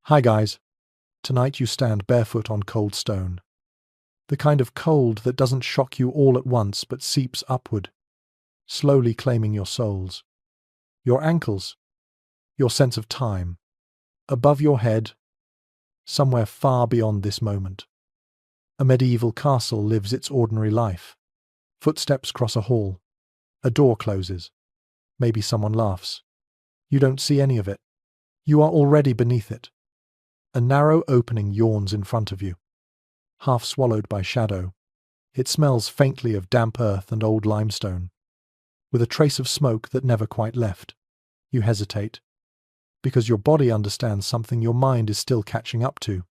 Hi guys, tonight you stand barefoot on cold stone. The kind of cold that doesn't shock you all at once but seeps upward, slowly claiming your souls, your ankles, your sense of time. Above your head, somewhere far beyond this moment, a medieval castle lives its ordinary life. Footsteps cross a hall. A door closes. Maybe someone laughs. You don't see any of it. You are already beneath it. A narrow opening yawns in front of you, half swallowed by shadow. It smells faintly of damp earth and old limestone, with a trace of smoke that never quite left. You hesitate, because your body understands something your mind is still catching up to.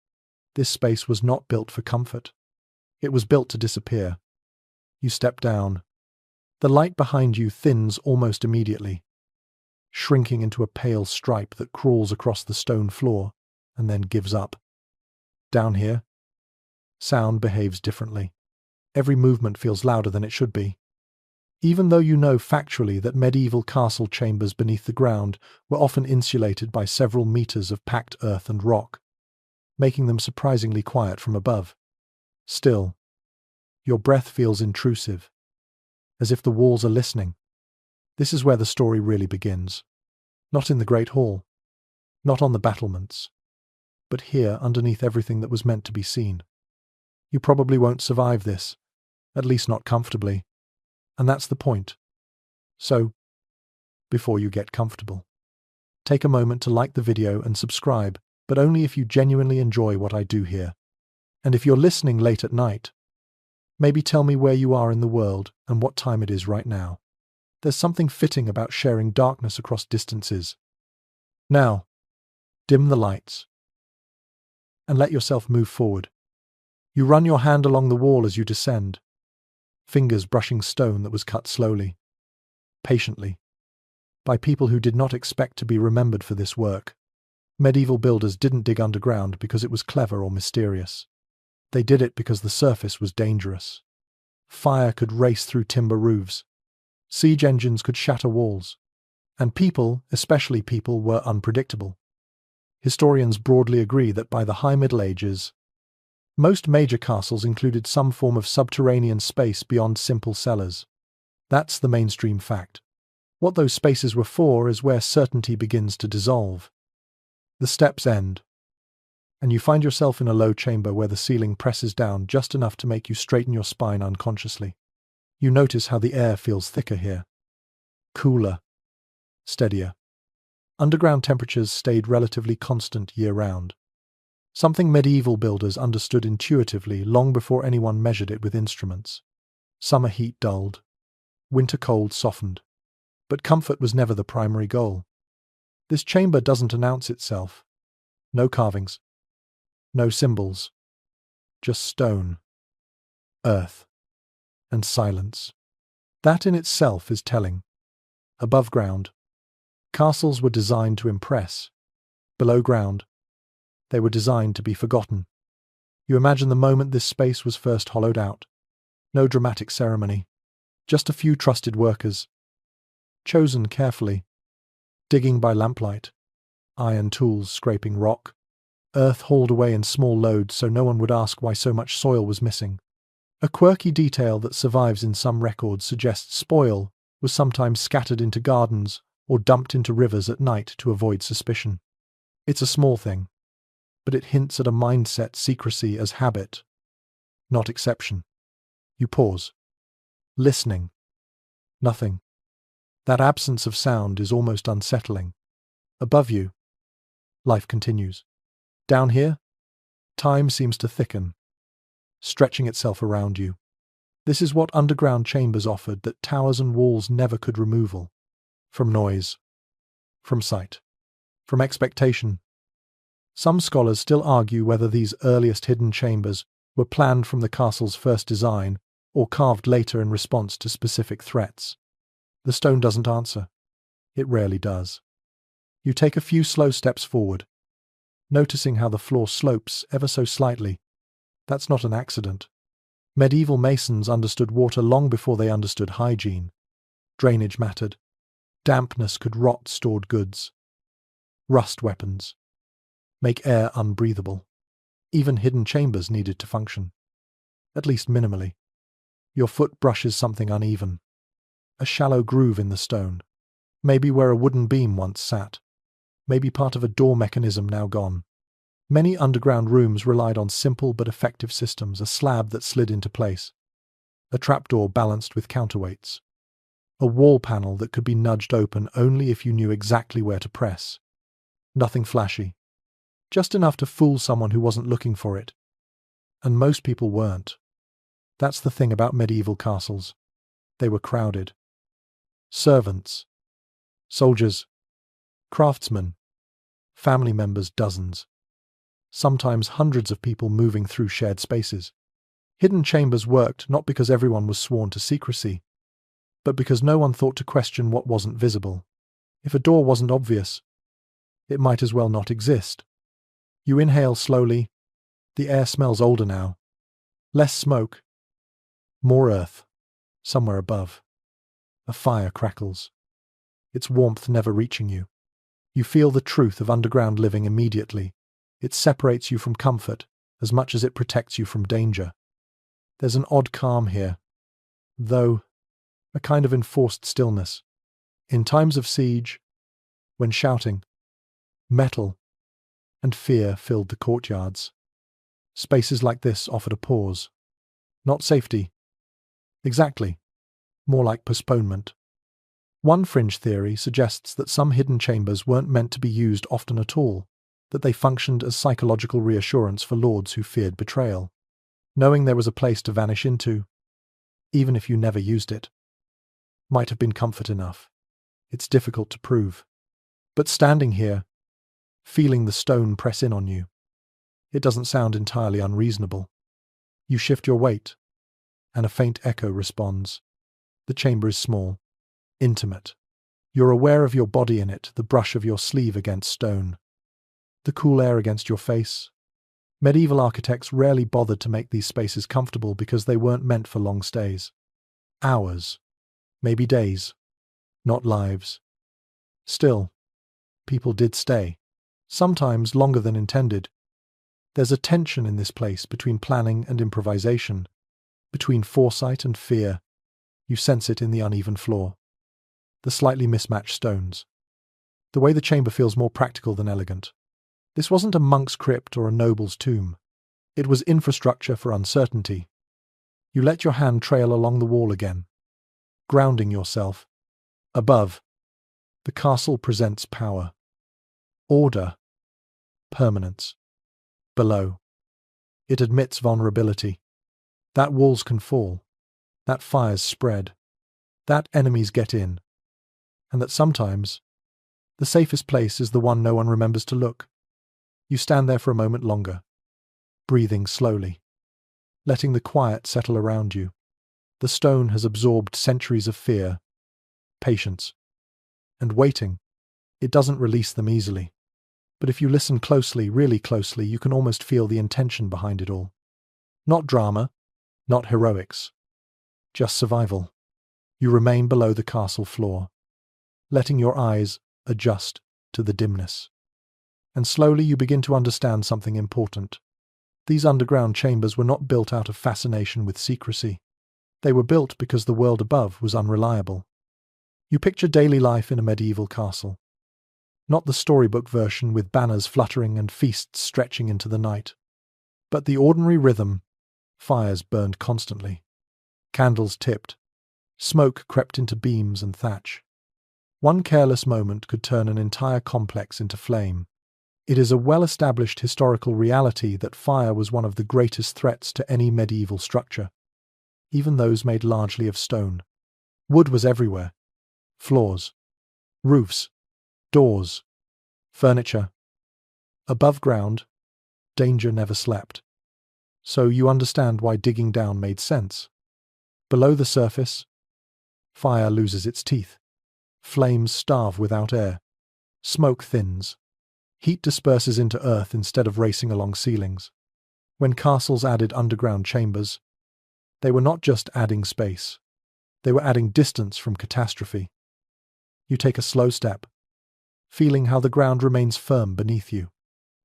This space was not built for comfort. It was built to disappear. You step down. The light behind you thins almost immediately, shrinking into a pale stripe that crawls across the stone floor and then gives up. Down here, sound behaves differently. Every movement feels louder than it should be. Even though you know factually that medieval castle chambers beneath the ground were often insulated by several meters of packed earth and rock, making them surprisingly quiet from above. Still, your breath feels intrusive, as if the walls are listening. This is where the story really begins. Not in the Great Hall, not on the battlements, but here underneath everything that was meant to be seen. You probably won't survive this, at least not comfortably, and that's the point. So, before you get comfortable, take a moment to like the video and subscribe, but only if you genuinely enjoy what I do here. And if you're listening late at night, maybe tell me where you are in the world and what time it is right now. There's something fitting about sharing darkness across distances. Now, dim the lights and let yourself move forward. You run your hand along the wall as you descend, fingers brushing stone that was cut slowly, patiently, by people who did not expect to be remembered for this work. Medieval builders didn't dig underground because it was clever or mysterious. They did it because the surface was dangerous. Fire could race through timber roofs. Siege engines could shatter walls. And people, especially people, were unpredictable. Historians broadly agree that by the High Middle Ages, most major castles included some form of subterranean space beyond simple cellars. That's the mainstream fact. What those spaces were for is where certainty begins to dissolve. The steps end, and you find yourself in a low chamber where the ceiling presses down just enough to make you straighten your spine unconsciously. You notice how the air feels thicker here, cooler, steadier. Underground temperatures stayed relatively constant year-round, something medieval builders understood intuitively long before anyone measured it with instruments. Summer heat dulled, winter cold softened, but comfort was never the primary goal. This chamber doesn't announce itself. No carvings, no symbols, just stone, earth, and silence. That in itself is telling. Above ground, castles were designed to impress. Below ground, they were designed to be forgotten. You imagine the moment this space was first hollowed out. No dramatic ceremony, just a few trusted workers, chosen carefully, digging by lamplight, iron tools scraping rock, earth hauled away in small loads so no one would ask why so much soil was missing. A quirky detail that survives in some records suggests spoil was sometimes scattered into gardens or dumped into rivers at night to avoid suspicion. It's a small thing, but it hints at a mindset secrecy as habit, not exception. You pause, listening. Nothing. That absence of sound is almost unsettling. Above you, life continues. Down here, time seems to thicken, stretching itself around you. This is what underground chambers offered that towers and walls never could remove. From noise, from sight, from expectation. Some scholars still argue whether these earliest hidden chambers were planned from the castle's first design or carved later in response to specific threats. The stone doesn't answer. It rarely does. You take a few slow steps forward, noticing how the floor slopes ever so slightly. That's not an accident. Medieval masons understood water long before they understood hygiene. Drainage mattered. Dampness could rot stored goods, rust weapons, make air unbreathable. Even hidden chambers needed to function, at least minimally. Your foot brushes something uneven, a shallow groove in the stone, maybe where a wooden beam once sat, maybe part of a door mechanism now gone. Many underground rooms relied on simple but effective systems, a slab that slid into place, a trapdoor balanced with counterweights, a wall panel that could be nudged open only if you knew exactly where to press. Nothing flashy, just enough to fool someone who wasn't looking for it. And most people weren't. That's the thing about medieval castles. They were crowded. Servants, soldiers, craftsmen, family members, dozens. Sometimes hundreds of people moving through shared spaces. Hidden chambers worked not because everyone was sworn to secrecy, but because no one thought to question what wasn't visible. If a door wasn't obvious, it might as well not exist. You inhale slowly. The air smells older now. Less smoke. More earth. Somewhere above. A fire crackles, its warmth never reaching you. You feel the truth of underground living immediately. It separates you from comfort as much as it protects you from danger. There's an odd calm here, though, a kind of enforced stillness. In times of siege, when shouting, metal, and fear filled the courtyards, spaces like this offered a pause. Not safety. Exactly. More like postponement. One fringe theory suggests that some hidden chambers weren't meant to be used often at all, that they functioned as psychological reassurance for lords who feared betrayal. Knowing there was a place to vanish into, even if you never used it, might have been comfort enough. It's difficult to prove. But standing here, feeling the stone press in on you, it doesn't sound entirely unreasonable. You shift your weight, and a faint echo responds. The chamber is small, intimate. You're aware of your body in it, the brush of your sleeve against stone, the cool air against your face. Medieval architects rarely bothered to make these spaces comfortable because they weren't meant for long stays. Hours, maybe days, not lives. Still, people did stay, sometimes longer than intended. There's a tension in this place between planning and improvisation, between foresight and fear. You sense it in the uneven floor, the slightly mismatched stones, the way the chamber feels more practical than elegant. This wasn't a monk's crypt or a noble's tomb. It was infrastructure for uncertainty. You let your hand trail along the wall again, grounding yourself. Above, the castle presents power, order, permanence. Below, it admits vulnerability. That walls can fall, that fires spread, that enemies get in, and that sometimes the safest place is the one no one remembers to look. You stand there for a moment longer, breathing slowly, letting the quiet settle around you. The stone has absorbed centuries of fear, patience, and waiting. It doesn't release them easily. But if you listen closely, really closely, you can almost feel the intention behind it all. Not drama, not heroics, just survival. You remain below the castle floor, letting your eyes adjust to the dimness. And slowly you begin to understand something important. These underground chambers were not built out of fascination with secrecy. They were built because the world above was unreliable. You picture daily life in a medieval castle. Not the storybook version with banners fluttering and feasts stretching into the night, but the ordinary rhythm. Fires burned constantly. Candles tipped. Smoke crept into beams and thatch. One careless moment could turn an entire complex into flame. It is a well-established historical reality that fire was one of the greatest threats to any medieval structure, even those made largely of stone. Wood was everywhere. Floors, roofs, doors, furniture. Above ground, danger never slept. So you understand why digging down made sense. Below the surface, fire loses its teeth. Flames starve without air. Smoke thins. Heat disperses into earth instead of racing along ceilings. When castles added underground chambers, they were not just adding space. They were adding distance from catastrophe. You take a slow step, feeling how the ground remains firm beneath you.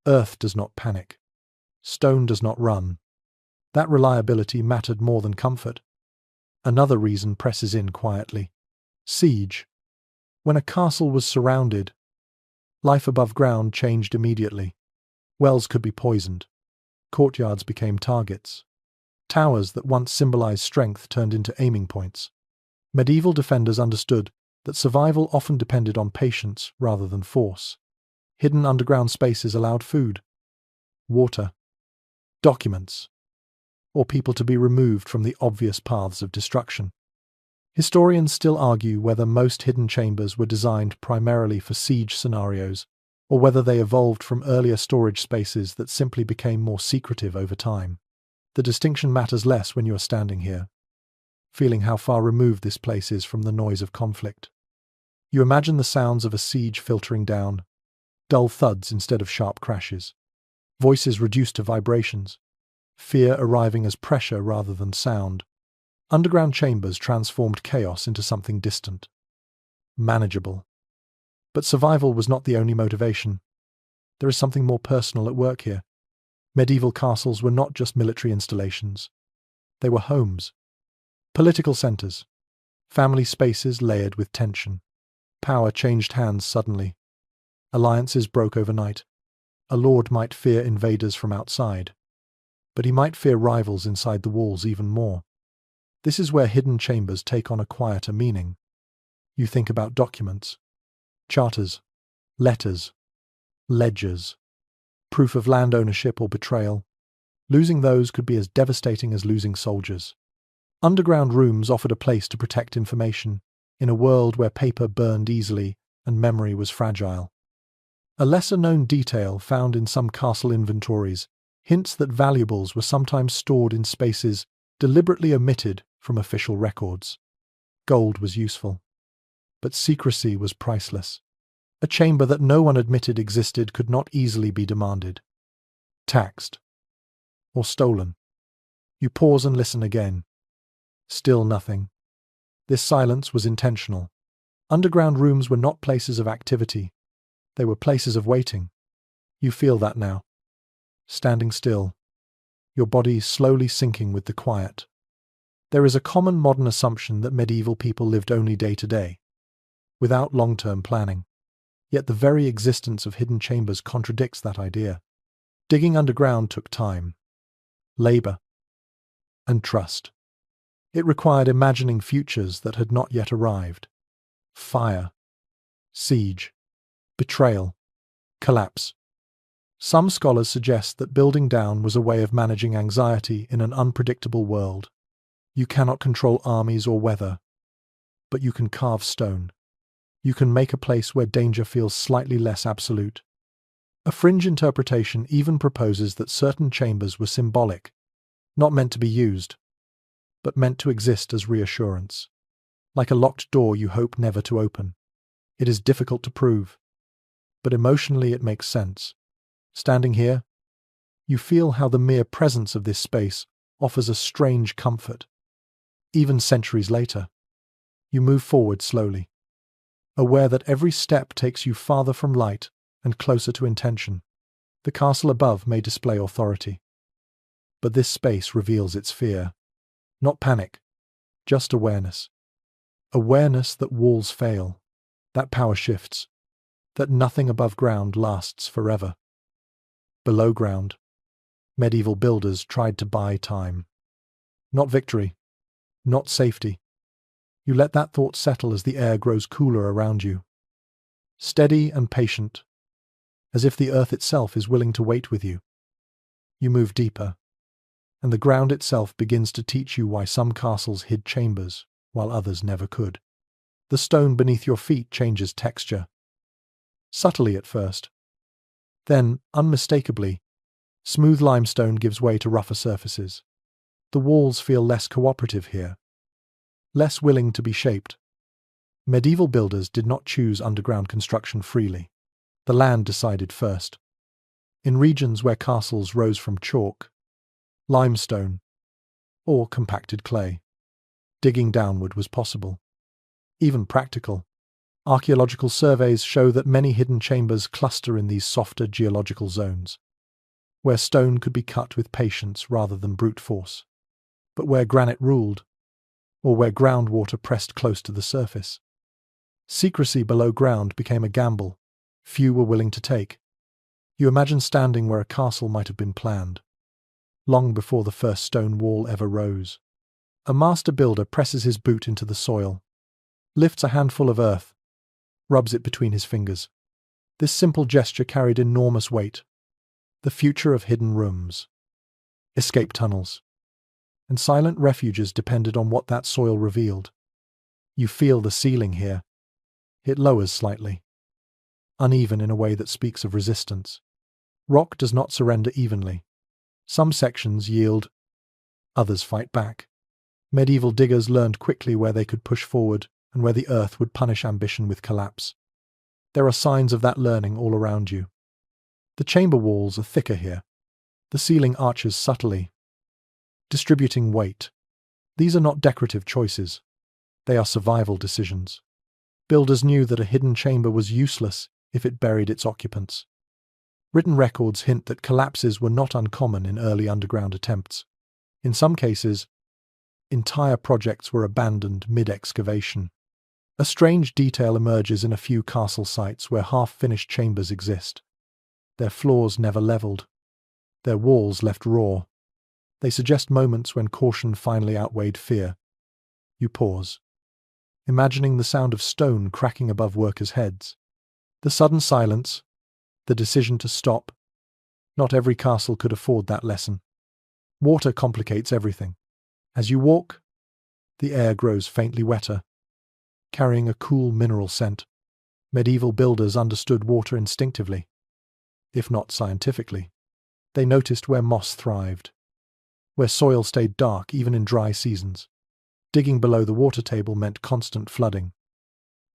Earth does not panic. Stone does not run. That reliability mattered more than comfort. Another reason presses in quietly. Siege. When a castle was surrounded, life above ground changed immediately. Wells could be poisoned. Courtyards became targets. Towers that once symbolized strength turned into aiming points. Medieval defenders understood that survival often depended on patience rather than force. Hidden underground spaces allowed food, water, documents, or people to be removed from the obvious paths of destruction. Historians still argue whether most hidden chambers were designed primarily for siege scenarios, or whether they evolved from earlier storage spaces that simply became more secretive over time. The distinction matters less when you are standing here, feeling how far removed this place is from the noise of conflict. You imagine the sounds of a siege filtering down, dull thuds instead of sharp crashes, voices reduced to vibrations, fear arriving as pressure rather than sound. Underground chambers transformed chaos into something distant, manageable. But survival was not the only motivation. There is something more personal at work here. Medieval castles were not just military installations. They were homes, political centers, family spaces layered with tension. Power changed hands suddenly. Alliances broke overnight. A lord might fear invaders from outside, but he might fear rivals inside the walls even more. This is where hidden chambers take on a quieter meaning. You think about documents, charters, letters, ledgers, proof of land ownership or betrayal. Losing those could be as devastating as losing soldiers. Underground rooms offered a place to protect information in a world where paper burned easily and memory was fragile. A lesser-known detail found in some castle inventories hints that valuables were sometimes stored in spaces deliberately omitted from official records. Gold was useful, but secrecy was priceless. A chamber that no one admitted existed could not easily be demanded, taxed, or stolen. You pause and listen again. Still nothing. This silence was intentional. Underground rooms were not places of activity. They were places of waiting. You feel that now. Standing still, your body slowly sinking with the quiet. There is a common modern assumption that medieval people lived only day to day, without long-term planning. Yet the very existence of hidden chambers contradicts that idea. Digging underground took time, labor, and trust. It required imagining futures that had not yet arrived. Fire, siege, betrayal, collapse. Some scholars suggest that building down was a way of managing anxiety in an unpredictable world. You cannot control armies or weather, but you can carve stone. You can make a place where danger feels slightly less absolute. A fringe interpretation even proposes that certain chambers were symbolic, not meant to be used, but meant to exist as reassurance. Like a locked door you hope never to open. It is difficult to prove, but emotionally it makes sense. Standing here, you feel how the mere presence of this space offers a strange comfort. Even centuries later, you move forward slowly, aware that every step takes you farther from light and closer to intention. The castle above may display authority, but this space reveals its fear. Not panic, just awareness. Awareness that walls fail, that power shifts, that nothing above ground lasts forever. Below ground, medieval builders tried to buy time. Not victory, not safety. You let that thought settle as the air grows cooler around you. Steady and patient, as if the earth itself is willing to wait with you. You move deeper, and the ground itself begins to teach you why some castles hid chambers, while others never could. The stone beneath your feet changes texture. Subtly at first. Then, unmistakably, smooth limestone gives way to rougher surfaces. The walls feel less cooperative here, less willing to be shaped. Medieval builders did not choose underground construction freely. The land decided first. In regions where castles rose from chalk, limestone, or compacted clay, digging downward was possible, even practical. Archaeological surveys show that many hidden chambers cluster in these softer geological zones, where stone could be cut with patience rather than brute force, but where granite ruled, or where groundwater pressed close to the surface. Secrecy below ground became a gamble few were willing to take. You imagine standing where a castle might have been planned, long before the first stone wall ever rose. A master builder presses his boot into the soil, lifts a handful of earth, rubs it between his fingers. This simple gesture carried enormous weight. The future of hidden rooms, escape tunnels, and silent refuges depended on what that soil revealed. You feel the ceiling here. It lowers slightly, uneven in a way that speaks of resistance. Rock does not surrender evenly. Some sections yield, others fight back. Medieval diggers learned quickly where they could push forward and where the earth would punish ambition with collapse. There are signs of that learning all around you. The chamber walls are thicker here. The ceiling arches subtly, distributing weight. These are not decorative choices. They are survival decisions. Builders knew that a hidden chamber was useless if it buried its occupants. Written records hint that collapses were not uncommon in early underground attempts. In some cases, entire projects were abandoned mid-excavation. A strange detail emerges in a few castle sites where half-finished chambers exist. Their floors never leveled. Their walls left raw. They suggest moments when caution finally outweighed fear. You pause, imagining the sound of stone cracking above workers' heads. The sudden silence, the decision to stop. Not every castle could afford that lesson. Water complicates everything. As you walk, the air grows faintly wetter, carrying a cool mineral scent. Medieval builders understood water instinctively, if not scientifically. They noticed where moss thrived, where soil stayed dark even in dry seasons. Digging below the water table meant constant flooding,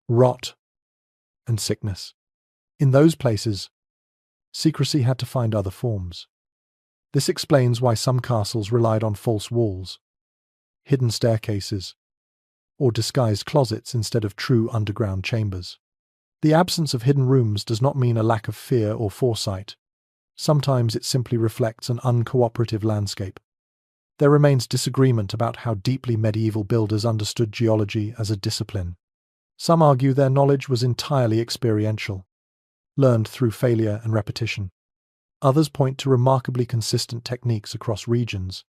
rot, and sickness. In those places, secrecy had to find other forms. This explains why some castles relied on false walls, hidden staircases, or disguised closets instead of true underground chambers. The absence of hidden rooms does not mean a lack of fear or foresight. Sometimes it simply reflects an uncooperative landscape. There remains disagreement about how deeply medieval builders understood geology as a discipline. Some argue their knowledge was entirely experiential, learned through failure and repetition. Others point to remarkably consistent techniques across regions,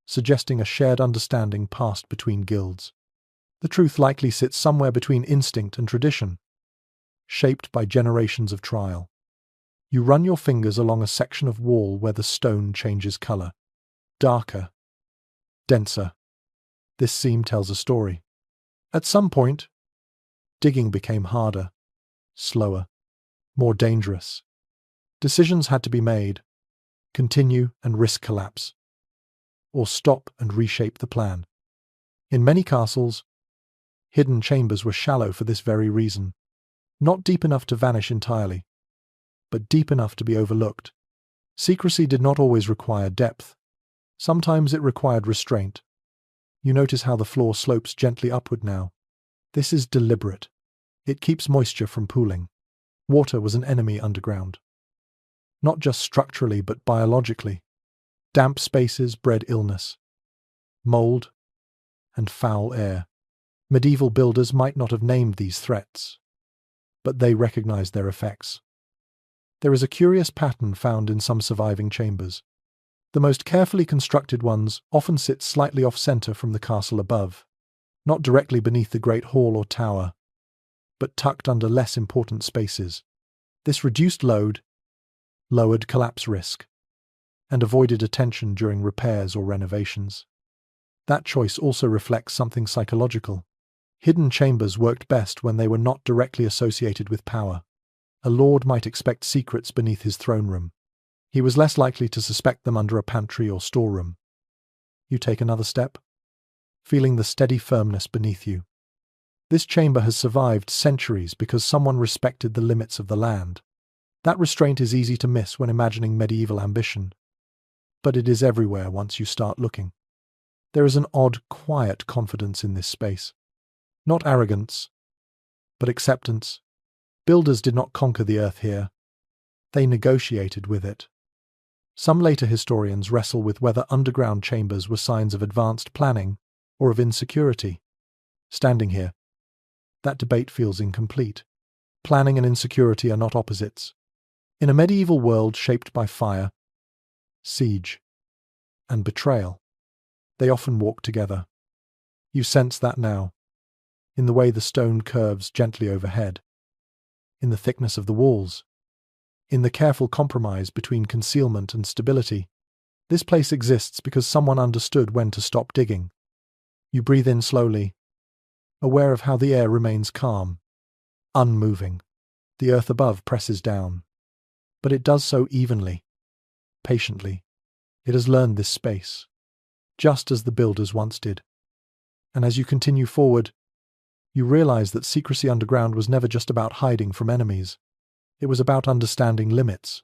suggesting a shared understanding passed between guilds. The truth likely sits somewhere between instinct and tradition, shaped by generations of trial. You run your fingers along a section of wall where the stone changes color. Darker, denser. This seam tells a story. At some point, digging became harder, slower, more dangerous. Decisions had to be made: continue and risk collapse, or stop and reshape the plan. In many castles, hidden chambers were shallow for this very reason. Not deep enough to vanish entirely, but deep enough to be overlooked. Secrecy did not always require depth. Sometimes it required restraint. You notice how the floor slopes gently upward now. This is deliberate. It keeps moisture from pooling. Water was an enemy underground, not just structurally but biologically. Damp spaces bred illness, mold, and foul air. Medieval builders might not have named these threats, but they recognized their effects. There is a curious pattern found in some surviving chambers. The most carefully constructed ones often sit slightly off-center from the castle above, not directly beneath the great hall or tower, but tucked under less important spaces. This reduced load, lowered collapse risk, and avoided attention during repairs or renovations. That choice also reflects something psychological. Hidden chambers worked best when they were not directly associated with power. A lord might expect secrets beneath his throne room. He was less likely to suspect them under a pantry or storeroom. You take another step, feeling the steady firmness beneath you. This chamber has survived centuries because someone respected the limits of the land. That restraint is easy to miss when imagining medieval ambition, but it is everywhere once you start looking. There is an odd, quiet confidence in this space. Not arrogance, But acceptance. Builders did not conquer the earth here. They negotiated with it. Some later historians wrestle with whether underground chambers were signs of advanced planning or of insecurity. Standing here, that debate feels incomplete. Planning and insecurity are not opposites. In a medieval world shaped by fire, siege, and betrayal, they often walk together. You sense that now, in the way the stone curves gently overhead, in the thickness of the walls, in the careful compromise between concealment and stability. This place exists because someone understood when to stop digging. You breathe in slowly, aware of how the air remains calm, unmoving. The earth above presses down, but it does so evenly, patiently. It has learned this space, just as the builders once did. And as you continue forward, you realize that secrecy underground was never just about hiding from enemies. It was about understanding limits,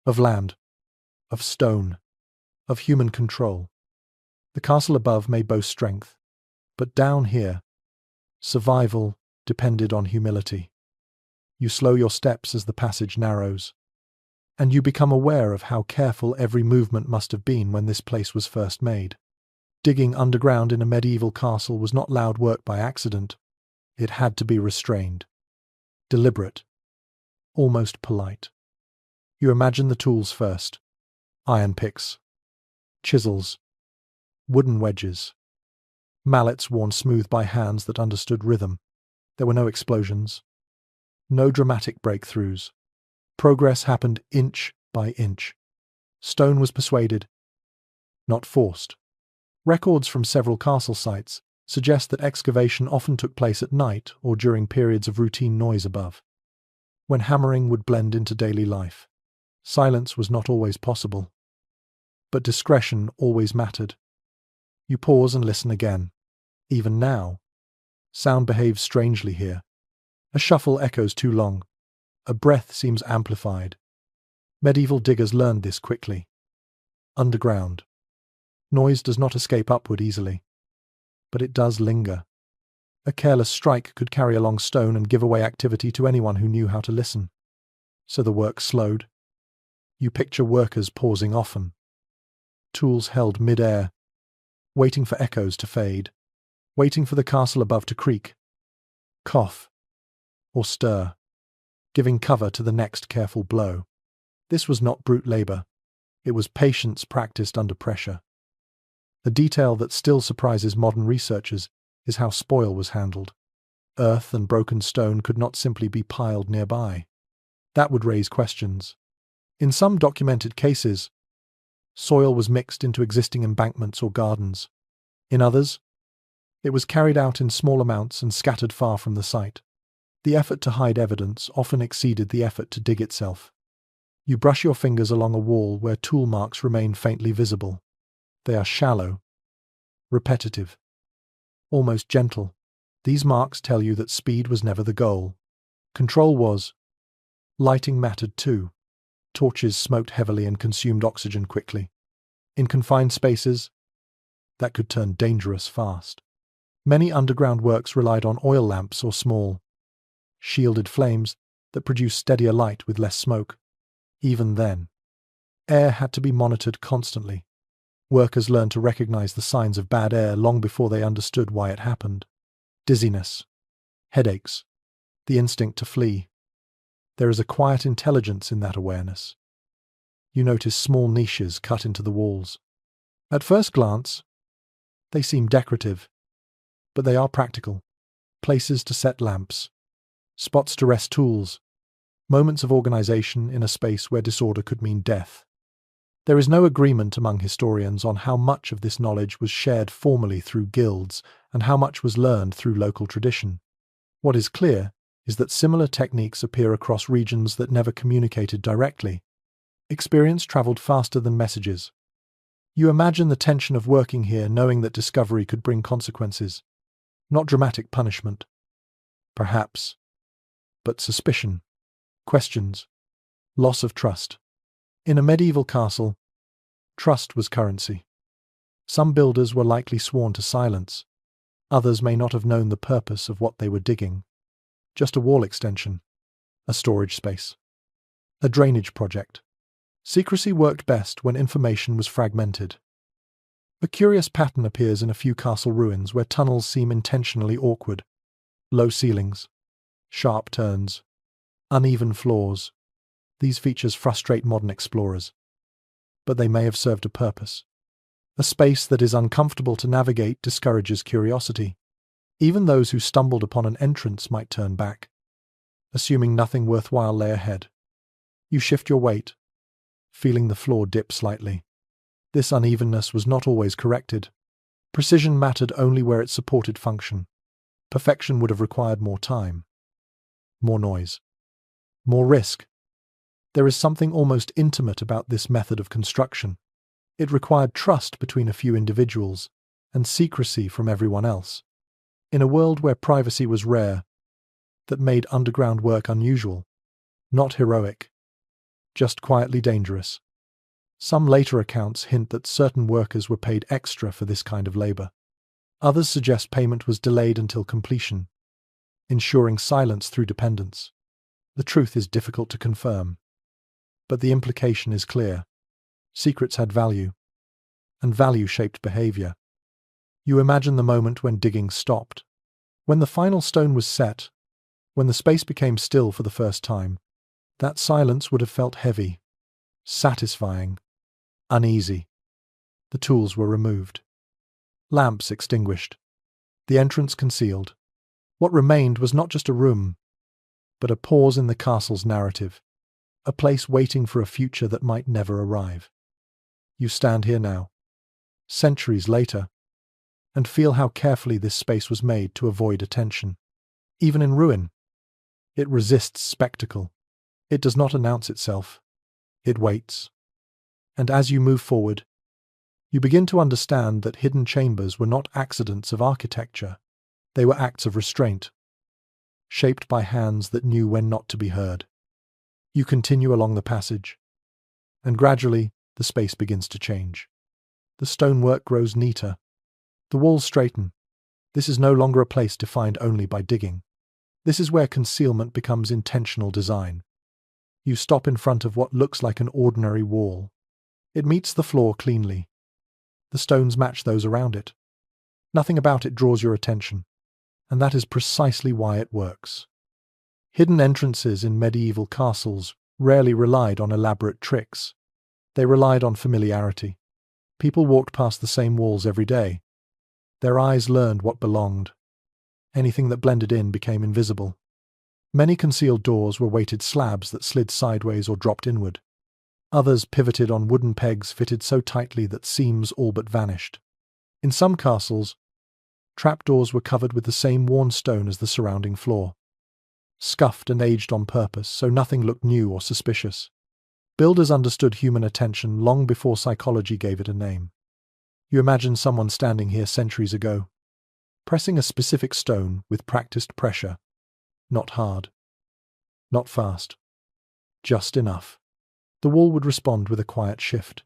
of land, of stone, of human control. The castle above may boast strength, but down here, survival depended on humility. You slow your steps as the passage narrows, and you become aware of how careful every movement must have been when this place was first made. Digging underground in a medieval castle was not loud work by accident. It had to be restrained, deliberate, almost polite. You imagine the tools first: iron picks, chisels, wooden wedges, mallets worn smooth by hands that understood rhythm. There were no explosions, no dramatic breakthroughs. Progress happened inch by inch. Stone was persuaded, not forced. Records from several castle sites suggest that excavation often took place at night or during periods of routine noise above, when hammering would blend into daily life. Silence was not always possible, but discretion always mattered. You pause and listen again. Even now, sound behaves strangely here. A shuffle echoes too long. A breath seems amplified. Medieval diggers learned this quickly. Underground, noise does not escape upward easily, but it does linger. A careless strike could carry along stone and give away activity to anyone who knew how to listen. So the work slowed. You picture workers pausing often, tools held mid-air, waiting for echoes to fade, waiting for the castle above to creak, cough, or stir, giving cover to the next careful blow. This was not brute labor. It was patience practiced under pressure. The detail that still surprises modern researchers is how spoil was handled. Earth and broken stone could not simply be piled nearby. That would raise questions. In some documented cases, soil was mixed into existing embankments or gardens. In others, it was carried out in small amounts and scattered far from the site. The effort to hide evidence often exceeded the effort to dig itself. You brush your fingers along a wall where tool marks remain faintly visible. They are shallow, repetitive, almost gentle. These marks tell you that speed was never the goal. Control was. Lighting mattered too. Torches smoked heavily and consumed oxygen quickly. In confined spaces, that could turn dangerous fast. Many underground works relied on oil lamps or small, shielded flames that produced steadier light with less smoke. Even then, air had to be monitored constantly. Workers learned to recognize the signs of bad air long before they understood why it happened. Dizziness, headaches, the instinct to flee. There is a quiet intelligence in that awareness. You notice small niches cut into the walls. At first glance, they seem decorative, but they are practical. Places to set lamps, spots to rest tools, moments of organization in a space where disorder could mean death. There is no agreement among historians on how much of this knowledge was shared formally through guilds and how much was learned through local tradition. What is clear is that similar techniques appear across regions that never communicated directly. Experience traveled faster than messages. You imagine the tension of working here knowing that discovery could bring consequences. Not dramatic punishment, perhaps, but suspicion, questions, loss of trust. In a medieval castle, trust was currency. Some builders were likely sworn to silence. Others may not have known the purpose of what they were digging. just a wall extension, a storage space, a drainage project. Secrecy worked best when information was fragmented. A curious pattern appears in a few castle ruins where tunnels seem intentionally awkward. Low ceilings, sharp turns, uneven floors. These features frustrate modern explorers, but they may have served a purpose. A space that is uncomfortable to navigate discourages curiosity. Even those who stumbled upon an entrance might turn back, assuming nothing worthwhile lay ahead. You shift your weight, feeling the floor dip slightly. This unevenness was not always corrected. Precision mattered only where it supported function. Perfection would have required more time, more noise, more risk. There is something almost intimate about this method of construction. It required trust between a few individuals and secrecy from everyone else. In a world where privacy was rare, that made underground work unusual, not heroic, just quietly dangerous. Some later accounts hint that certain workers were paid extra for this kind of labor. Others suggest payment was delayed until completion, ensuring silence through dependence. The truth is difficult to confirm, but the implication is clear. Secrets had value, and value shaped behavior. You imagine the moment when digging stopped, when the final stone was set, when the space became still for the first time. That silence would have felt heavy, satisfying, uneasy. The tools were removed. Lamps extinguished. The entrance concealed. What remained was not just a room, but a pause in the castle's narrative, a place waiting for a future that might never arrive. You stand here now, centuries later, and feel how carefully this space was made to avoid attention. Even in ruin, it resists spectacle. It does not announce itself. It waits. And as you move forward, you begin to understand that hidden chambers were not accidents of architecture. They were acts of restraint, shaped by hands that knew when not to be heard. You continue along the passage, and gradually the space begins to change. The stonework grows neater. The walls straighten. This is no longer a place defined only by digging. This is where concealment becomes intentional design. You stop in front of what looks like an ordinary wall. It meets the floor cleanly. The stones match those around it. Nothing about it draws your attention, and that is precisely why it works. Hidden entrances in medieval castles rarely relied on elaborate tricks. They relied on familiarity. People walked past the same walls every day. Their eyes learned what belonged. Anything that blended in became invisible. Many concealed doors were weighted slabs that slid sideways or dropped inward. Others pivoted on wooden pegs fitted so tightly that seams all but vanished. In some castles, trapdoors were covered with the same worn stone as the surrounding floor, scuffed and aged on purpose so nothing looked new or suspicious. Builders understood human attention long before psychology gave it a name. You imagine someone standing here centuries ago, pressing a specific stone with practiced pressure. Not hard, not fast, just enough. The wall would respond with a quiet shift,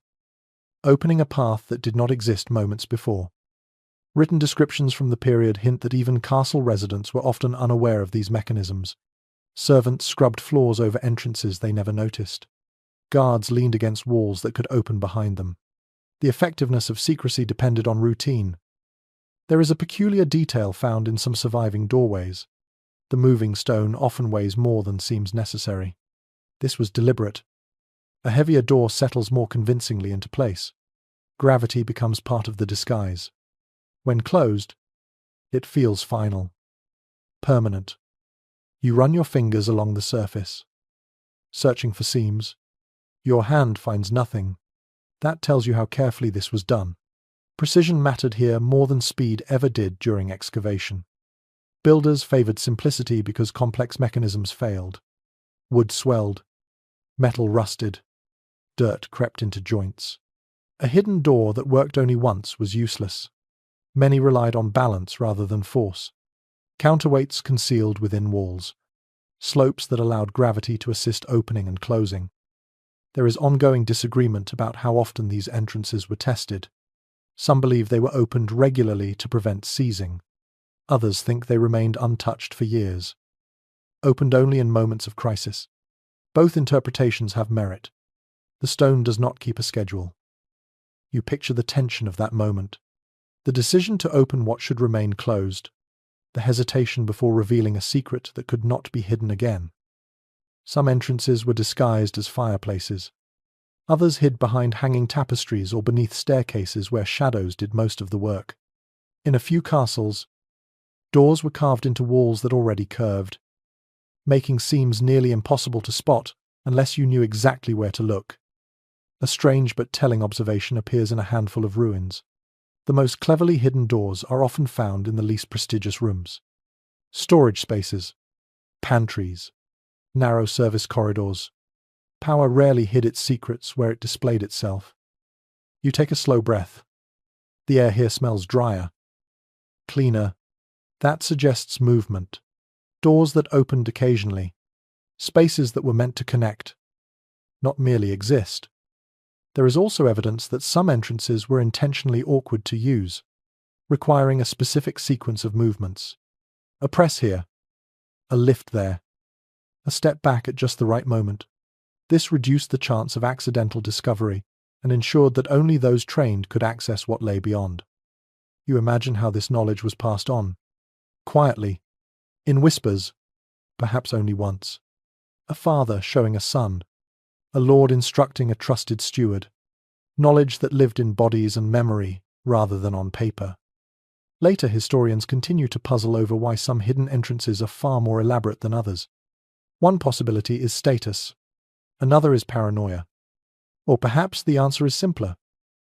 opening a path that did not exist moments before. Written descriptions from the period hint that even castle residents were often unaware of these mechanisms. Servants scrubbed floors over entrances they never noticed. Guards leaned against walls that could open behind them. The effectiveness of secrecy depended on routine. There is a peculiar detail found in some surviving doorways. The moving stone often weighs more than seems necessary. This was deliberate. A heavier door settles more convincingly into place. Gravity becomes part of the disguise. When closed, it feels final, permanent. You run your fingers along the surface, searching for seams. Your hand finds nothing. That tells you how carefully this was done. Precision mattered here more than speed ever did during excavation. Builders favored simplicity because complex mechanisms failed. Wood swelled, metal rusted, dirt crept into joints. A hidden door that worked only once was useless. Many relied on balance rather than force. Counterweights concealed within walls. Slopes that allowed gravity to assist opening and closing. There is ongoing disagreement about how often these entrances were tested. Some believe they were opened regularly to prevent seizing. Others think they remained untouched for years. opened only in moments of crisis. Both interpretations have merit. The stone does not keep a schedule. You picture the tension of that moment. The decision to open what should remain closed. The hesitation before revealing a secret that could not be hidden again. Some entrances were disguised as fireplaces. Others hid behind hanging tapestries or beneath staircases where shadows did most of the work. In a few castles, doors were carved into walls that already curved, making seams nearly impossible to spot unless you knew exactly where to look. A strange but telling observation appears in a handful of ruins. The most cleverly hidden doors are often found in the least prestigious rooms. Storage spaces, pantries, narrow service corridors. Power rarely hid its secrets where it displayed itself. You take a slow breath. The air here smells drier, cleaner. That suggests movement. Doors that opened occasionally. Spaces that were meant to connect, not merely exist. There is also evidence that some entrances were intentionally awkward to use, requiring a specific sequence of movements. A press here, a lift there, a step back at just the right moment. This reduced the chance of accidental discovery and ensured that only those trained could access what lay beyond. You imagine how this knowledge was passed on. Quietly, in whispers, perhaps only once. A father showing a son, a lord instructing a trusted steward. Knowledge that lived in bodies and memory rather than on paper. Later historians continue to puzzle over why some hidden entrances are far more elaborate than others. One possibility is status. Another is paranoia. Or perhaps the answer is simpler.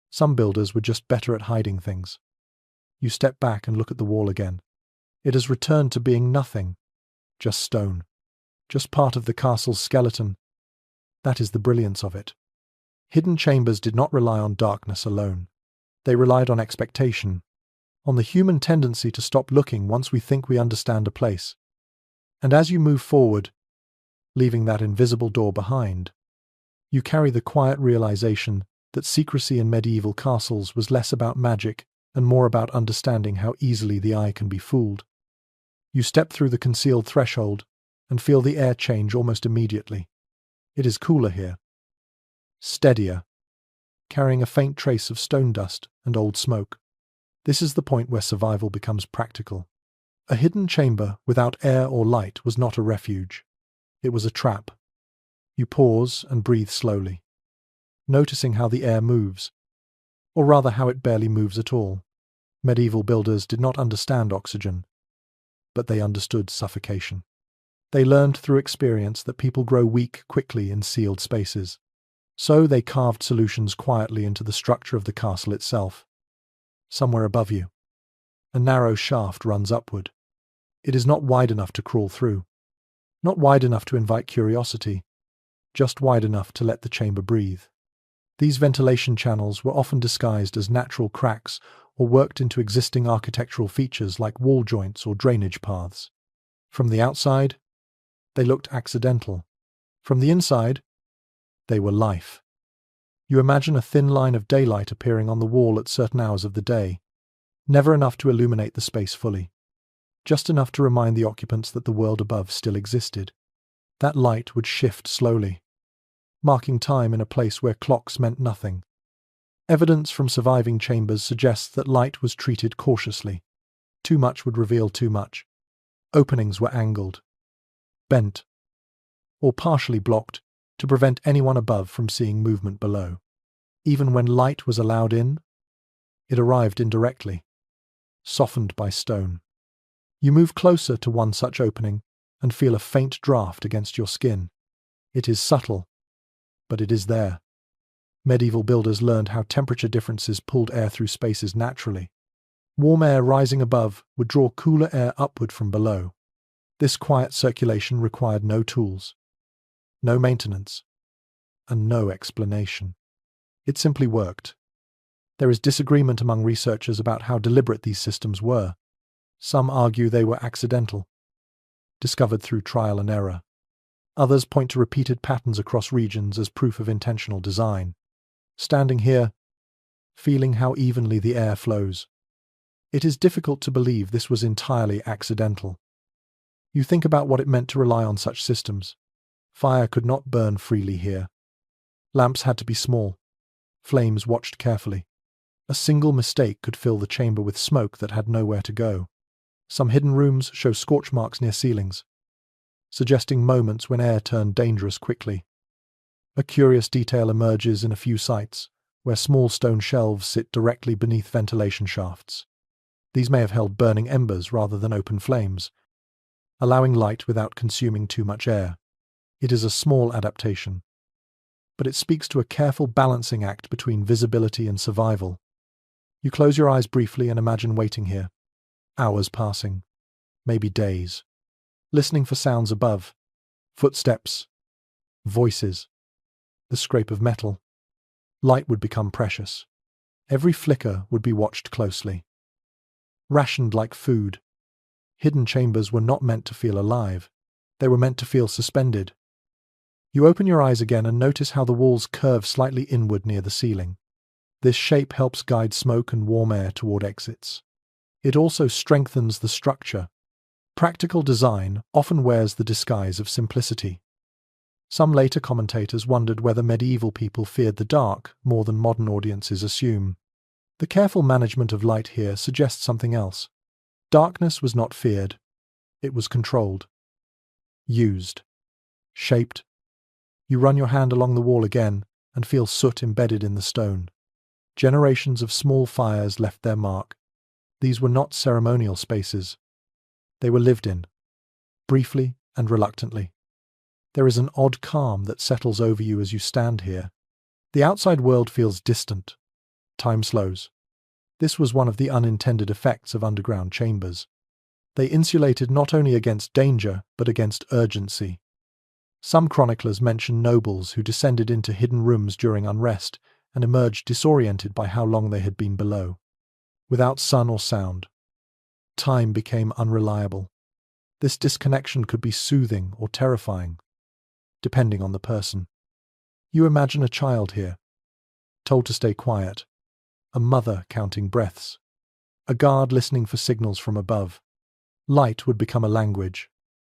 Some builders were just better at hiding things. You step back and look at the wall again. It has returned to being nothing. Just stone. Just part of the castle's skeleton. That is the brilliance of it. Hidden chambers did not rely on darkness alone. They relied on expectation, on the human tendency to stop looking once we think we understand a place. And as you move forward, leaving that invisible door behind, you carry the quiet realization that secrecy in medieval castles was less about magic and more about understanding how easily the eye can be fooled. You step through the concealed threshold and feel the air change almost immediately. It is cooler here, steadier, carrying a faint trace of stone dust and old smoke. This is the point where survival becomes practical. A hidden chamber without air or light was not a refuge. It was a trap. You pause and breathe slowly, noticing how the air moves, or rather how it barely moves at all. Medieval builders did not understand oxygen, but they understood suffocation. They learned through experience that people grow weak quickly in sealed spaces. So they carved solutions quietly into the structure of the castle itself. Somewhere above you, a narrow shaft runs upward. It is not wide enough to crawl through, not wide enough to invite curiosity, just wide enough to let the chamber breathe. These ventilation channels were often disguised as natural cracks or worked into existing architectural features like wall joints or drainage paths. From the outside, they looked accidental. From the inside, they were life. You imagine a thin line of daylight appearing on the wall at certain hours of the day, never enough to illuminate the space fully, just enough to remind the occupants that the world above still existed. That light would shift slowly, marking time in a place where clocks meant nothing. Evidence from surviving chambers suggests that light was treated cautiously. Too much would reveal too much. Openings were angled, bent, or partially blocked to prevent anyone above from seeing movement below. Even when light was allowed in, it arrived indirectly, softened by stone. You move closer to one such opening and feel a faint draft against your skin. It is subtle, but it is there. Medieval builders learned how temperature differences pulled air through spaces naturally. Warm air rising above would draw cooler air upward from below. This quiet circulation required no tools, no maintenance, and no explanation. It simply worked. There is disagreement among researchers about how deliberate these systems were. Some argue they were accidental, discovered through trial and error. Others point to repeated patterns across regions as proof of intentional design. Standing here, feeling how evenly the air flows, it is difficult to believe this was entirely accidental. You think about what it meant to rely on such systems. Fire could not burn freely here. Lamps had to be small. Flames watched carefully. A single mistake could fill the chamber with smoke that had nowhere to go. Some hidden rooms show scorch marks near ceilings, suggesting moments when air turned dangerous quickly. A curious detail emerges in a few sites, where small stone shelves sit directly beneath ventilation shafts. These may have held burning embers rather than open flames, allowing light without consuming too much air. It is a small adaptation, but it speaks to a careful balancing act between visibility and survival. You close your eyes briefly and imagine waiting here. Hours passing, maybe days, listening for sounds above, footsteps, voices, the scrape of metal. Light would become precious. Every flicker would be watched closely. Rationed like food, hidden chambers were not meant to feel alive. They were meant to feel suspended. You open your eyes again and notice how the walls curve slightly inward near the ceiling. This shape helps guide smoke and warm air toward exits. It also strengthens the structure. Practical design often wears the disguise of simplicity. Some later commentators wondered whether medieval people feared the dark more than modern audiences assume. The careful management of light here suggests something else. Darkness was not feared. It was controlled. Used. Shaped. You run your hand along the wall again and feel soot embedded in the stone. Generations of small fires left their mark. These were not ceremonial spaces. They were lived in, briefly and reluctantly. There is an odd calm that settles over you as you stand here. The outside world feels distant. Time slows. This was one of the unintended effects of underground chambers. They insulated not only against danger, but against urgency. Some chroniclers mention nobles who descended into hidden rooms during unrest and emerged disoriented by how long they had been below. Without sun or sound, time became unreliable. This disconnection could be soothing or terrifying, depending on the person. You imagine a child here, told to stay quiet, a mother counting breaths, a guard listening for signals from above. Light would become a language.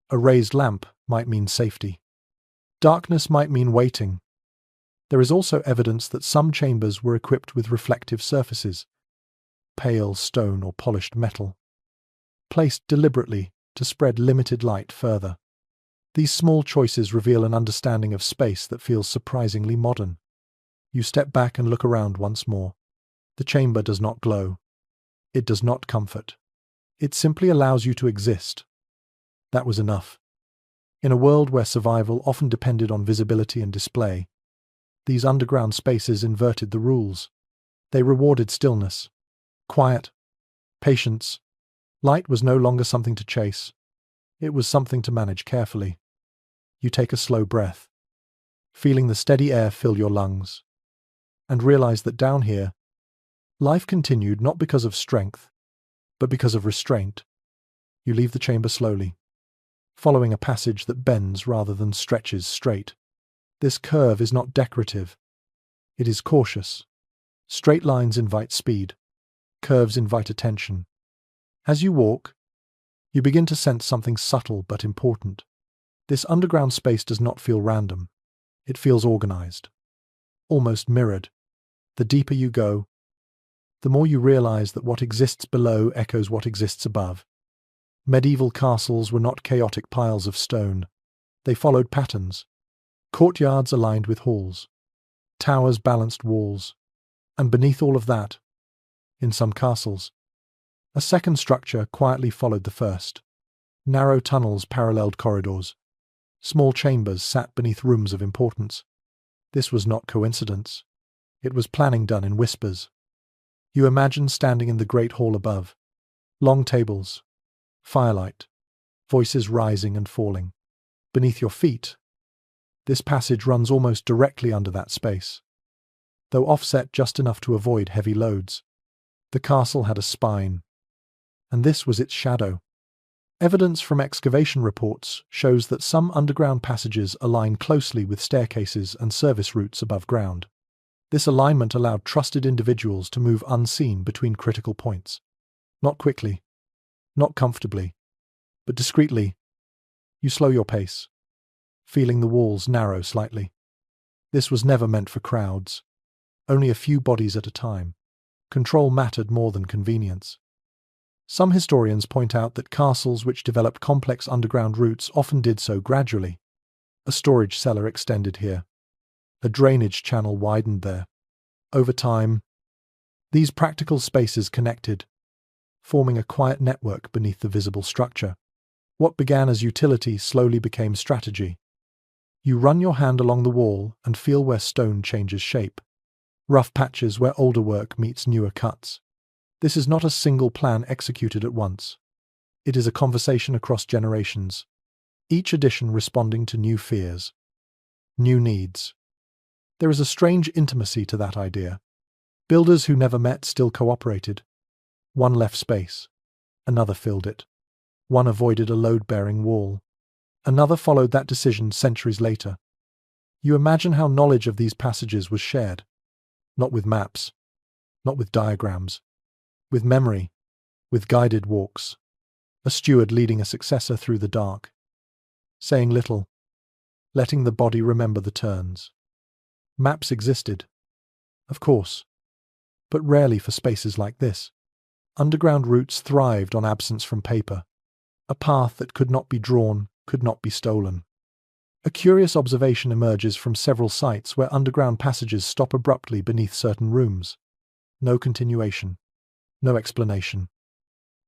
A raised lamp might mean safety. Darkness might mean waiting. There is also evidence that some chambers were equipped with reflective surfaces, pale stone or polished metal, placed deliberately to spread limited light further. These small choices reveal an understanding of space that feels surprisingly modern. You step back and look around once more. The chamber does not glow. It does not comfort. It simply allows you to exist. That was enough. In a world where survival often depended on visibility and display, these underground spaces inverted the rules. They rewarded stillness, quiet, patience. Light was no longer something to chase. It was something to manage carefully. You take a slow breath, feeling the steady air fill your lungs, and realize that down here, life continued not because of strength, but because of restraint. You leave the chamber slowly, following a passage that bends rather than stretches straight. This curve is not decorative. It is cautious. Straight lines invite speed. Curves invite attention. As you walk, you begin to sense something subtle but important. This underground space does not feel random. It feels organized, almost mirrored. The deeper you go, the more you realize that what exists below echoes what exists above. Medieval castles were not chaotic piles of stone. They followed patterns. Courtyards aligned with halls. Towers balanced walls. And beneath all of that, in some castles, a second structure quietly followed the first. Narrow tunnels paralleled corridors. Small chambers sat beneath rooms of importance. This was not coincidence. It was planning done in whispers. You imagine standing in the great hall above. Long tables, firelight, voices rising and falling. Beneath your feet, this passage runs almost directly under that space, though offset just enough to avoid heavy loads. The castle had a spine, and this was its shadow. Evidence from excavation reports shows that some underground passages align closely with staircases and service routes above ground. This alignment allowed trusted individuals to move unseen between critical points. Not quickly, not comfortably, but discreetly, You slow your pace, feeling the walls narrow slightly. This was never meant for crowds, only a few bodies at a time. Control mattered more than convenience. Some historians point out that castles which developed complex underground routes often did so gradually. A storage cellar extended here. A drainage channel widened there. Over time, these practical spaces connected, forming a quiet network beneath the visible structure. What began as utility slowly became strategy. You run your hand along the wall and feel where stone changes shape. Rough patches where older work meets newer cuts. This is not a single plan executed at once. It is a conversation across generations, each addition responding to new fears, new needs. There is a strange intimacy to that idea. Builders who never met still cooperated. One left space, another filled it. One avoided a load-bearing wall. Another followed that decision centuries later. You imagine how knowledge of these passages was shared. Not with maps, not with diagrams, with memory, with guided walks. A steward leading a successor through the dark, saying little, letting the body remember the turns. Maps existed, of course, but rarely for spaces like this. Underground routes thrived on absence from paper. A path that could not be drawn, could not be stolen. A curious observation emerges from several sites where underground passages stop abruptly beneath certain rooms. No continuation, no explanation.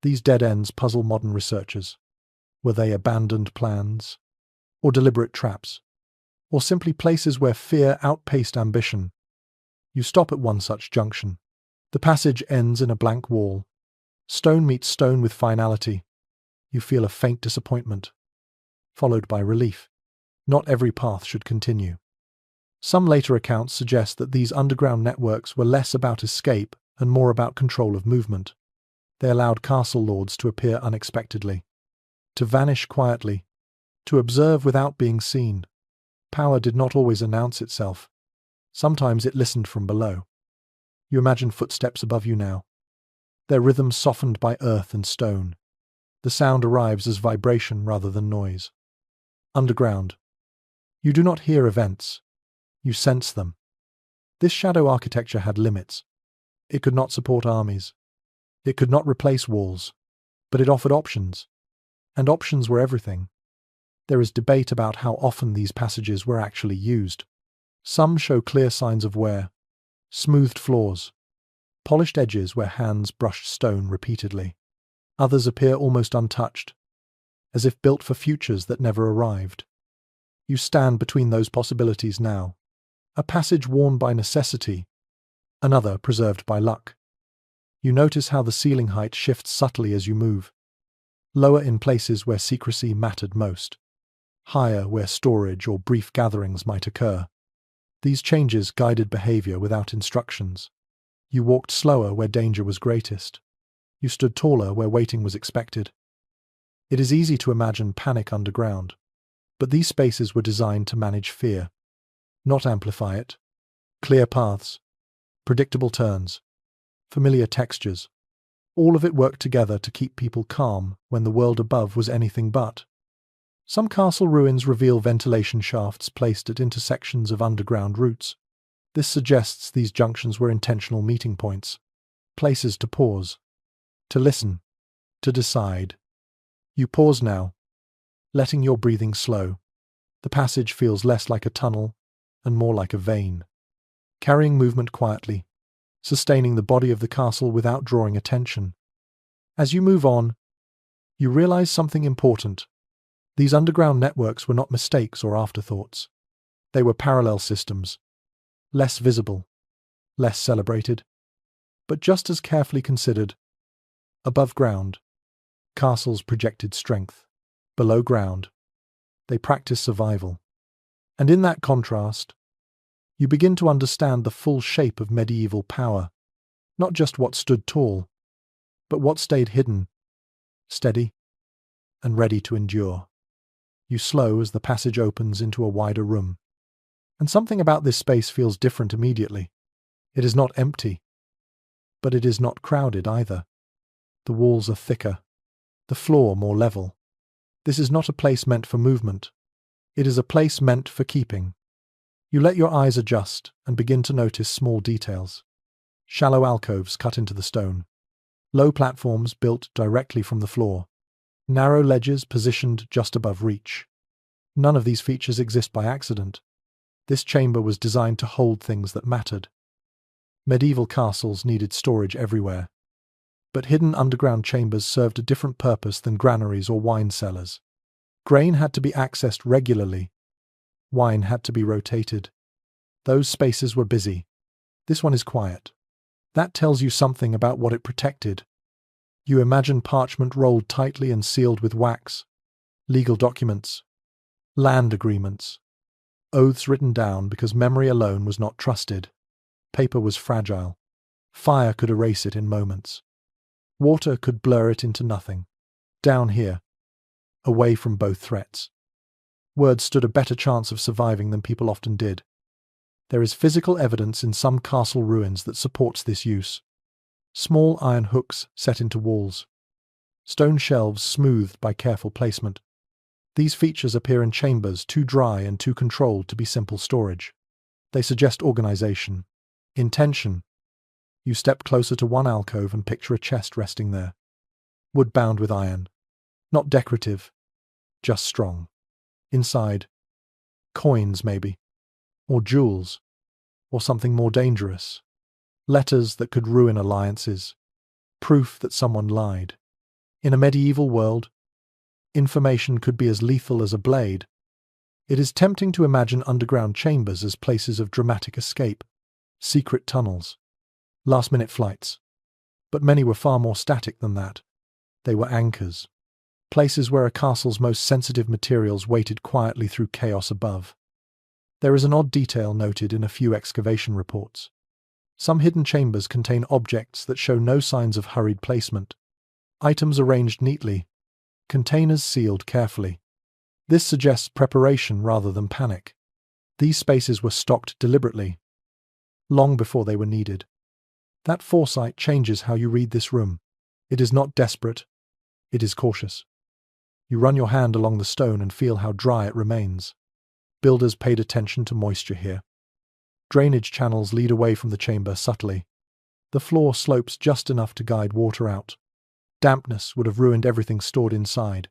These dead ends puzzle modern researchers. Were they abandoned plans? Or deliberate traps? Or simply places where fear outpaced ambition? You stop at one such junction. The passage ends in a blank wall. Stone meets stone with finality. You feel a faint disappointment, followed by relief. Not every path should continue. Some later accounts suggest that these underground networks were less about escape and more about control of movement. They allowed castle lords to appear unexpectedly, to vanish quietly, to observe without being seen. Power did not always announce itself. Sometimes it listened from below. You imagine footsteps above you now, their rhythm softened by earth and stone. The sound arrives as vibration rather than noise. Underground. You do not hear events. You sense them. This shadow architecture had limits. It could not support armies. It could not replace walls. But it offered options. And options were everything. There is debate about how often these passages were actually used. Some show clear signs of wear. Smoothed floors. Polished edges where hands brushed stone repeatedly. Others appear almost untouched, as if built for futures that never arrived. You stand between those possibilities now. A passage worn by necessity, another preserved by luck. You notice how the ceiling height shifts subtly as you move. Lower in places where secrecy mattered most. Higher where storage or brief gatherings might occur. These changes guided behavior without instructions. You walked slower where danger was greatest. You stood taller where waiting was expected. It is easy to imagine panic underground, but these spaces were designed to manage fear, not amplify it. Clear paths, predictable turns, familiar textures, all of it worked together to keep people calm when the world above was anything but. Some castle ruins reveal ventilation shafts placed at intersections of underground routes. This suggests these junctions were intentional meeting points, places to pause, to listen, to decide. You pause now, letting your breathing slow. The passage feels less like a tunnel and more like a vein, carrying movement quietly, sustaining the body of the castle without drawing attention. As you move on, you realize something important. These underground networks were not mistakes or afterthoughts. They were parallel systems, less visible, less celebrated, but just as carefully considered. Above ground, castles projected strength. Below ground, they practiced survival. And in that contrast, you begin to understand the full shape of medieval power, not just what stood tall, but what stayed hidden, steady, and ready to endure. You slow as the passage opens into a wider room. And something about this space feels different immediately. It is not empty, but it is not crowded either. The walls are thicker, the floor more level. This is not a place meant for movement. It is a place meant for keeping. You let your eyes adjust and begin to notice small details. Shallow alcoves cut into the stone. Low platforms built directly from the floor. Narrow ledges positioned just above reach. None of these features exist by accident. This chamber was designed to hold things that mattered. Medieval castles needed storage everywhere. But hidden underground chambers served a different purpose than granaries or wine cellars. Grain had to be accessed regularly. Wine had to be rotated. Those spaces were busy. This one is quiet. That tells you something about what it protected. You imagine parchment rolled tightly and sealed with wax, legal documents, land agreements, oaths written down because memory alone was not trusted. Paper was fragile. Fire could erase it in moments. Water could blur it into nothing. Down here, away from both threats, words stood a better chance of surviving than people often did. There is physical evidence in some castle ruins that supports this use. Small iron hooks set into walls. Stone shelves smoothed by careful placement. These features appear in chambers too dry and too controlled to be simple storage. They suggest organization, intention. You step closer to one alcove and picture a chest resting there. Wood bound with iron. Not decorative, just strong. Inside, coins maybe, or jewels, or something more dangerous. Letters that could ruin alliances. Proof that someone lied. In a medieval world, information could be as lethal as a blade. It is tempting to imagine underground chambers as places of dramatic escape, secret tunnels, last-minute flights. But many were far more static than that. They were anchors. Places where a castle's most sensitive materials waited quietly through chaos above. There is an odd detail noted in a few excavation reports. Some hidden chambers contain objects that show no signs of hurried placement. Items arranged neatly, containers sealed carefully. This suggests preparation rather than panic. These spaces were stocked deliberately, long before they were needed. That foresight changes how you read this room. It is not desperate, it is cautious. You run your hand along the stone and feel how dry it remains. Builders paid attention to moisture here. Drainage channels lead away from the chamber subtly. The floor slopes just enough to guide water out. Dampness would have ruined everything stored inside.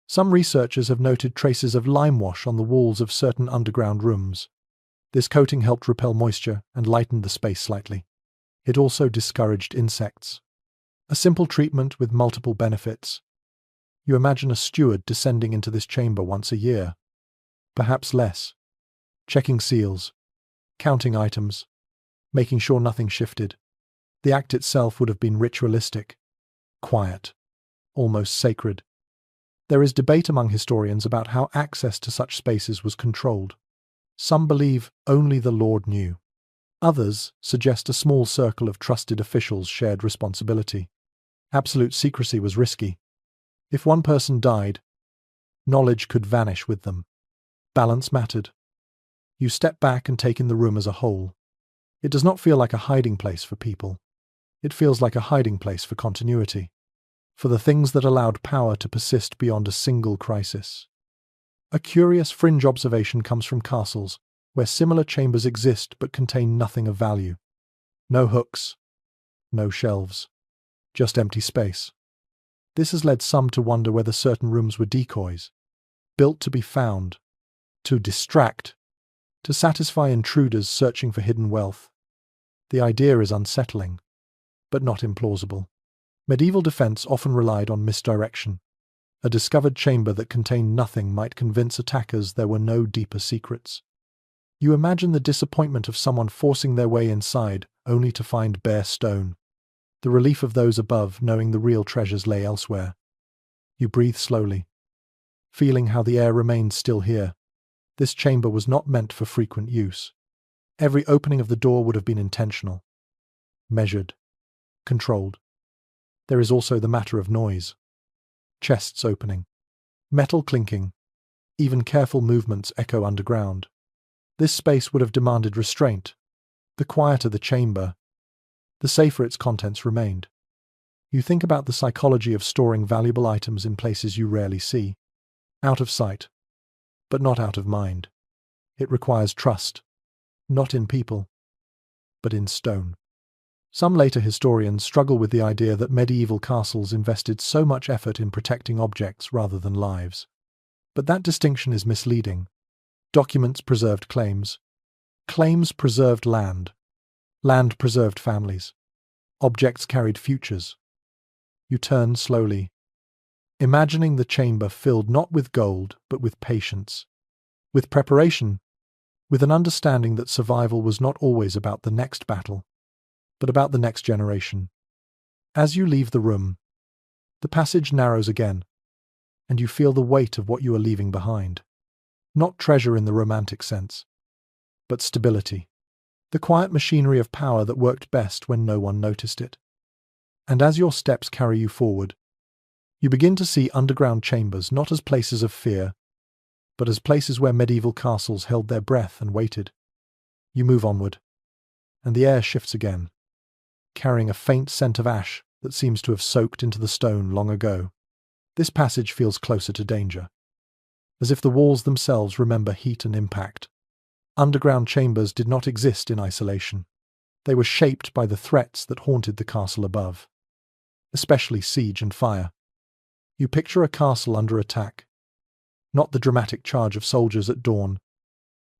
Some researchers have noted traces of lime wash on the walls of certain underground rooms. This coating helped repel moisture and lightened the space slightly. It also discouraged insects. A simple treatment with multiple benefits. You imagine a steward descending into this chamber once a year. Perhaps less. Checking seals. Counting items. Making sure nothing shifted. The act itself would have been ritualistic. Quiet. Almost sacred. There is debate among historians about how access to such spaces was controlled. Some believe only the Lord knew. Others suggest a small circle of trusted officials shared responsibility. Absolute secrecy was risky. If one person died, knowledge could vanish with them. Balance mattered. You step back and take in the room as a whole. It does not feel like a hiding place for people. It feels like a hiding place for continuity. For the things that allowed power to persist beyond a single crisis. A curious fringe observation comes from castles, where similar chambers exist but contain nothing of value. No hooks, no shelves, just empty space. This has led some to wonder whether certain rooms were decoys, built to be found, to distract, to satisfy intruders searching for hidden wealth. The idea is unsettling, but not implausible. Medieval defense often relied on misdirection. A discovered chamber that contained nothing might convince attackers there were no deeper secrets. You imagine the disappointment of someone forcing their way inside only to find bare stone. The relief of those above knowing the real treasures lay elsewhere. You breathe slowly, feeling how the air remains still here. This chamber was not meant for frequent use. Every opening of the door would have been intentional, measured, controlled. There is also the matter of noise. Chests opening, metal clinking, even careful movements echo underground. This space would have demanded restraint. The quieter the chamber, the safer its contents remained. You think about the psychology of storing valuable items in places you rarely see. Out of sight, but not out of mind. It requires trust, not in people, but in stone. Some later historians struggle with the idea that medieval castles invested so much effort in protecting objects rather than lives. But that distinction is misleading. Documents preserved claims. Claims preserved land. Land preserved families. Objects carried futures. You turn slowly, imagining the chamber filled not with gold, but with patience, with preparation, with an understanding that survival was not always about the next battle, but about the next generation. As you leave the room, the passage narrows again, and you feel the weight of what you are leaving behind. Not treasure in the romantic sense, but stability. The quiet machinery of power that worked best when no one noticed it. And as your steps carry you forward, you begin to see underground chambers not as places of fear, but as places where medieval castles held their breath and waited. You move onward, and the air shifts again, carrying a faint scent of ash that seems to have soaked into the stone long ago. This passage feels closer to danger, as if the walls themselves remember heat and impact. Underground chambers did not exist in isolation. They were shaped by the threats that haunted the castle above, especially siege and fire. You picture a castle under attack, not the dramatic charge of soldiers at dawn,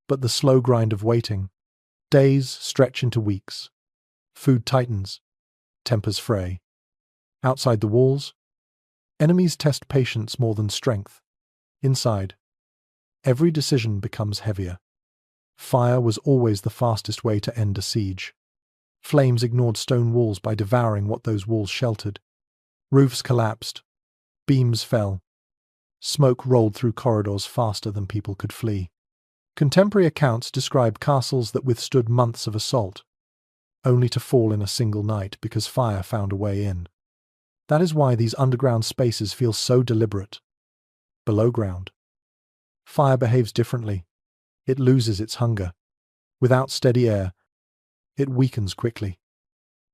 but the slow grind of waiting. Days stretch into weeks. Food tightens. Tempers fray. Outside the walls, enemies test patience more than strength. Inside, every decision becomes heavier. Fire was always the fastest way to end a siege. Flames ignored stone walls by devouring what those walls sheltered. Roofs collapsed. Beams fell. Smoke rolled through corridors faster than people could flee. Contemporary accounts describe castles that withstood months of assault, only to fall in a single night because fire found a way in. That is why these underground spaces feel so deliberate. Below ground, fire behaves differently. It loses its hunger. Without steady air, it weakens quickly.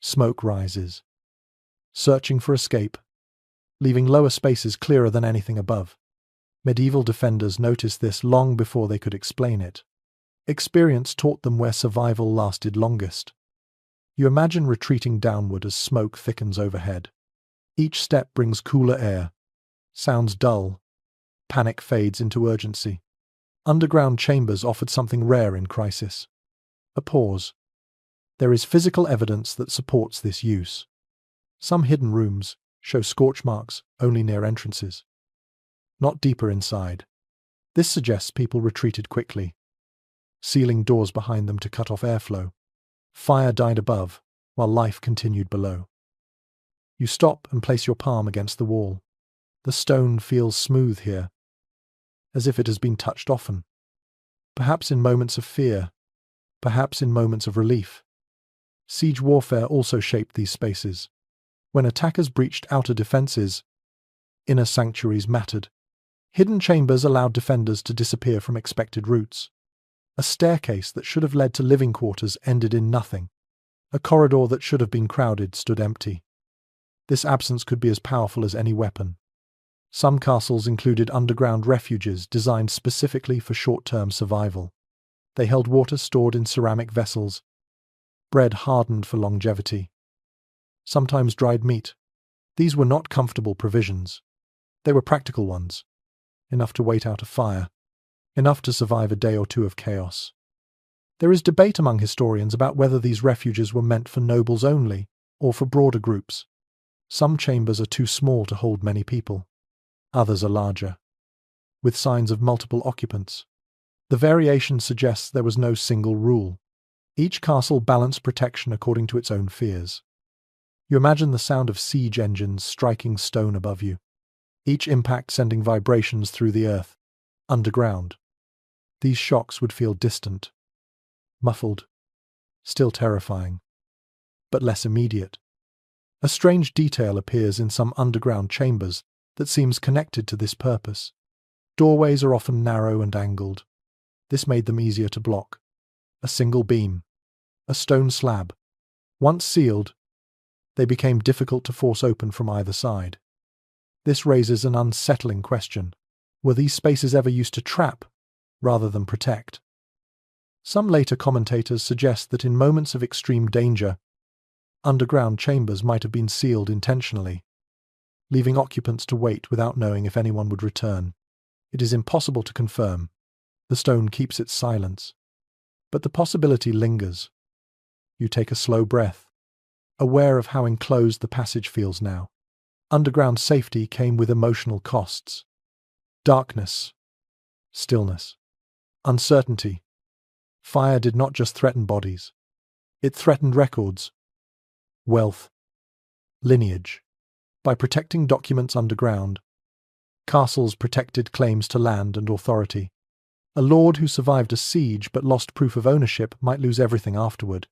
Smoke rises, searching for escape, leaving lower spaces clearer than anything above. Medieval defenders noticed this long before they could explain it. Experience taught them where survival lasted longest. You imagine retreating downward as smoke thickens overhead. Each step brings cooler air. Sounds dull. Panic fades into urgency. Underground chambers offered something rare in crisis. A pause. There is physical evidence that supports this use. Some hidden rooms show scorch marks only near entrances, not deeper inside. This suggests people retreated quickly, sealing doors behind them to cut off airflow. Fire died above, while life continued below. You stop and place your palm against the wall. The stone feels smooth here, as if it has been touched often. Perhaps in moments of fear, perhaps in moments of relief. Siege warfare also shaped these spaces. When attackers breached outer defenses, inner sanctuaries mattered. Hidden chambers allowed defenders to disappear from expected routes. A staircase that should have led to living quarters ended in nothing. A corridor that should have been crowded stood empty. This absence could be as powerful as any weapon. Some castles included underground refuges designed specifically for short-term survival. They held water stored in ceramic vessels, bread hardened for longevity, sometimes dried meat. These were not comfortable provisions. They were practical ones, enough to wait out a fire, enough to survive a day or two of chaos. There is debate among historians about whether these refuges were meant for nobles only, or for broader groups. Some chambers are too small to hold many people. Others are larger, with signs of multiple occupants. The variation suggests there was no single rule. Each castle balanced protection according to its own fears. You imagine the sound of siege engines striking stone above you, each impact sending vibrations through the earth, underground. These shocks would feel distant, muffled, still terrifying, but less immediate. A strange detail appears in some underground chambers that seems connected to this purpose. Doorways are often narrow and angled. This made them easier to block. A single beam, a stone slab, once sealed, They became difficult to force open from either side. This raises an unsettling question. Were these spaces ever used to trap, rather than protect? Some later commentators suggest that in moments of extreme danger, underground chambers might have been sealed intentionally, leaving occupants to wait without knowing if anyone would return. It is impossible to confirm. The stone keeps its silence. But the possibility lingers. You take a slow breath, aware of how enclosed the passage feels now. Underground safety came with emotional costs. Darkness, stillness, uncertainty. Fire did not just threaten bodies. It threatened records, wealth, lineage. By protecting documents underground, castles protected claims to land and authority. A lord who survived a siege but lost proof of ownership might lose everything afterward.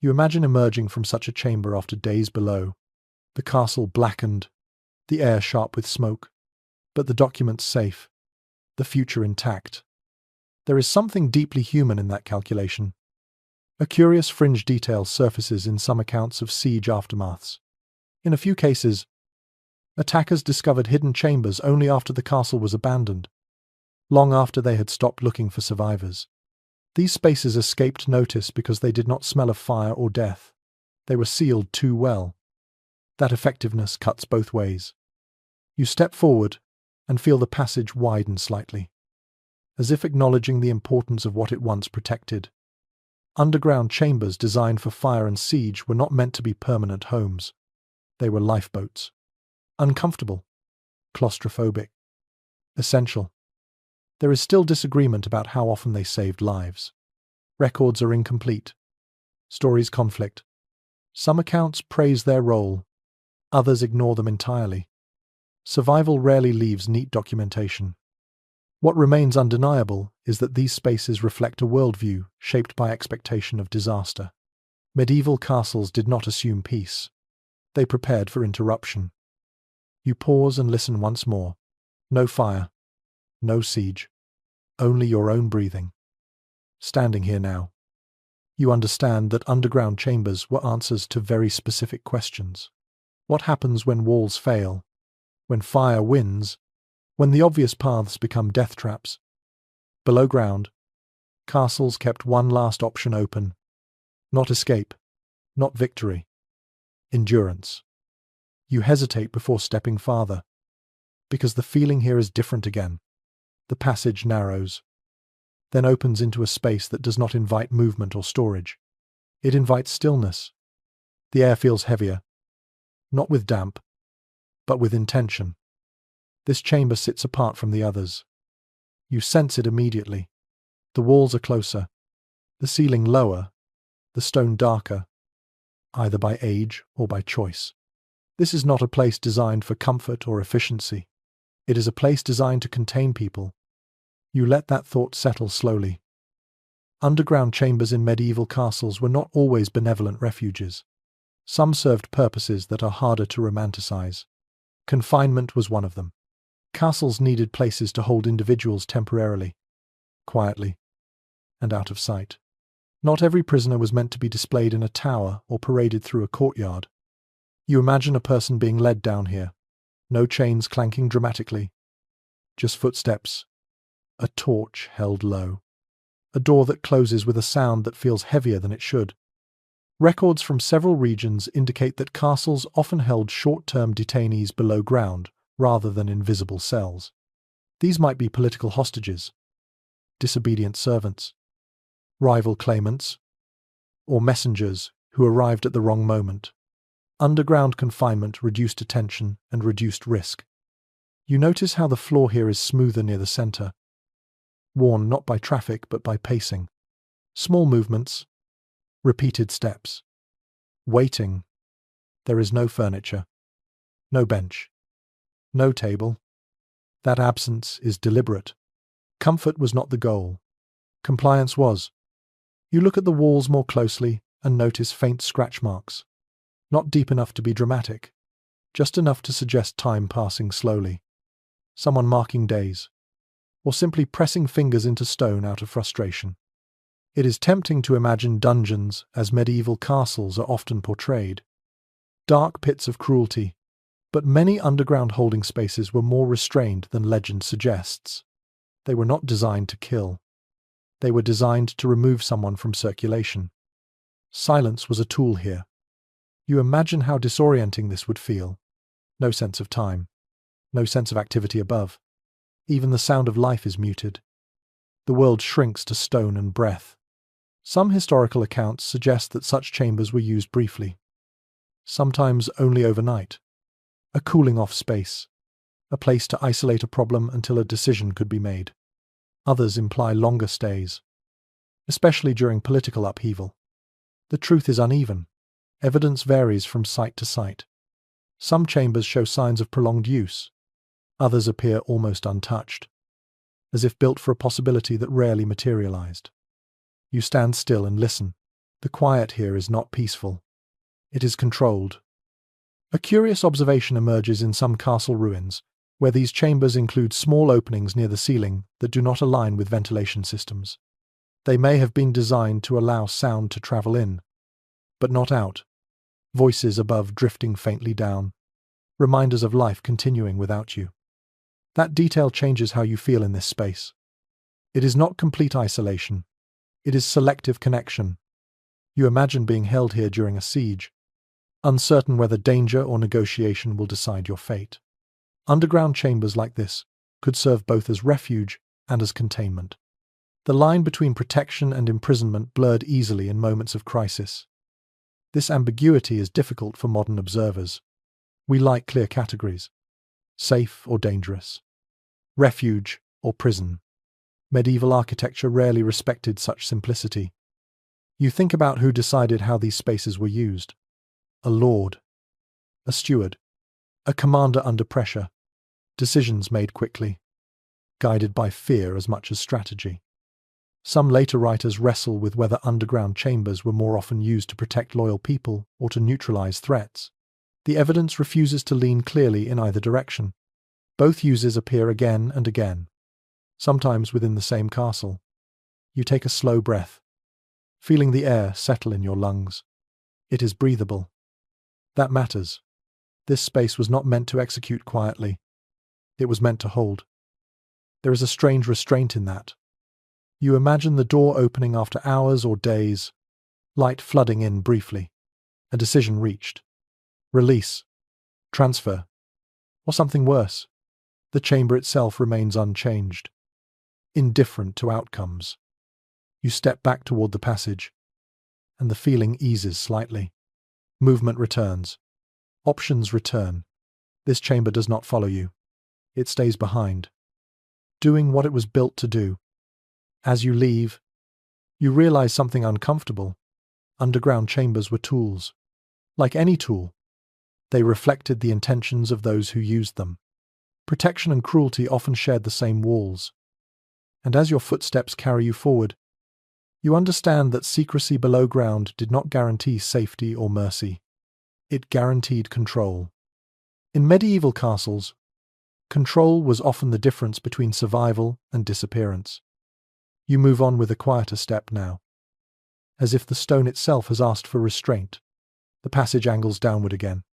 You imagine emerging from such a chamber after days below, the castle blackened, the air sharp with smoke, but the documents safe, the future intact. There is something deeply human in that calculation. A curious fringe detail surfaces in some accounts of siege aftermaths. In a few cases, attackers discovered hidden chambers only after the castle was abandoned, long after they had stopped looking for survivors. These spaces escaped notice because they did not smell of fire or death. They were sealed too well. That effectiveness cuts both ways. You step forward and feel the passage widen slightly, as if acknowledging the importance of what it once protected. Underground chambers designed for fire and siege were not meant to be permanent homes. They were lifeboats. Uncomfortable, claustrophobic, essential. There is still disagreement about how often they saved lives. Records are incomplete. Stories conflict. Some accounts praise their role. Others ignore them entirely. Survival rarely leaves neat documentation. What remains undeniable is that these spaces reflect a worldview shaped by expectation of disaster. Medieval castles did not assume peace. They prepared for interruption. You pause and listen once more. No fire. No siege. Only your own breathing. Standing here now, you understand that underground chambers were answers to very specific questions. What happens when walls fail? When fire wins? When the obvious paths become death traps? Below ground, castles kept one last option open. Not escape. Not victory. Endurance. You hesitate before stepping farther, because the feeling here is different again. The passage narrows, then opens into a space that does not invite movement or storage. It invites stillness. The air feels heavier, not with damp, but with intention. This chamber sits apart from the others. You sense it immediately. The walls are closer, the ceiling lower, the stone darker, either by age or by choice. This is not a place designed for comfort or efficiency. It is a place designed to contain people. You let that thought settle slowly. Underground chambers in medieval castles were not always benevolent refuges. Some served purposes that are harder to romanticize. Confinement was one of them. Castles needed places to hold individuals temporarily, quietly, and out of sight. Not every prisoner was meant to be displayed in a tower or paraded through a courtyard. You imagine a person being led down here. No chains clanking dramatically. Just footsteps. A torch held low. A door that closes with a sound that feels heavier than it should. Records from several regions indicate that castles often held short-term detainees below ground rather than invisible cells. These might be political hostages, disobedient servants, rival claimants, or messengers who arrived at the wrong moment. Underground confinement reduced attention and reduced risk. You notice how the floor here is smoother near the center, worn not by traffic but by pacing. Small movements, repeated steps. Waiting. There is no furniture, no bench, no table. That absence is deliberate. Comfort was not the goal. Compliance was. You look at the walls more closely and notice faint scratch marks. Not deep enough to be dramatic, just enough to suggest time passing slowly. Someone marking days, or simply pressing fingers into stone out of frustration. It is tempting to imagine dungeons as medieval castles are often portrayed. dark pits of cruelty, but many underground holding spaces were more restrained than legend suggests. They were not designed to kill. They were designed to remove someone from circulation. Silence was a tool here. You imagine how disorienting this would feel. No sense of time. No sense of activity above. Even the sound of life is muted. The world shrinks to stone and breath. Some historical accounts suggest that such chambers were used briefly, sometimes only overnight. A cooling-off space, a place to isolate a problem until a decision could be made. Others imply longer stays, especially during political upheaval. The truth is uneven. Evidence varies from site to site. Some chambers show signs of prolonged use. Others appear almost untouched, as if built for a possibility that rarely materialized. You stand still and listen. The quiet here is not peaceful. It is controlled. A curious observation emerges in some castle ruins, where these chambers include small openings near the ceiling that do not align with ventilation systems. They may have been designed to allow sound to travel in, but not out. Voices above drifting faintly down, reminders of life continuing without you. That detail changes how you feel in this space. It is not complete isolation. It is selective connection. You imagine being held here during a siege, uncertain whether danger or negotiation will decide your fate. Underground chambers like this could serve both as refuge and as containment. The line between protection and imprisonment blurred easily in moments of crisis. This ambiguity is difficult for modern observers. We like clear categories: safe or dangerous, refuge or prison. Medieval architecture rarely respected such simplicity. You think about who decided how these spaces were used. A lord, a steward, a commander under pressure. Decisions made quickly, guided by fear as much as strategy. Some later writers wrestle with whether underground chambers were more often used to protect loyal people or to neutralize threats. The evidence refuses to lean clearly in either direction. Both uses appear again and again, sometimes within the same castle. You take a slow breath, feeling the air settle in your lungs. It is breathable. That matters. This space was not meant to execute quietly. It was meant to hold. There is a strange restraint in that. You imagine the door opening after hours or days, light flooding in briefly, a decision reached. Release, transfer, or something worse. The chamber itself remains unchanged, indifferent to outcomes. You step back toward the passage, and the feeling eases slightly. Movement returns. Options return. This chamber does not follow you. It stays behind, doing what it was built to do. As you leave, you realize something uncomfortable. Underground chambers were tools. Like any tool, they reflected the intentions of those who used them. Protection and cruelty often shared the same walls. And as your footsteps carry you forward, you understand that secrecy below ground did not guarantee safety or mercy. It guaranteed control. In medieval castles, control was often the difference between survival and disappearance. You move on with a quieter step now, as if the stone itself has asked for restraint. The passage angles downward again,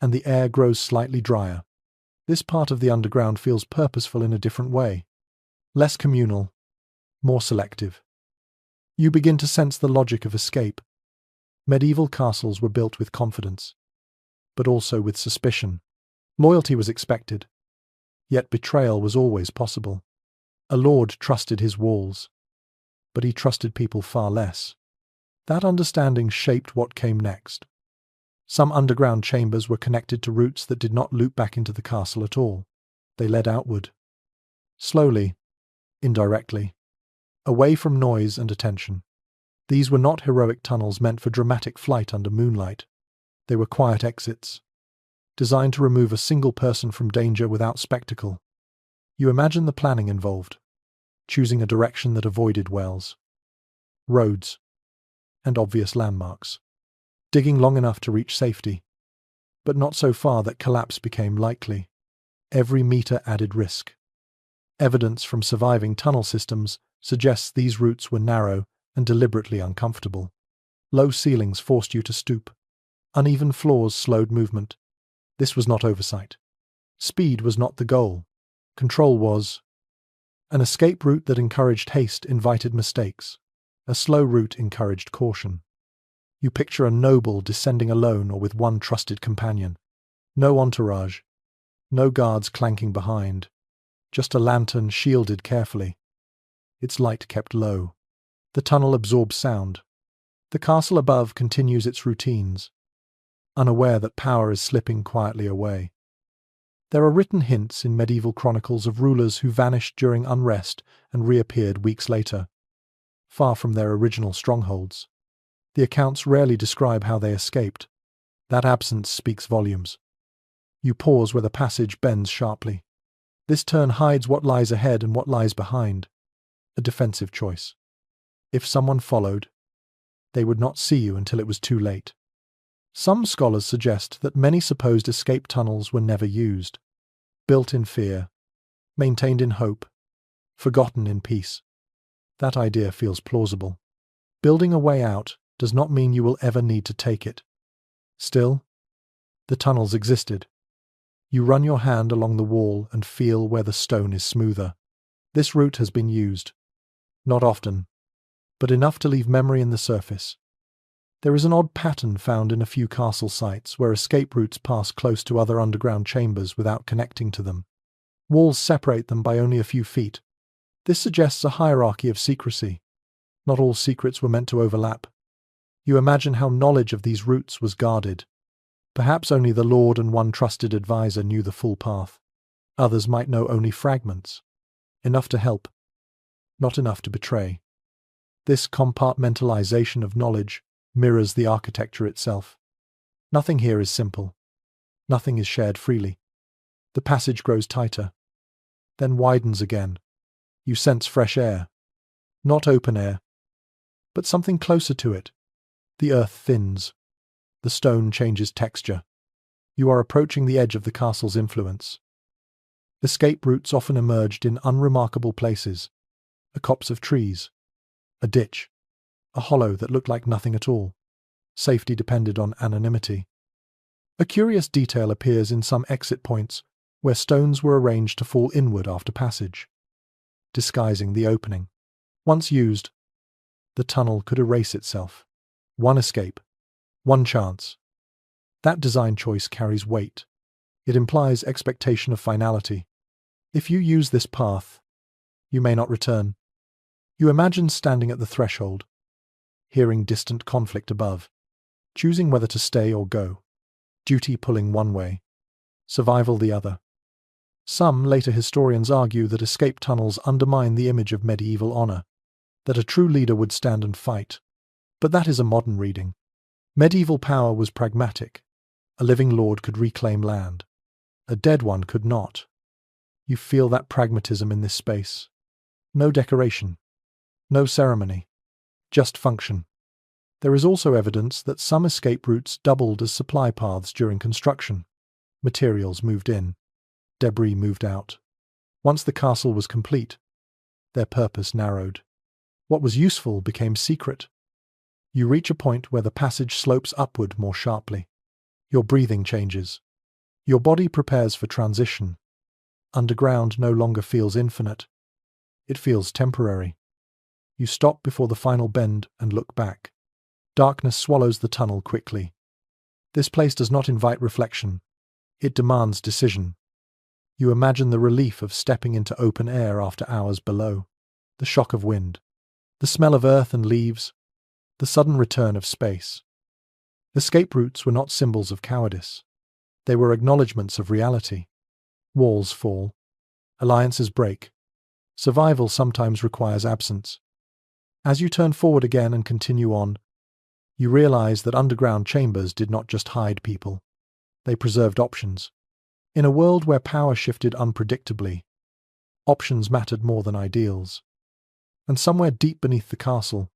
and the air grows slightly drier. This part of the underground feels purposeful in a different way, less communal, more selective. You begin to sense the logic of escape. Medieval castles were built with confidence, but also with suspicion. Loyalty was expected, yet betrayal was always possible. A lord trusted his walls, but he trusted people far less. That understanding shaped what came next. Some underground chambers were connected to routes that did not loop back into the castle at all. They led outward. Slowly, indirectly, away from noise and attention. These were not heroic tunnels meant for dramatic flight under moonlight. They were quiet exits, designed to remove a single person from danger without spectacle. You imagine the planning involved, choosing a direction that avoided wells, roads, and obvious landmarks, digging long enough to reach safety, but not so far that collapse became likely. Every meter added risk. Evidence from surviving tunnel systems suggests these routes were narrow and deliberately uncomfortable. Low ceilings forced you to stoop, Uneven floors slowed movement. This was not oversight. Speed was not the goal. Control was. An escape route that encouraged haste invited mistakes. A slow route encouraged caution. You picture a noble descending alone or with one trusted companion. No entourage. No guards clanking behind. Just a lantern shielded carefully. Its light kept low. The tunnel absorbs sound. The castle above continues its routines, unaware that power is slipping quietly away. There are written hints in medieval chronicles of rulers who vanished during unrest and reappeared weeks later, far from their original strongholds. The accounts rarely describe how they escaped. That absence speaks volumes. You pause where the passage bends sharply. This turn hides what lies ahead and what lies behind. A defensive choice. If someone followed, they would not see you until it was too late. Some scholars suggest that many supposed escape tunnels were never used. Built in fear, maintained in hope, forgotten in peace. That idea feels plausible. Building a way out does not mean you will ever need to take it. Still, the tunnels existed. You run your hand along the wall and feel where the stone is smoother. This route has been used. Not often, but enough to leave memory in the surface. There is an odd pattern found in a few castle sites where escape routes pass close to other underground chambers without connecting to them. Walls separate them by only a few feet. This suggests a hierarchy of secrecy. Not all secrets were meant to overlap. You imagine how knowledge of these routes was guarded. Perhaps only the Lord and one trusted advisor knew the full path. Others might know only fragments. Enough to help, not enough to betray. This compartmentalization of knowledge mirrors the architecture itself. Nothing here is simple. Nothing is shared freely. The passage grows tighter, then widens again. You sense fresh air. Not open air, but something closer to it. The earth thins. The stone changes texture. You are approaching the edge of the castle's influence. Escape routes often emerged in unremarkable places. A copse of trees. A ditch. A hollow that looked like nothing at all. Safety depended on anonymity. A curious detail appears in some exit points where stones were arranged to fall inward after passage, disguising the opening. Once used, the tunnel could erase itself. One escape. One chance. That design choice carries weight. It implies expectation of finality. If you use this path, you may not return. You imagine standing at the threshold, hearing distant conflict above, choosing whether to stay or go, duty pulling one way, survival the other. Some later historians argue that escape tunnels undermine the image of medieval honor, that a true leader would stand and fight. But that is a modern reading. Medieval power was pragmatic. A living lord could reclaim land. A dead one could not. You feel that pragmatism in this space. No decoration. No ceremony. Just function. There is also evidence that some escape routes doubled as supply paths during construction. Materials moved in. Debris moved out. Once the castle was complete, their purpose narrowed. What was useful became secret. You reach a point where the passage slopes upward more sharply. Your breathing changes. Your body prepares for transition. Underground no longer feels infinite. It feels temporary. You stop before the final bend and look back. Darkness swallows the tunnel quickly. This place does not invite reflection. It demands decision. You imagine the relief of stepping into open air after hours below. The shock of wind. The smell of earth and leaves. The sudden return of space. Escape routes were not symbols of cowardice. They were acknowledgments of reality. Walls fall. Alliances break. Survival sometimes requires absence. As you turn forward again and continue on, you realize that underground chambers did not just hide people. They preserved options. In a world where power shifted unpredictably, options mattered more than ideals. And somewhere deep beneath the castle,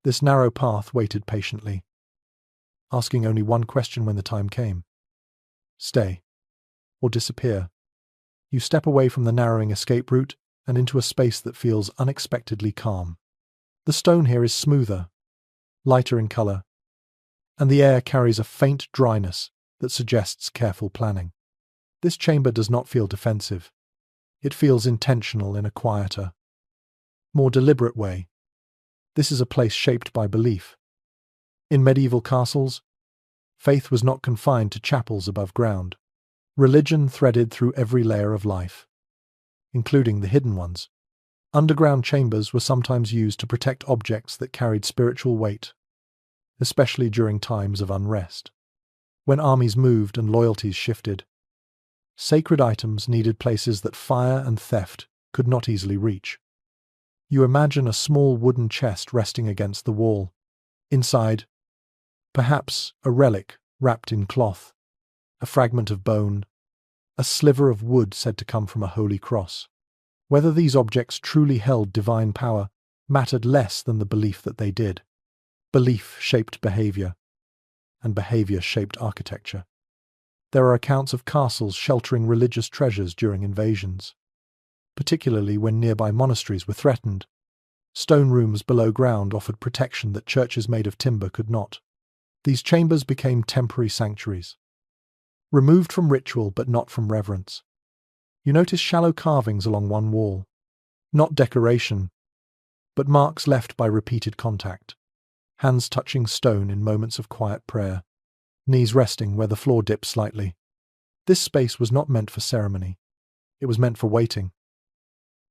this narrow path waited patiently, asking only one question when the time came. Stay, or disappear. You step away from the narrowing escape route and into a space that feels unexpectedly calm. The stone here is smoother, lighter in color, and the air carries a faint dryness that suggests careful planning. This chamber does not feel defensive. It feels intentional in a quieter, more deliberate way. This is a place shaped by belief. In medieval castles, faith was not confined to chapels above ground. Religion threaded through every layer of life, including the hidden ones. Underground chambers were sometimes used to protect objects that carried spiritual weight, especially during times of unrest. When armies moved and loyalties shifted, sacred items needed places that fire and theft could not easily reach. You imagine a small wooden chest resting against the wall. Inside, perhaps a relic wrapped in cloth, a fragment of bone, a sliver of wood said to come from a holy cross. Whether these objects truly held divine power mattered less than the belief that they did. Belief shaped behavior, and behavior shaped architecture. There are accounts of castles sheltering religious treasures during invasions, particularly when nearby monasteries were threatened. Stone rooms below ground offered protection that churches made of timber could not. These chambers became temporary sanctuaries, removed from ritual but not from reverence. You notice shallow carvings along one wall, not decoration, but marks left by repeated contact. Hands touching stone in moments of quiet prayer, knees resting where the floor dipped slightly. This space was not meant for ceremony. It was meant for waiting.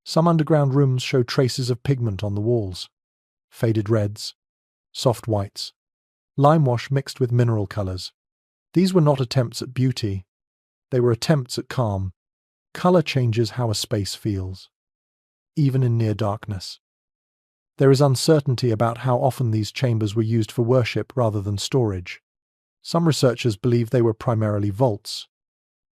Some underground rooms show traces of pigment on the walls. Faded reds, soft whites, lime wash mixed with mineral colors. These were not attempts at beauty. They were attempts at calm. Color changes how a space feels, even in near darkness. There is uncertainty about how often these chambers were used for worship rather than storage. Some researchers believe they were primarily vaults.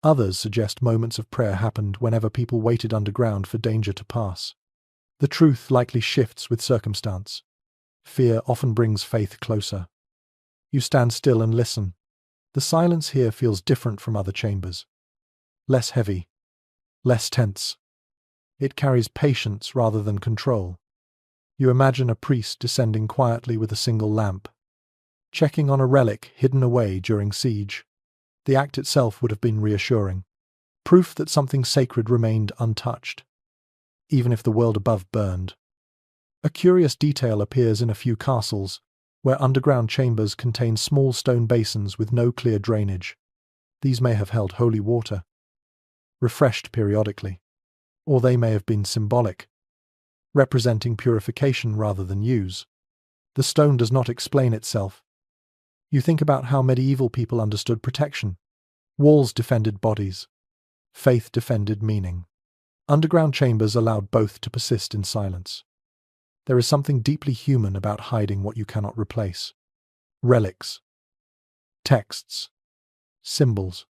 Others suggest moments of prayer happened whenever people waited underground for danger to pass. The truth likely shifts with circumstance. Fear often brings faith closer. You stand still and listen. The silence here feels different from other chambers. Less heavy, less tense. It carries patience rather than control. You imagine a priest descending quietly with a single lamp, checking on a relic hidden away during siege. The act itself would have been reassuring, proof that something sacred remained untouched, even if the world above burned. A curious detail appears in a few castles, where underground chambers contain small stone basins with no clear drainage. These may have held holy water, refreshed periodically, or they may have been symbolic, representing purification rather than use. The stone does not explain itself. You think about how medieval people understood protection. Walls defended bodies. Faith defended meaning. Underground chambers allowed both to persist in silence. There is something deeply human about hiding what you cannot replace. Relics, texts, symbols.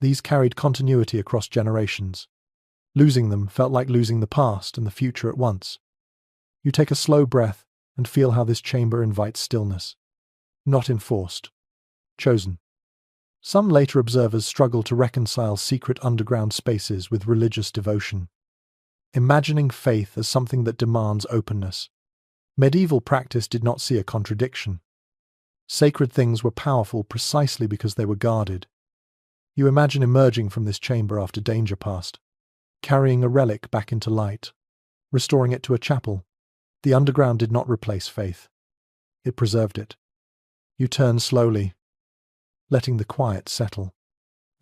These carried continuity across generations. Losing them felt like losing the past and the future at once. You take a slow breath and feel how this chamber invites stillness. Not enforced, chosen. Some later observers struggle to reconcile secret underground spaces with religious devotion, imagining faith as something that demands openness. Medieval practice did not see a contradiction. Sacred things were powerful precisely because they were guarded. You imagine emerging from this chamber after danger passed, carrying a relic back into light, restoring it to a chapel. The underground did not replace faith. It preserved it. You turn slowly, letting the quiet settle.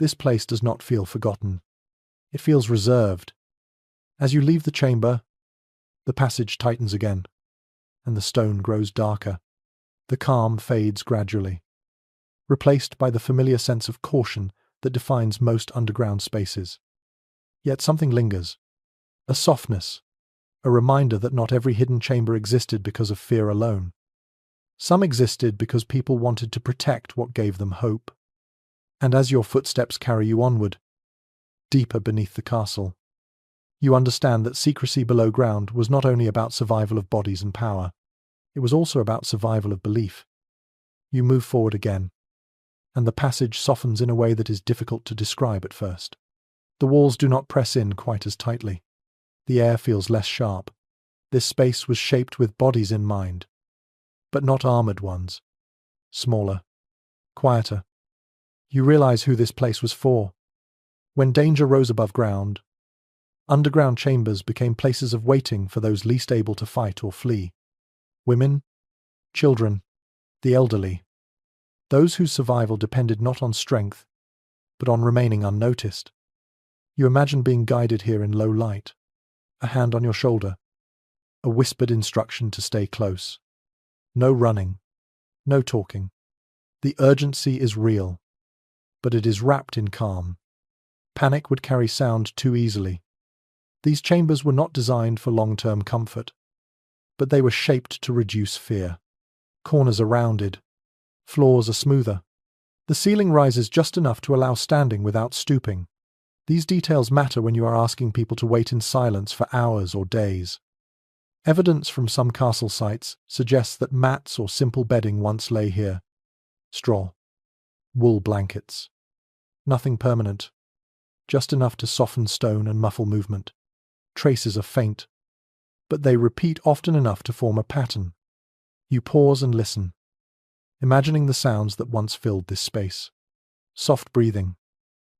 This place does not feel forgotten. It feels reserved. As you leave the chamber, the passage tightens again, and the stone grows darker. The calm fades gradually, replaced by the familiar sense of caution that defines most underground spaces. Yet something lingers, a softness, a reminder that not every hidden chamber existed because of fear alone. Some existed because people wanted to protect what gave them hope. And as your footsteps carry you onward, deeper beneath the castle, you understand that secrecy below ground was not only about survival of bodies and power, it was also about survival of belief. You move forward again, and the passage softens in a way that is difficult to describe at first. The walls do not press in quite as tightly. The air feels less sharp. This space was shaped with bodies in mind, but not armored ones. Smaller, Quieter. You realize who this place was for. When danger rose above ground, underground chambers became places of waiting for those least able to fight or flee. Women, children, the elderly. Those whose survival depended not on strength, but on remaining unnoticed. You imagine being guided here in low light, a hand on your shoulder, a whispered instruction to stay close. No running, no talking. The urgency is real, but it is wrapped in calm. Panic would carry sound too easily. These chambers were not designed for long-term comfort, but they were shaped to reduce fear. Corners are rounded, floors are smoother. The ceiling rises just enough to allow standing without stooping. These details matter when you are asking people to wait in silence for hours or days. Evidence from some castle sites suggests that mats or simple bedding once lay here. Straw, wool blankets. Nothing permanent, just enough to soften stone and muffle movement. Traces are faint, but they repeat often enough to form a pattern. You pause and listen, imagining the sounds that once filled this space. Soft breathing,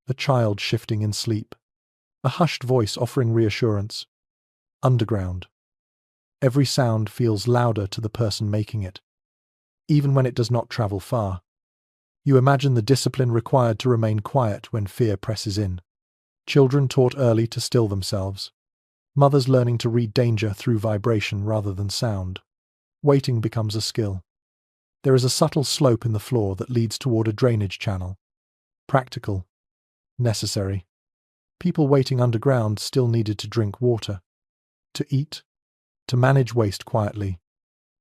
a child shifting in sleep, a hushed voice offering reassurance. Underground. Every sound feels louder to the person making it, even when it does not travel far. You imagine the discipline required to remain quiet when fear presses in. Children taught early to still themselves. Mothers learning to read danger through vibration rather than sound. Waiting becomes a skill. There is a subtle slope in the floor that leads toward a drainage channel. Practical. Necessary. People waiting underground still needed to drink water, to eat, to manage waste quietly.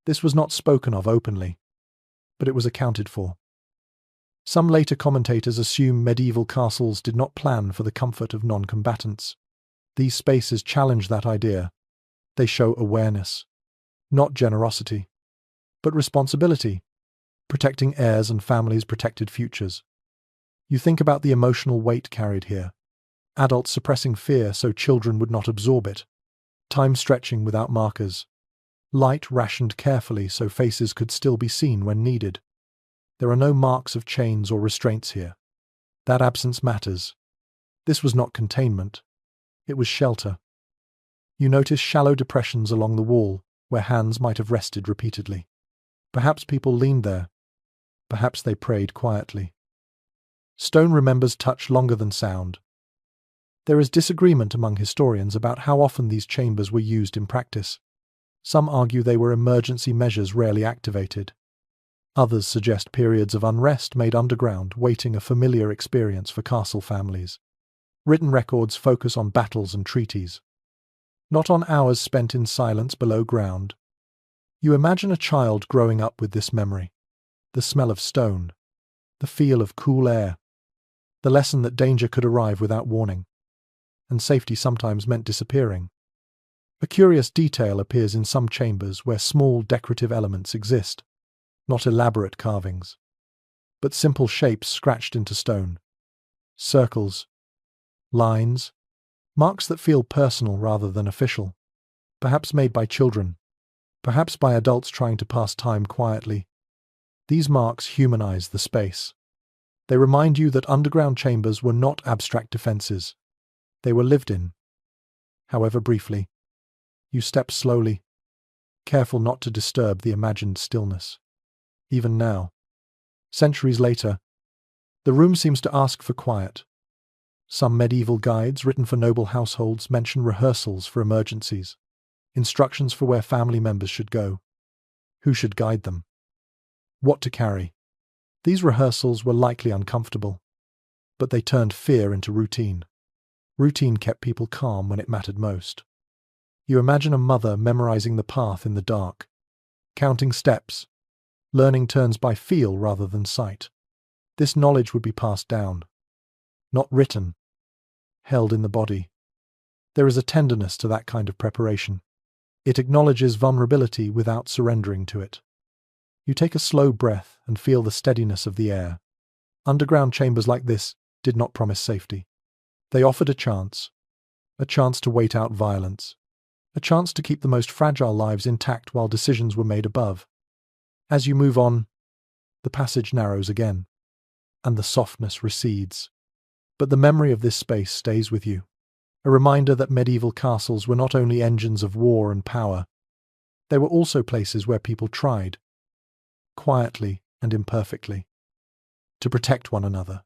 This was not spoken of openly, but it was accounted for. Some later commentators assume medieval castles did not plan for the comfort of non-combatants. These spaces challenge that idea. They show awareness, not generosity, but responsibility, protecting heirs and families' protected futures. You think about the emotional weight carried here. Adults suppressing fear so children would not absorb it. Time stretching without markers. Light rationed carefully so faces could still be seen when needed. There are no marks of chains or restraints here. That absence matters. This was not containment. It was shelter. You notice shallow depressions along the wall where hands might have rested repeatedly. Perhaps people leaned there. Perhaps they prayed quietly. Stone remembers touch longer than sound. There is disagreement among historians about how often these chambers were used in practice. Some argue they were emergency measures rarely activated. Others suggest periods of unrest made underground waiting a familiar experience for castle families. Written records focus on battles and treaties, not on hours spent in silence below ground. You imagine a child growing up with this memory, the smell of stone, the feel of cool air, the lesson that danger could arrive without warning, and safety sometimes meant disappearing. A curious detail appears in some chambers where small decorative elements exist, not elaborate carvings, but simple shapes scratched into stone. Circles, lines, marks that feel personal rather than official, perhaps made by children, perhaps by adults trying to pass time quietly. These marks humanize the space. They remind you that underground chambers were not abstract defenses. They were lived in, however briefly. You step slowly, careful not to disturb the imagined stillness. Even now, centuries later, the room seems to ask for quiet. Some medieval guides written for noble households mention rehearsals for emergencies, instructions for where family members should go, who should guide them, what to carry. These rehearsals were likely uncomfortable, but they turned fear into routine. Routine kept people calm when it mattered most. You imagine a mother memorizing the path in the dark, counting steps, learning turns by feel rather than sight. This knowledge would be passed down, not written, held in the body. There is a tenderness to that kind of preparation. It acknowledges vulnerability without surrendering to it. You take a slow breath and feel the steadiness of the air. Underground chambers like this did not promise safety. They offered a chance to wait out violence, a chance to keep the most fragile lives intact while decisions were made above. As you move on, the passage narrows again. and the softness recedes. But the memory of this space stays with you, a reminder that medieval castles were not only engines of war and power, they were also places where people tried, quietly and imperfectly, to protect one another.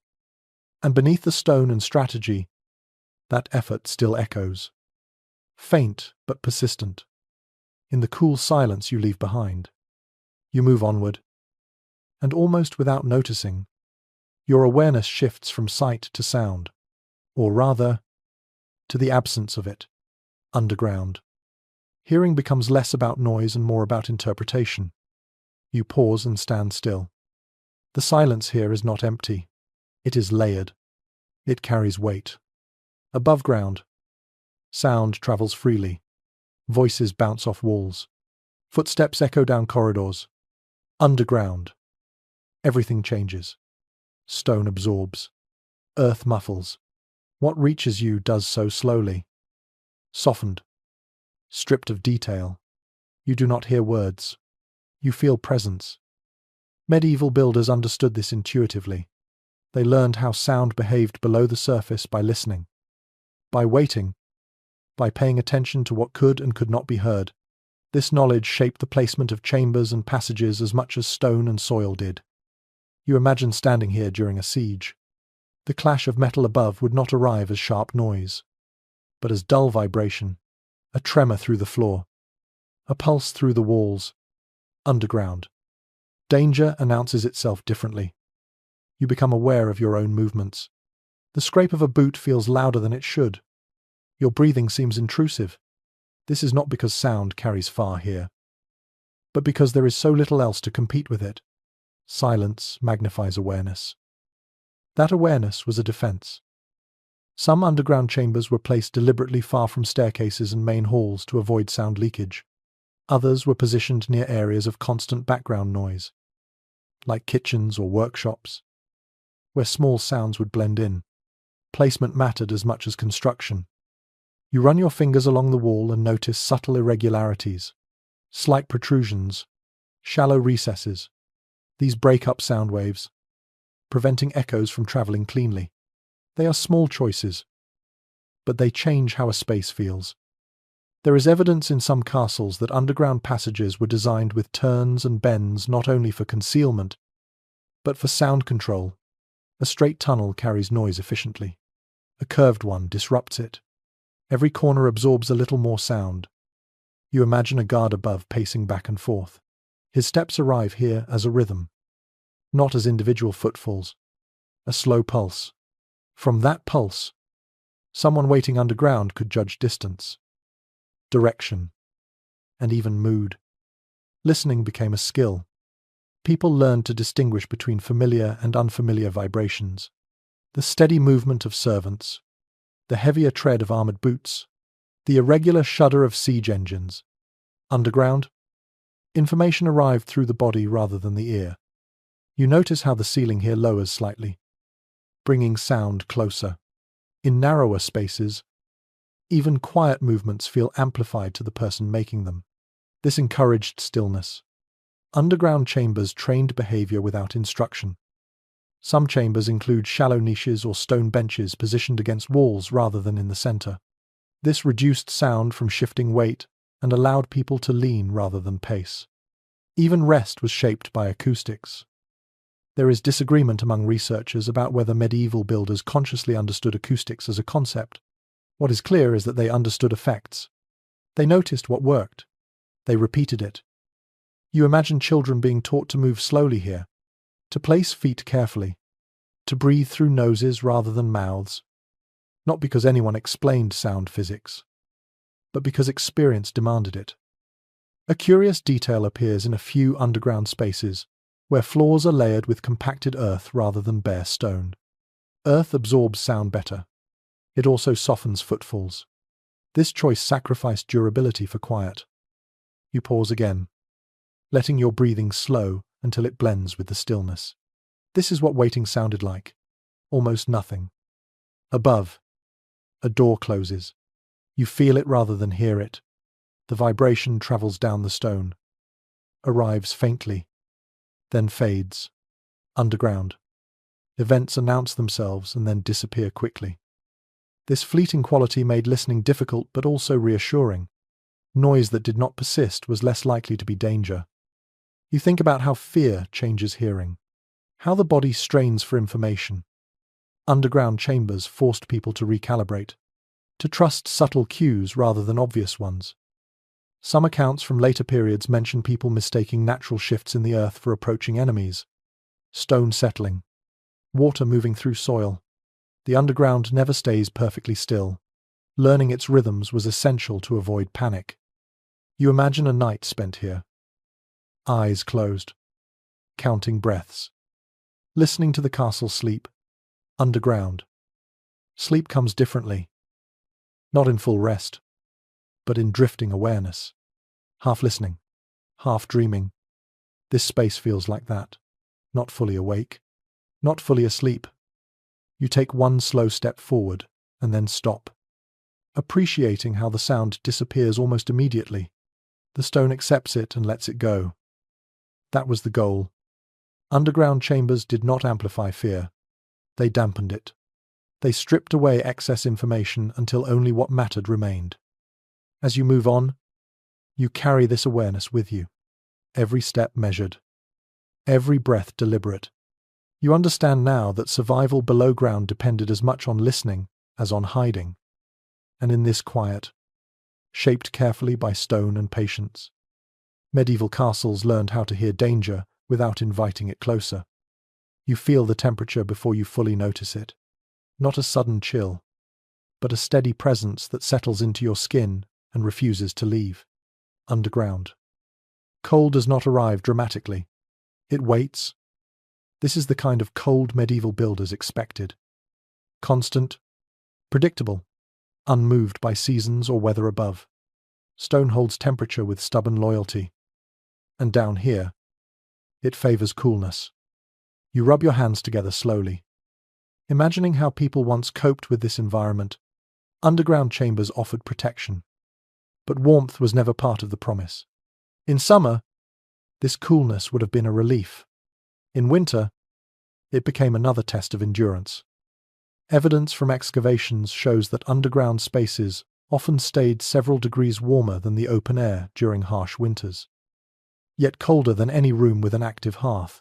And beneath the stone and strategy, that effort still echoes, faint but persistent, in the cool silence you leave behind. You move onward, and almost without noticing, your awareness shifts from sight to sound, or rather, to the absence of it, underground. Hearing becomes less about noise and more about interpretation. You pause and stand still. The silence here is not empty. It is layered. It carries weight. Above ground, sound travels freely. Voices bounce off walls. Footsteps echo down corridors. Underground, everything changes. Stone absorbs. Earth muffles. What reaches you does so slowly. Softened. Stripped of detail. You do not hear words. You feel presence. Medieval builders understood this intuitively. They learned how sound behaved below the surface by listening, by waiting, by paying attention to what could and could not be heard. This knowledge shaped the placement of chambers and passages as much as stone and soil did. You imagine standing here during a siege. The clash of metal above would not arrive as sharp noise, but as dull vibration, a tremor through the floor, a pulse through the walls. Underground, danger announces itself differently. You become aware of your own movements. The scrape of a boot feels louder than it should. Your breathing seems intrusive. This is not because sound carries far here, but because there is so little else to compete with it. Silence magnifies awareness. That awareness was a defense. Some underground chambers were placed deliberately far from staircases and main halls to avoid sound leakage. Others were positioned near areas of constant background noise, like kitchens or workshops, where small sounds would blend in. Placement mattered as much as construction. You run your fingers along the wall and notice subtle irregularities, slight protrusions, shallow recesses. These break up sound waves, preventing echoes from travelling cleanly. They are small choices, but they change how a space feels. There is evidence in some castles that underground passages were designed with turns and bends not only for concealment, but for sound control. A straight tunnel carries noise efficiently. A curved one disrupts it. Every corner absorbs a little more sound. You imagine a guard above pacing back and forth. His steps arrive here as a rhythm, not as individual footfalls. A slow pulse. From that pulse, someone waiting underground could judge distance, direction, and even mood. Listening became a skill. People learned to distinguish between familiar and unfamiliar vibrations. The steady movement of servants, the heavier tread of armored boots, the irregular shudder of siege engines. Underground, information arrived through the body rather than the ear. You notice how the ceiling here lowers slightly, bringing sound closer. In narrower spaces, even quiet movements feel amplified to the person making them. This encouraged stillness. Underground chambers trained behavior without instruction. Some chambers include shallow niches or stone benches positioned against walls rather than in the center. This reduced sound from shifting weight and allowed people to lean rather than pace. Even rest was shaped by acoustics. There is disagreement among researchers about whether medieval builders consciously understood acoustics as a concept. What is clear is that they understood effects. They noticed what worked. They repeated it. You imagine children being taught to move slowly here, to place feet carefully, to breathe through noses rather than mouths, not because anyone explained sound physics, but because experience demanded it. A curious detail appears in a few underground spaces, where floors are layered with compacted earth rather than bare stone. Earth absorbs sound better. It also softens footfalls. This choice sacrificed durability for quiet. You pause again, letting your breathing slow until it blends with the stillness. This is what waiting sounded like. Almost nothing. Above, a door closes. You feel it rather than hear it. The vibration travels down the stone, arrives faintly, then fades. Underground. Events announce themselves and then disappear quickly. This fleeting quality made listening difficult but also reassuring. Noise that did not persist was less likely to be danger. You think about how fear changes hearing, how the body strains for information. Underground chambers forced people to recalibrate, to trust subtle cues rather than obvious ones. Some accounts from later periods mention people mistaking natural shifts in the earth for approaching enemies. Stone settling, water moving through soil. The underground never stays perfectly still. Learning its rhythms was essential to avoid panic. You imagine a night spent here. Eyes closed, counting breaths, listening to the castle sleep. Underground. Sleep comes differently. Not in full rest, but in drifting awareness. Half listening, half dreaming. This space feels like that. Not fully awake, not fully asleep. You take one slow step forward and then stop, appreciating how the sound disappears almost immediately. The stone accepts it and lets it go. That was the goal. Underground chambers did not amplify fear. They dampened it. They stripped away excess information until only what mattered remained. As you move on, you carry this awareness with you. Every step measured. Every breath deliberate. You understand now that survival below ground depended as much on listening as on hiding. And in this quiet, shaped carefully by stone and patience, medieval castles learned how to hear danger without inviting it closer. You feel the temperature before you fully notice it. Not a sudden chill, but a steady presence that settles into your skin and refuses to leave. Underground. Cold does not arrive dramatically. It waits. This is the kind of cold medieval builders expected. Constant, predictable, unmoved by seasons or weather above. Stone holds temperature with stubborn loyalty. And down here, it favors coolness. You rub your hands together slowly, imagining how people once coped with this environment. Underground chambers offered protection, but warmth was never part of the promise. In summer, this coolness would have been a relief. In winter, it became another test of endurance. Evidence from excavations shows that underground spaces often stayed several degrees warmer than the open air during harsh winters, yet colder than any room with an active hearth.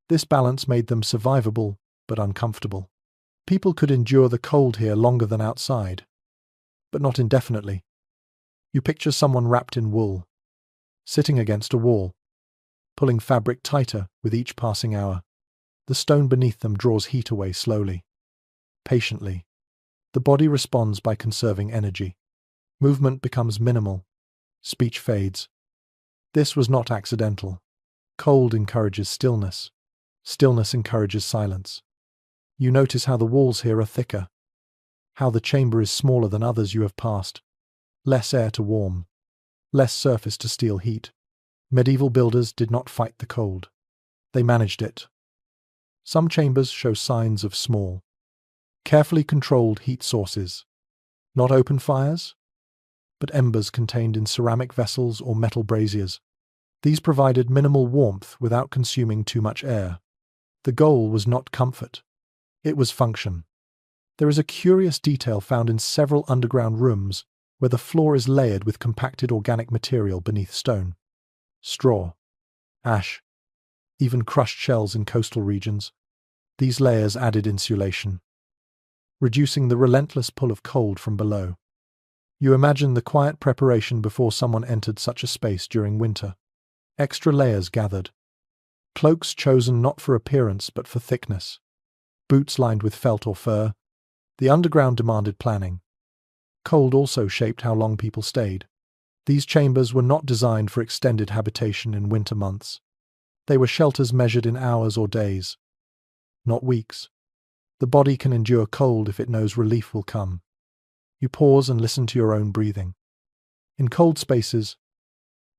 This balance made them survivable but uncomfortable. People could endure the cold here longer than outside, but not indefinitely. You picture someone wrapped in wool, sitting against a wall, pulling fabric tighter with each passing hour. The stone beneath them draws heat away slowly. Patiently, the body responds by conserving energy. Movement becomes minimal. Speech fades. This was not accidental. Cold encourages stillness. Stillness encourages silence. You notice how the walls here are thicker, how the chamber is smaller than others you have passed. Less air to warm, less surface to steal heat. Medieval builders did not fight the cold. They managed it. Some chambers show signs of small, carefully controlled heat sources. Not open fires, but embers contained in ceramic vessels or metal braziers. These provided minimal warmth without consuming too much air. The goal was not comfort. It was function. There is a curious detail found in several underground rooms where the floor is layered with compacted organic material beneath stone. Straw, ash, even crushed shells in coastal regions. These layers added insulation, reducing the relentless pull of cold from below. You imagine the quiet preparation before someone entered such a space during winter. Extra layers gathered. Cloaks chosen not for appearance but for thickness. Boots lined with felt or fur. The underground demanded planning. Cold also shaped how long people stayed. These chambers were not designed for extended habitation in winter months. They were shelters measured in hours or days, not weeks. The body can endure cold if it knows relief will come. You pause and listen to your own breathing. In cold spaces,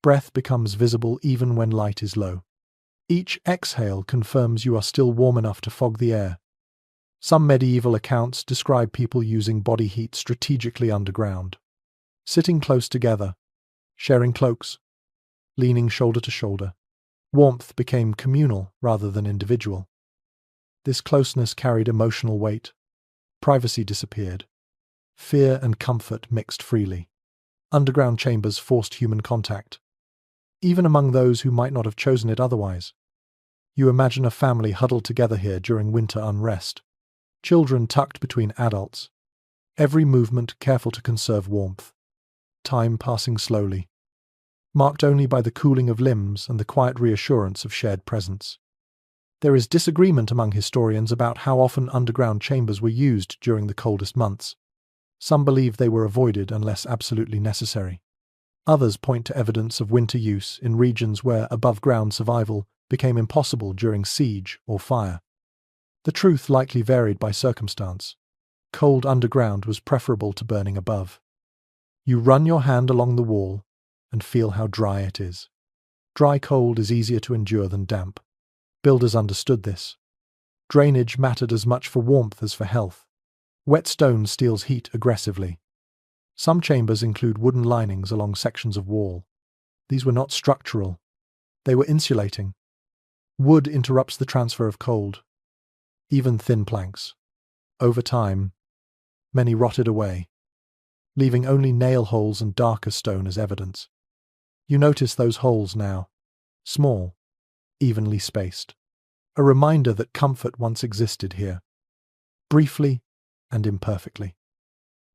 breath becomes visible even when light is low. Each exhale confirms you are still warm enough to fog the air. Some medieval accounts describe people using body heat strategically underground, sitting close together, sharing cloaks, leaning shoulder to shoulder. Warmth became communal rather than individual. This closeness carried emotional weight. Privacy disappeared. Fear and comfort mixed freely. Underground chambers forced human contact, even among those who might not have chosen it otherwise. You imagine a family huddled together here during winter unrest. Children tucked between adults. Every movement careful to conserve warmth. Time passing slowly, marked only by the cooling of limbs and the quiet reassurance of shared presence. There is disagreement among historians about how often underground chambers were used during the coldest months. Some believe they were avoided unless absolutely necessary. Others point to evidence of winter use in regions where above-ground survival became impossible during siege or fire. The truth likely varied by circumstance. Cold underground was preferable to burning above. You run your hand along the wall and feel how dry it is. Dry cold is easier to endure than damp. Builders understood this. Drainage mattered as much for warmth as for health. Wet stone steals heat aggressively. Some chambers include wooden linings along sections of wall. These were not structural. They were insulating. Wood interrupts the transfer of cold. Even thin planks. Over time, many rotted away, leaving only nail holes and darker stone as evidence. You notice those holes now. Small, evenly spaced. A reminder that comfort once existed here. Briefly and imperfectly.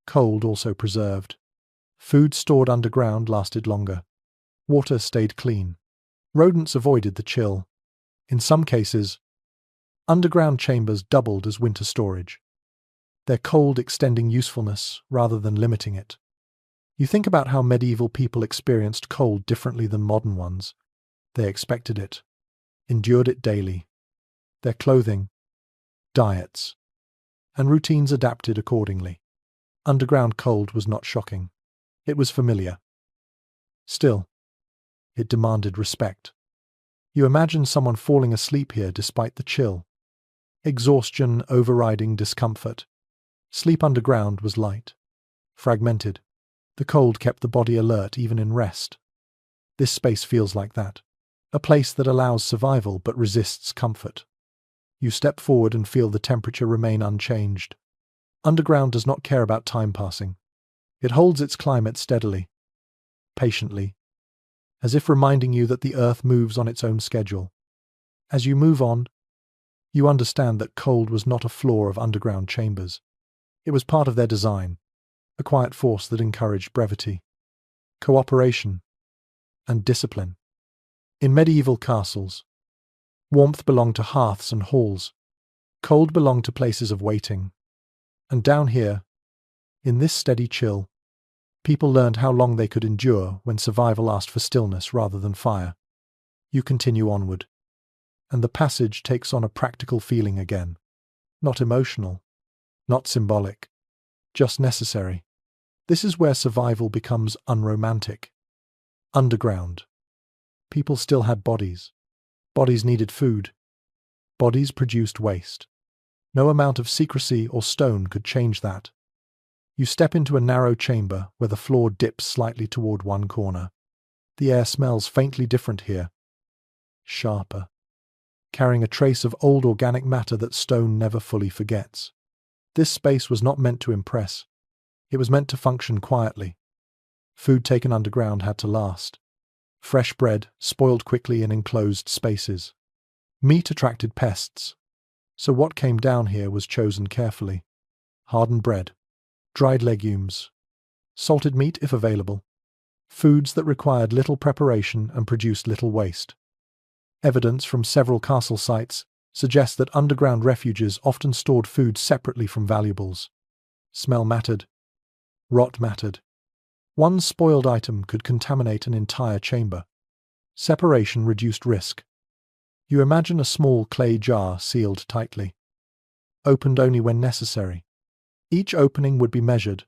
Cold also preserved. Food stored underground lasted longer. Water stayed clean. Rodents avoided the chill. In some cases, underground chambers doubled as winter storage. Their cold extending usefulness rather than limiting it. You think about how medieval people experienced cold differently than modern ones. They expected it, endured it daily. Their clothing, diets, and routines adapted accordingly. Underground cold was not shocking. It was familiar. Still, it demanded respect. You imagine someone falling asleep here despite the chill. Exhaustion overriding discomfort. Sleep underground was light, fragmented. The cold kept the body alert even in rest. This space feels like that. A place that allows survival but resists comfort. You step forward and feel the temperature remain unchanged. Underground does not care about time passing. It holds its climate steadily, patiently, as if reminding you that the earth moves on its own schedule. As you move on, you understand that cold was not a flaw of underground chambers. It was part of their design, a quiet force that encouraged brevity, cooperation, and discipline. In medieval castles, warmth belonged to hearths and halls. Cold belonged to places of waiting. And down here, in this steady chill, people learned how long they could endure when survival asked for stillness rather than fire. You continue onward, and the passage takes on a practical feeling again. Not emotional, not symbolic, just necessary. This is where survival becomes unromantic. Underground. People still had bodies. Bodies needed food. Bodies produced waste. No amount of secrecy or stone could change that. You step into a narrow chamber where the floor dips slightly toward one corner. The air smells faintly different here. Sharper. Carrying a trace of old organic matter that stone never fully forgets. This space was not meant to impress. It was meant to function quietly. Food taken underground had to last. Fresh bread spoiled quickly in enclosed spaces. Meat attracted pests, so what came down here was chosen carefully. Hardened bread, dried legumes, salted meat if available, foods that required little preparation and produced little waste. Evidence from several castle sites suggests that underground refuges often stored food separately from valuables. Smell mattered. Rot mattered. One spoiled item could contaminate an entire chamber. Separation reduced risk. You imagine a small clay jar sealed tightly, opened only when necessary. Each opening would be measured,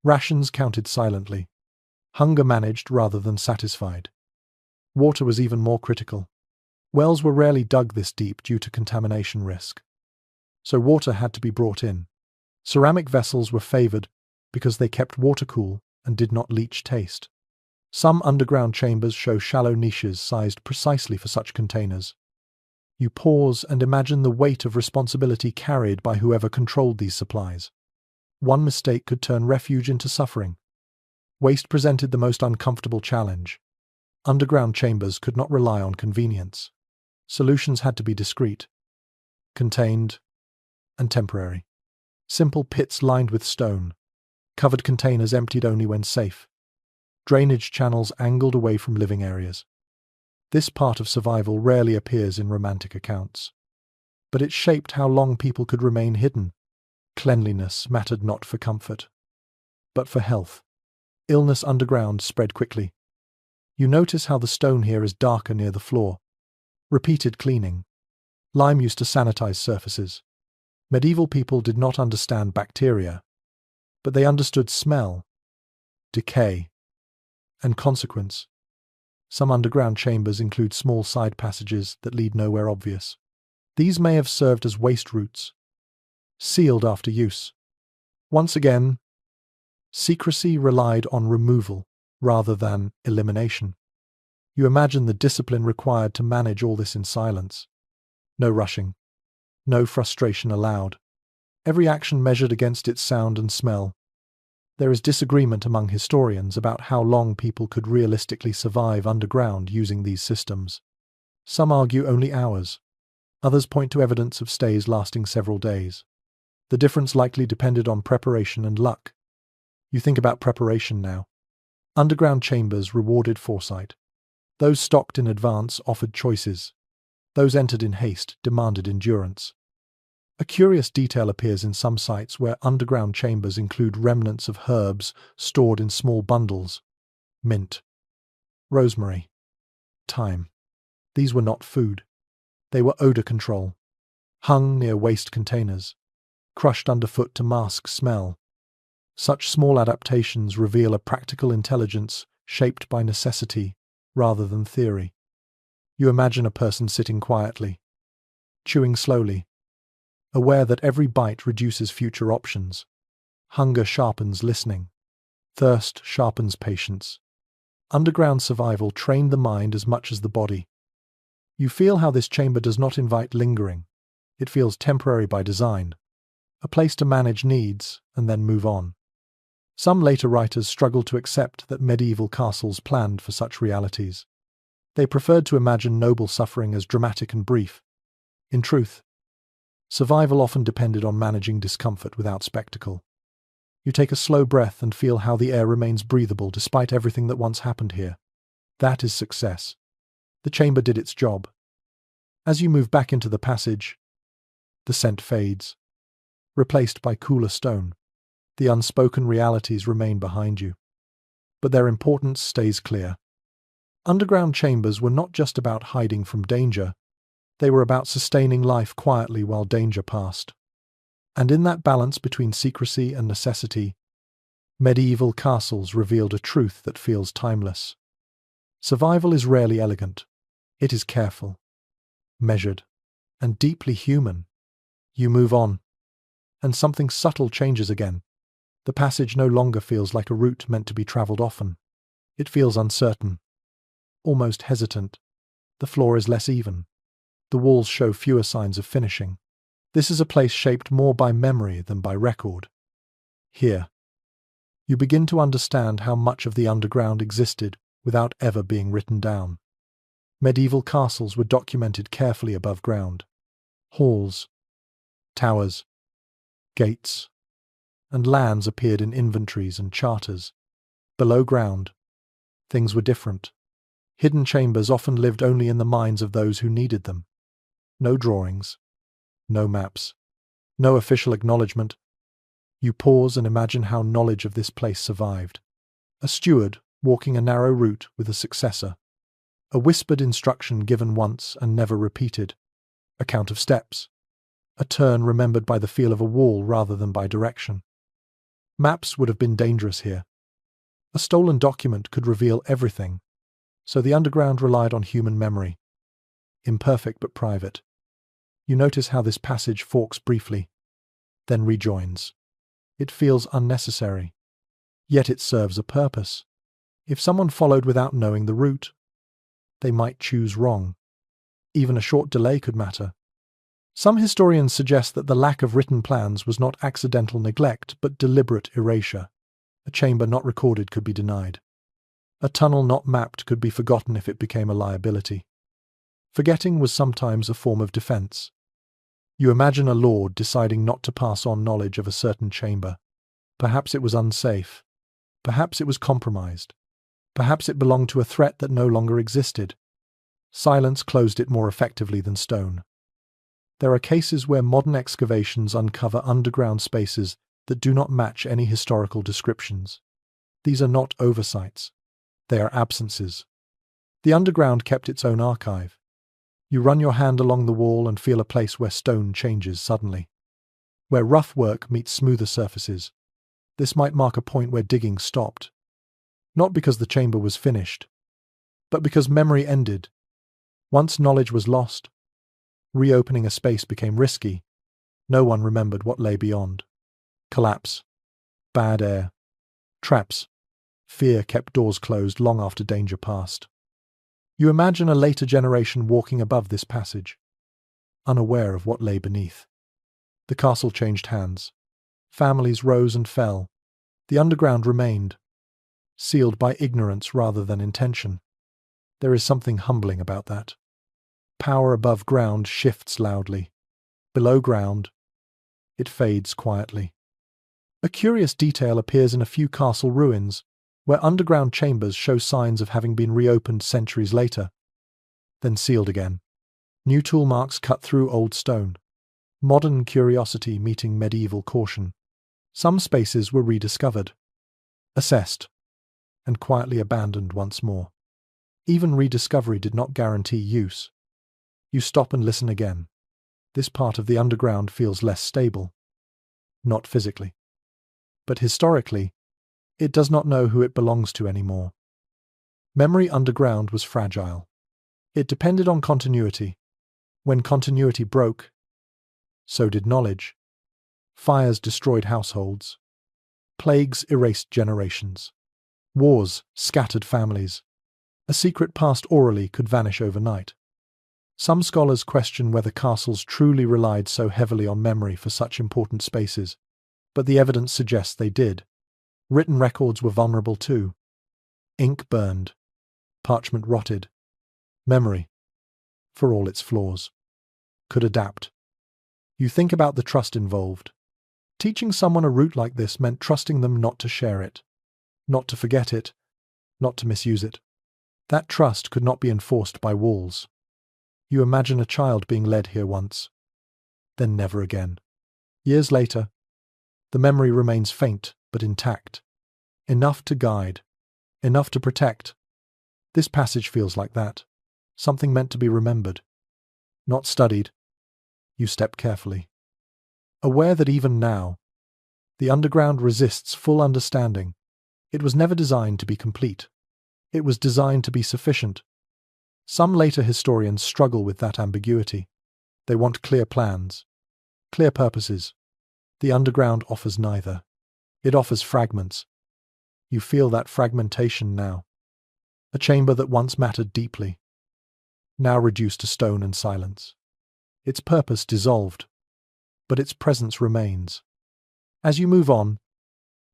rations counted silently, hunger managed rather than satisfied. Water was even more critical. Wells were rarely dug this deep due to contamination risk. So water had to be brought in. Ceramic vessels were favoured because they kept water cool and did not leach taste. Some underground chambers show shallow niches sized precisely for such containers. You pause and imagine the weight of responsibility carried by whoever controlled these supplies. One mistake could turn refuge into suffering. Waste presented the most uncomfortable challenge. Underground chambers could not rely on convenience. Solutions had to be discreet, contained, and temporary. Simple pits lined with stone, covered containers emptied only when safe, drainage channels angled away from living areas. This part of survival rarely appears in romantic accounts. But it shaped how long people could remain hidden. Cleanliness mattered not for comfort, but for health. Illness underground spread quickly. You notice how the stone here is darker near the floor. Repeated cleaning. Lime used to sanitize surfaces. Medieval people did not understand bacteria, but they understood smell, decay, and consequence. Some underground chambers include small side passages that lead nowhere obvious. These may have served as waste routes, sealed after use. Once again, secrecy relied on removal rather than elimination. You imagine the discipline required to manage all this in silence. No rushing, no frustration allowed. Every action measured against its sound and smell. There is disagreement among historians about how long people could realistically survive underground using these systems. Some argue only hours. Others point to evidence of stays lasting several days. The difference likely depended on preparation and luck. You think about preparation now. Underground chambers rewarded foresight. Those stocked in advance offered choices. Those entered in haste demanded endurance. A curious detail appears in some sites where underground chambers include remnants of herbs stored in small bundles. Mint, rosemary, thyme. These were not food. They were odor control. Hung near waste containers, crushed underfoot to mask smell. Such small adaptations reveal a practical intelligence shaped by necessity rather than theory. You imagine a person sitting quietly, chewing slowly, aware that every bite reduces future options. Hunger sharpens listening. Thirst sharpens patience. Underground survival trained the mind as much as the body. You feel how this chamber does not invite lingering. It feels temporary by design, a place to manage needs and then move on. Some later writers struggled to accept that medieval castles planned for such realities. They preferred to imagine noble suffering as dramatic and brief. In truth, survival often depended on managing discomfort without spectacle. You take a slow breath and feel how the air remains breathable despite everything that once happened here. That is success. The chamber did its job. As you move back into the passage, the scent fades, replaced by cooler stone. The unspoken realities remain behind you, but their importance stays clear. Underground chambers were not just about hiding from danger, they were about sustaining life quietly while danger passed. And in that balance between secrecy and necessity, medieval castles revealed a truth that feels timeless. Survival is rarely elegant. It is careful, measured, and deeply human. You move on, and something subtle changes again. The passage no longer feels like a route meant to be travelled often. It feels uncertain, almost hesitant. The floor is less even. The walls show fewer signs of finishing. This is a place shaped more by memory than by record. Here, you begin to understand how much of the underground existed without ever being written down. Medieval castles were documented carefully above ground. Halls, towers, gates, and lands appeared in inventories and charters. Below ground, things were different. Hidden chambers often lived only in the minds of those who needed them. No drawings, no maps, no official acknowledgement. You pause and imagine how knowledge of this place survived. A steward walking a narrow route with a successor. A whispered instruction given once and never repeated. A count of steps. A turn remembered by the feel of a wall rather than by direction. Maps would have been dangerous here. A stolen document could reveal everything, so the underground relied on human memory. Imperfect but private. You notice how this passage forks briefly, then rejoins. It feels unnecessary, yet it serves a purpose. If someone followed without knowing the route, they might choose wrong. Even a short delay could matter. Some historians suggest that the lack of written plans was not accidental neglect, but deliberate erasure. A chamber not recorded could be denied. A tunnel not mapped could be forgotten if it became a liability. Forgetting was sometimes a form of defense. You imagine a lord deciding not to pass on knowledge of a certain chamber. Perhaps it was unsafe. Perhaps it was compromised. Perhaps it belonged to a threat that no longer existed. Silence closed it more effectively than stone. There are cases where modern excavations uncover underground spaces that do not match any historical descriptions. These are not oversights. They are absences. The underground kept its own archive. You run your hand along the wall and feel a place where stone changes suddenly, where rough work meets smoother surfaces. This might mark a point where digging stopped, not because the chamber was finished, but because memory ended. Once knowledge was lost, reopening a space became risky. No one remembered what lay beyond. Collapse, bad air, traps. Fear kept doors closed long after danger passed. You imagine a later generation walking above this passage, unaware of what lay beneath. The castle changed hands. Families rose and fell. The underground remained, sealed by ignorance rather than intention. There is something humbling about that. Power above ground shifts loudly. Below ground, it fades quietly. A curious detail appears in a few castle ruins, where underground chambers show signs of having been reopened centuries later, then sealed again. New tool marks cut through old stone. Modern curiosity meeting medieval caution. Some spaces were rediscovered, assessed, and quietly abandoned once more. Even rediscovery did not guarantee use. You stop and listen again. This part of the underground feels less stable. Not physically, but historically, it does not know who it belongs to anymore. Memory underground was fragile. It depended on continuity. When continuity broke, so did knowledge. Fires destroyed households. Plagues erased generations. Wars scattered families. A secret passed orally could vanish overnight. Some scholars question whether castles truly relied so heavily on memory for such important spaces, but the evidence suggests they did. Written records were vulnerable too. Ink burned. Parchment rotted. Memory, for all its flaws, could adapt. You think about the trust involved. Teaching someone a route like this meant trusting them not to share it, not to forget it, not to misuse it. That trust could not be enforced by walls. You imagine a child being led here once, then never again. Years later, the memory remains faint but intact, enough to guide, enough to protect. This passage feels like that, something meant to be remembered, not studied. You step carefully, aware that even now, the underground resists full understanding. It was never designed to be complete. It was designed to be sufficient. Some later historians struggle with that ambiguity. They want clear plans, clear purposes. The underground offers neither. It offers fragments. You feel that fragmentation now. A chamber that once mattered deeply, now reduced to stone and silence. Its purpose dissolved, but its presence remains. As you move on,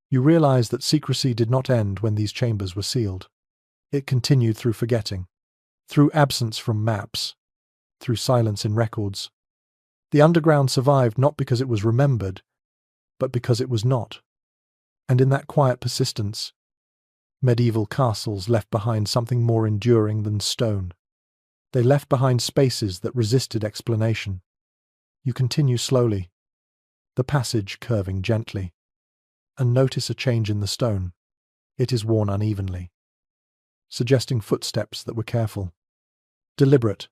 you realize that secrecy did not end when these chambers were sealed. It continued through forgetting, through absence from maps, through silence in records. The underground survived not because it was remembered, but because it was not. And in that quiet persistence, medieval castles left behind something more enduring than stone. They left behind spaces that resisted explanation. You continue slowly, the passage curving gently, and notice a change in the stone. It is worn unevenly, suggesting footsteps that were careful, deliberate,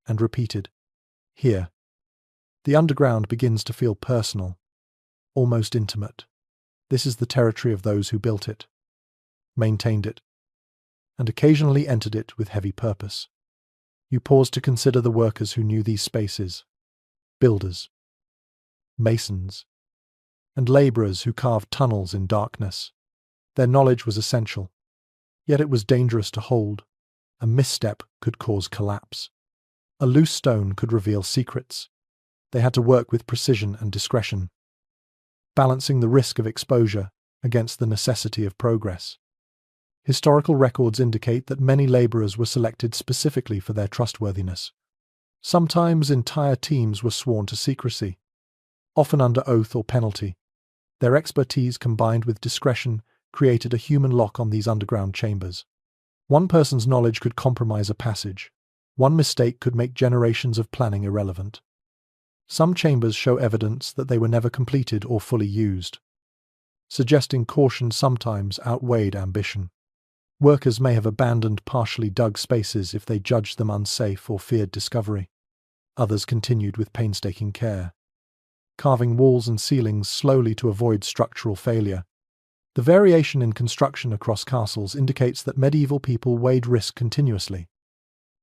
and repeated. Here, the underground begins to feel personal, almost intimate. This is the territory of those who built it, maintained it, and occasionally entered it with heavy purpose. You pause to consider the workers who knew these spaces, builders, masons, and labourers who carved tunnels in darkness. Their knowledge was essential, yet it was dangerous to hold. A misstep could cause collapse. A loose stone could reveal secrets. They had to work with precision and discretion, balancing the risk of exposure against the necessity of progress. Historical records indicate that many laborers were selected specifically for their trustworthiness. Sometimes entire teams were sworn to secrecy, often under oath or penalty. Their expertise combined with discretion created a human lock on these underground chambers. One person's knowledge could compromise a passage. One mistake could make generations of planning irrelevant. Some chambers show evidence that they were never completed or fully used, suggesting caution sometimes outweighed ambition. Workers may have abandoned partially dug spaces if they judged them unsafe or feared discovery. Others continued with painstaking care, carving walls and ceilings slowly to avoid structural failure. The variation in construction across castles indicates that medieval people weighed risk continuously,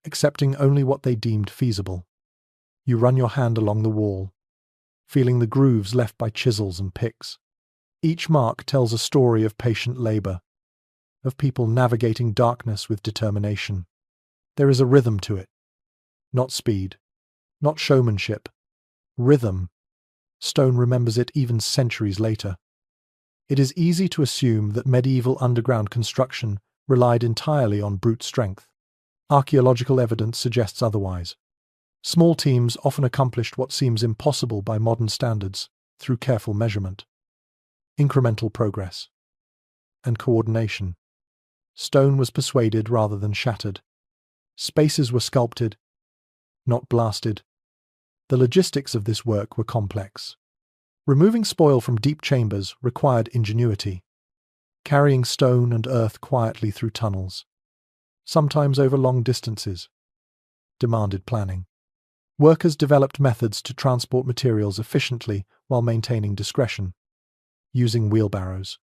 accepting only what they deemed feasible. You run your hand along the wall, feeling the grooves left by chisels and picks. Each mark tells a story of patient labor, of people navigating darkness with determination. There is a rhythm to it. Not speed, not showmanship. Rhythm. Stone remembers it even centuries later. It is easy to assume that medieval underground construction relied entirely on brute strength. Archaeological evidence suggests otherwise. Small teams often accomplished what seems impossible by modern standards through careful measurement, incremental progress, and coordination. Stone was persuaded rather than shattered. Spaces were sculpted, not blasted. The logistics of this work were complex. Removing spoil from deep chambers required ingenuity, carrying stone and earth quietly through tunnels, sometimes over long distances, demanded planning. Workers developed methods to transport materials efficiently while maintaining discretion, using wheelbarrows,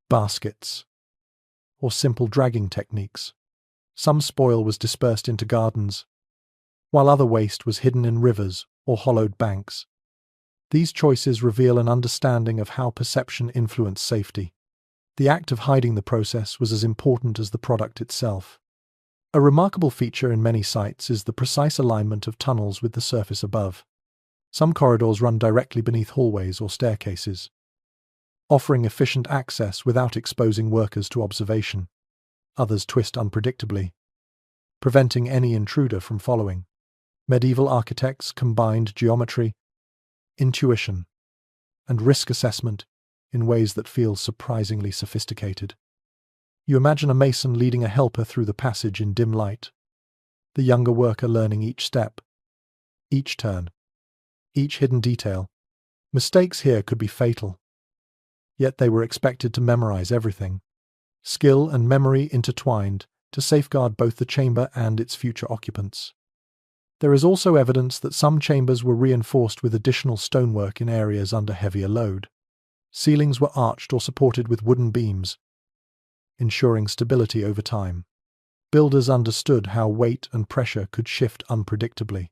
baskets, or simple dragging techniques. Some spoil was dispersed into gardens, while other waste was hidden in rivers or hollowed banks. These choices reveal an understanding of how perception influenced safety. The act of hiding the process was as important as the product itself. A remarkable feature in many sites is the precise alignment of tunnels with the surface above. Some corridors run directly beneath hallways or staircases, offering efficient access without exposing workers to observation. Others twist unpredictably, preventing any intruder from following. Medieval architects combined geometry, intuition, and risk assessment in ways that feel surprisingly sophisticated. You imagine a mason leading a helper through the passage in dim light, the younger worker learning each step, each turn, each hidden detail. Mistakes here could be fatal, yet they were expected to memorize everything. Skill and memory intertwined to safeguard both the chamber and its future occupants. There is also evidence that some chambers were reinforced with additional stonework in areas under heavier load. Ceilings were arched or supported with wooden beams, ensuring stability over time. Builders understood how weight and pressure could shift unpredictably,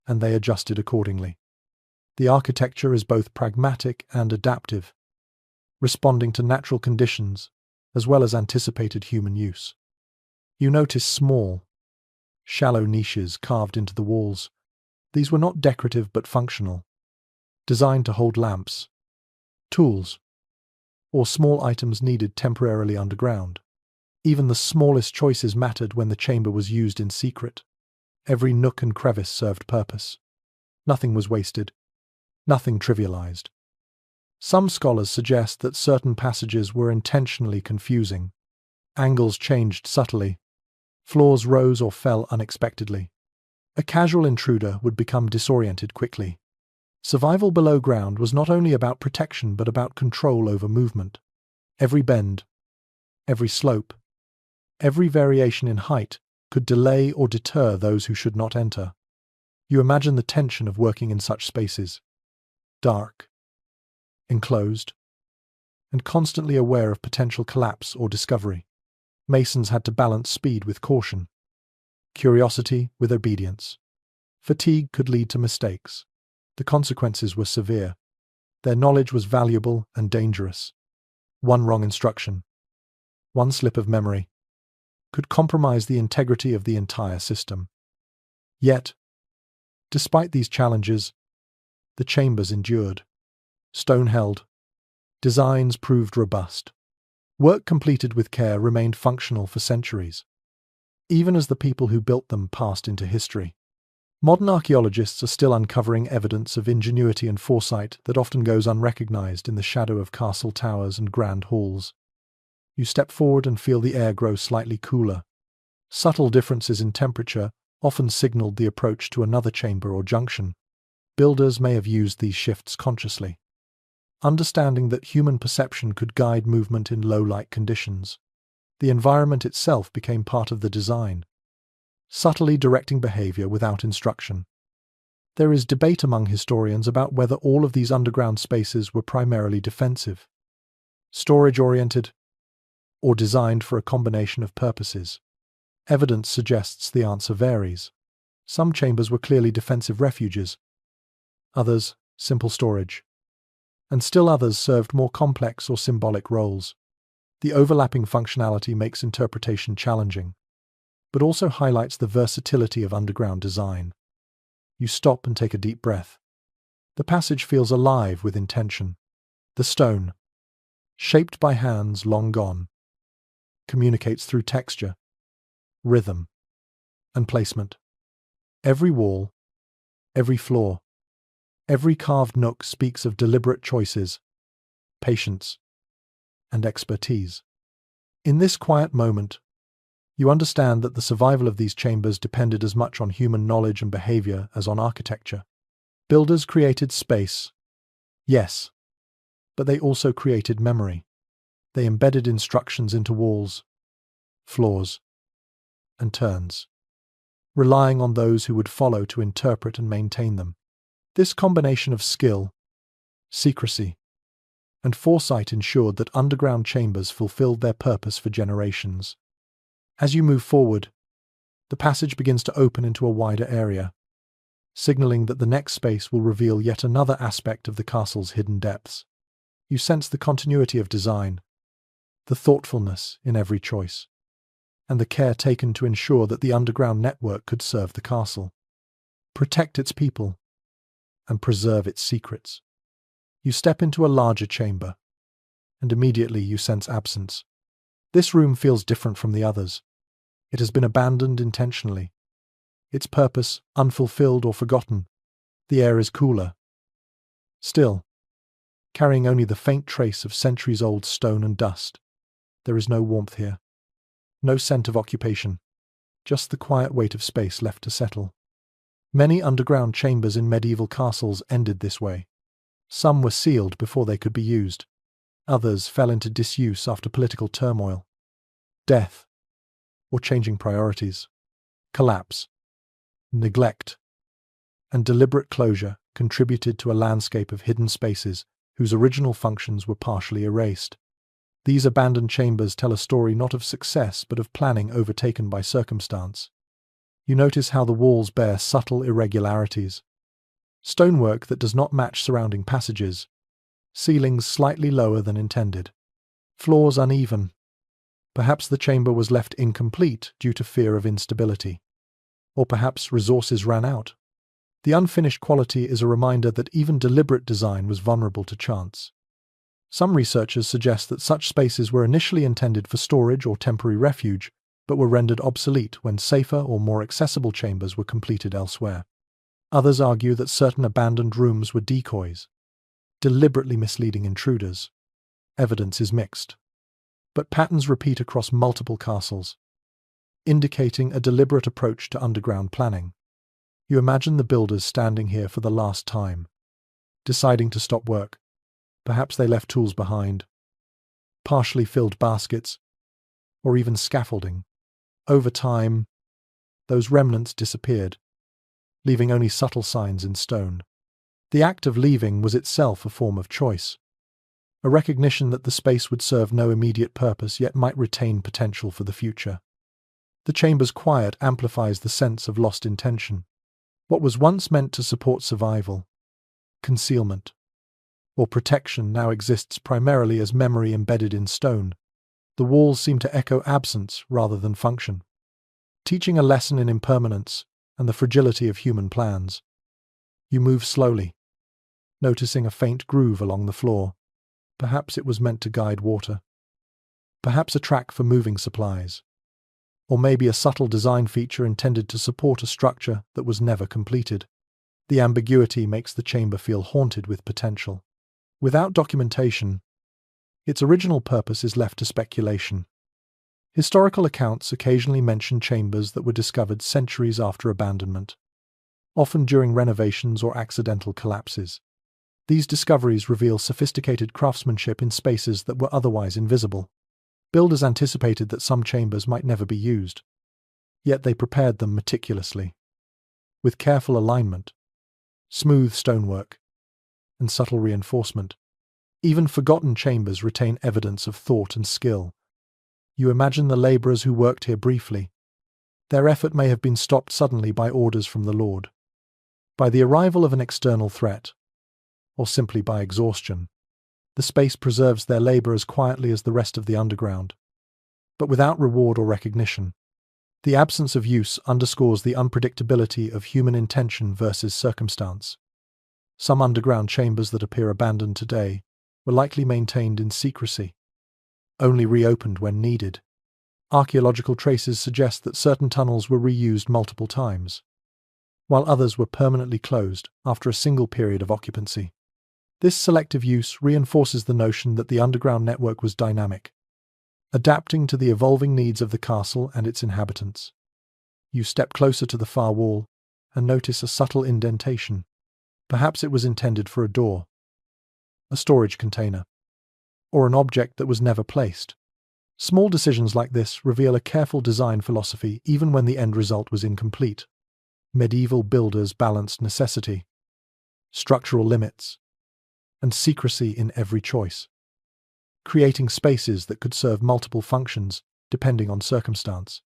and they adjusted accordingly. The architecture is both pragmatic and adaptive, responding to natural conditions as well as anticipated human use. You notice small, shallow niches carved into the walls. These were not decorative but functional, designed to hold lamps, tools, or small items needed temporarily underground. Even the smallest choices mattered when the chamber was used in secret. Every nook and crevice served purpose. Nothing was wasted, nothing trivialized. Some scholars suggest that certain passages were intentionally confusing. Angles changed subtly. Floors rose or fell unexpectedly. A casual intruder would become disoriented quickly. Survival below ground was not only about protection but about control over movement. Every bend, every slope, every variation in height could delay or deter those who should not enter. You imagine the tension of working in such spaces. Dark, enclosed, and constantly aware of potential collapse or discovery. Masons had to balance speed with caution, curiosity with obedience. Fatigue could lead to mistakes. The consequences were severe. Their knowledge was valuable and dangerous. One wrong instruction, one slip of memory, could compromise the integrity of the entire system. Yet, despite these challenges, the chambers endured. Stone-held, designs proved robust. Work completed with care remained functional for centuries, even as the people who built them passed into history. Modern archaeologists are still uncovering evidence of ingenuity and foresight that often goes unrecognized in the shadow of castle towers and grand halls. You step forward and feel the air grow slightly cooler. Subtle differences in temperature often signaled the approach to another chamber or junction. Builders may have used these shifts consciously, understanding that human perception could guide movement in low-light conditions. The environment itself became part of the design, subtly directing behavior without instruction. There is debate among historians about whether all of these underground spaces were primarily defensive, storage-oriented, or designed for a combination of purposes. Evidence suggests the answer varies. Some chambers were clearly defensive refuges, others simple storage, and still others served more complex or symbolic roles. The overlapping functionality makes interpretation challenging, but also highlights the versatility of underground design. You stop and take a deep breath. The passage feels alive with intention. The stone, shaped by hands long gone, communicates through texture, rhythm, and placement. Every wall, every floor, every carved nook speaks of deliberate choices, patience, and expertise. In this quiet moment, you understand that the survival of these chambers depended as much on human knowledge and behavior as on architecture. Builders created space, yes, but they also created memory. They embedded instructions into walls, floors, and turns, relying on those who would follow to interpret and maintain them. This combination of skill, secrecy, and foresight ensured that underground chambers fulfilled their purpose for generations. As you move forward, the passage begins to open into a wider area, signaling that the next space will reveal yet another aspect of the castle's hidden depths. You sense the continuity of design, the thoughtfulness in every choice, and the care taken to ensure that the underground network could serve the castle, protect its people, and preserve its secrets. You step into a larger chamber, and immediately you sense absence. This room feels different from the others. It has been abandoned intentionally, its purpose unfulfilled or forgotten. The air is cooler, still, carrying only the faint trace of centuries-old stone and dust. There is no warmth here, no scent of occupation, just the quiet weight of space left to settle. Many underground chambers in medieval castles ended this way. Some were sealed before they could be used. Others fell into disuse after political turmoil, death, or changing priorities. Collapse, neglect, and deliberate closure contributed to a landscape of hidden spaces whose original functions were partially erased. These abandoned chambers tell a story not of success but of planning overtaken by circumstance. You notice how the walls bear subtle irregularities. Stonework that does not match surrounding passages, ceilings slightly lower than intended, floors uneven. Perhaps the chamber was left incomplete due to fear of instability. Or perhaps resources ran out. The unfinished quality is a reminder that even deliberate design was vulnerable to chance. Some researchers suggest that such spaces were initially intended for storage or temporary refuge, but were rendered obsolete when safer or more accessible chambers were completed elsewhere. Others argue that certain abandoned rooms were decoys, deliberately misleading intruders. Evidence is mixed, but patterns repeat across multiple castles, indicating a deliberate approach to underground planning. You imagine the builders standing here for the last time, deciding to stop work. Perhaps they left tools behind, partially filled baskets, or even scaffolding. Over time, those remnants disappeared, leaving only subtle signs in stone. The act of leaving was itself a form of choice, a recognition that the space would serve no immediate purpose yet might retain potential for the future. The chamber's quiet amplifies the sense of lost intention. What was once meant to support survival, concealment, or protection now exists primarily as memory embedded in stone. The walls seem to echo absence rather than function, teaching a lesson in impermanence. and the fragility of human plans. You move slowly, noticing a faint groove along the floor. Perhaps it was meant to guide water. Perhaps a track for moving supplies. Or maybe a subtle design feature intended to support a structure that was never completed. The ambiguity makes the chamber feel haunted with potential. Without documentation, its original purpose is left to speculation. Historical accounts occasionally mention chambers that were discovered centuries after abandonment, often during renovations or accidental collapses. These discoveries reveal sophisticated craftsmanship in spaces that were otherwise invisible. Builders anticipated that some chambers might never be used, yet they prepared them meticulously. With careful alignment, smooth stonework, and subtle reinforcement, even forgotten chambers retain evidence of thought and skill. You imagine the labourers who worked here briefly. Their effort may have been stopped suddenly by orders from the Lord, by the arrival of an external threat, or simply by exhaustion. The space preserves their labour as quietly as the rest of the underground, but without reward or recognition. The absence of use underscores the unpredictability of human intention versus circumstance. Some underground chambers that appear abandoned today were likely maintained in secrecy, only reopened when needed. Archaeological traces suggest that certain tunnels were reused multiple times, while others were permanently closed after a single period of occupancy. This selective use reinforces the notion that the underground network was dynamic, adapting to the evolving needs of the castle and its inhabitants. You step closer to the far wall and notice a subtle indentation. Perhaps it was intended for a door, a storage container, or an object that was never placed. Small decisions like this reveal a careful design philosophy even when the end result was incomplete. Medieval builders balanced necessity, structural limits, and secrecy in every choice, creating spaces that could serve multiple functions depending on circumstance.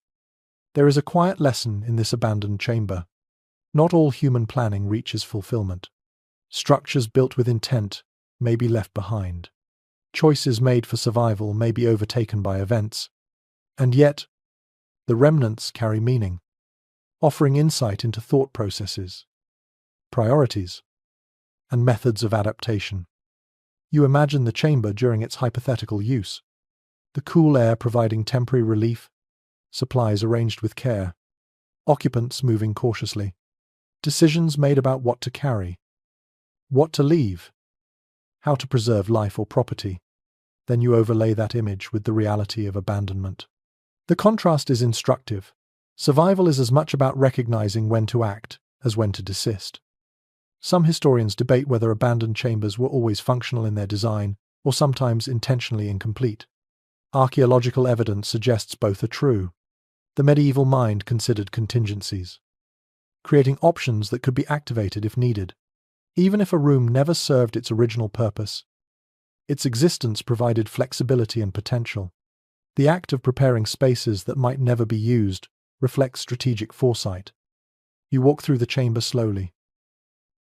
There is a quiet lesson in this abandoned chamber. Not all human planning reaches fulfillment. Structures built with intent may be left behind. Choices made for survival may be overtaken by events. And yet, the remnants carry meaning, offering insight into thought processes, priorities, and methods of adaptation. You imagine the chamber during its hypothetical use, the cool air providing temporary relief, supplies arranged with care, occupants moving cautiously, decisions made about what to carry, what to leave, how to preserve life or property. Then you overlay that image with the reality of abandonment. The contrast is instructive. Survival is as much about recognizing when to act as when to desist. Some historians debate whether abandoned chambers were always functional in their design or sometimes intentionally incomplete. Archaeological evidence suggests both are true. The medieval mind considered contingencies, creating options that could be activated if needed. Even if a room never served its original purpose, its existence provided flexibility and potential. The act of preparing spaces that might never be used reflects strategic foresight. You walk through the chamber slowly,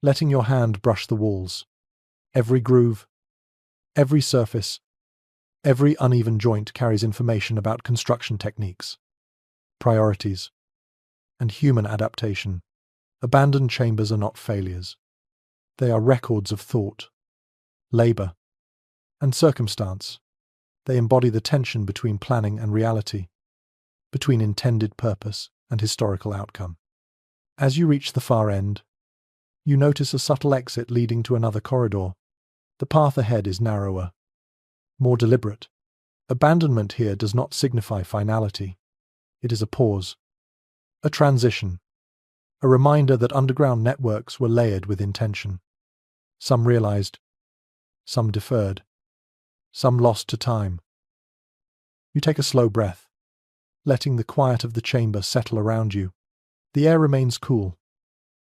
letting your hand brush the walls. Every groove, every surface, every uneven joint carries information about construction techniques, priorities, and human adaptation. Abandoned chambers are not failures. They are records of thought, labor, and circumstance. They embody the tension between planning and reality, between intended purpose and historical outcome. As you reach the far end, you notice a subtle exit leading to another corridor. The path ahead is narrower, more deliberate. Abandonment here does not signify finality. It is a pause, a transition, a reminder that underground networks were layered with intention. Some realized, some deferred, some lost to time. You take a slow breath, letting the quiet of the chamber settle around you. The air remains cool,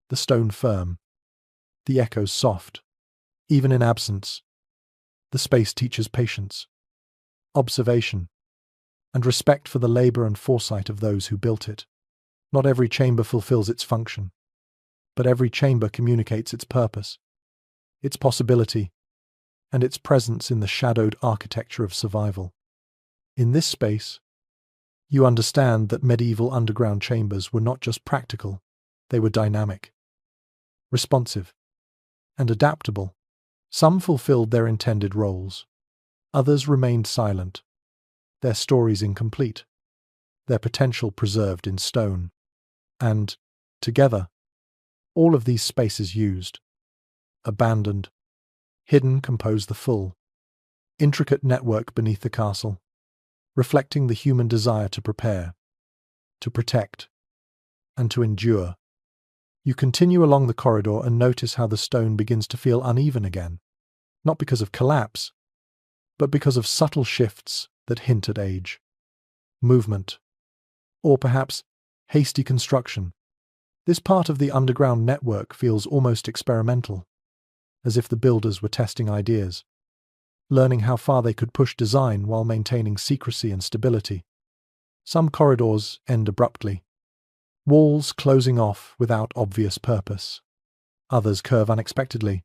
the stone firm, the echoes soft. Even in absence, the space teaches patience, observation, and respect for the labor and foresight of those who built it. Not every chamber fulfills its function, but every chamber communicates its purpose, its possibility, and its presence in the shadowed architecture of survival. In this space, you understand that medieval underground chambers were not just practical, They were dynamic, responsive, and adaptable. Some fulfilled their intended roles. Others remained silent, their stories incomplete, their potential preserved in stone. And, together, all of these spaces used, abandoned, hidden, composed the full, intricate network beneath the castle, reflecting the human desire to prepare, to protect, and to endure. You continue along the corridor and notice how the stone begins to feel uneven again, not because of collapse, but because of subtle shifts that hint at age, movement, or perhaps hasty construction. This part of the underground network feels almost experimental, as if the builders were testing ideas, learning how far they could push design while maintaining secrecy and stability. Some corridors end abruptly, walls closing off without obvious purpose. Others curve unexpectedly,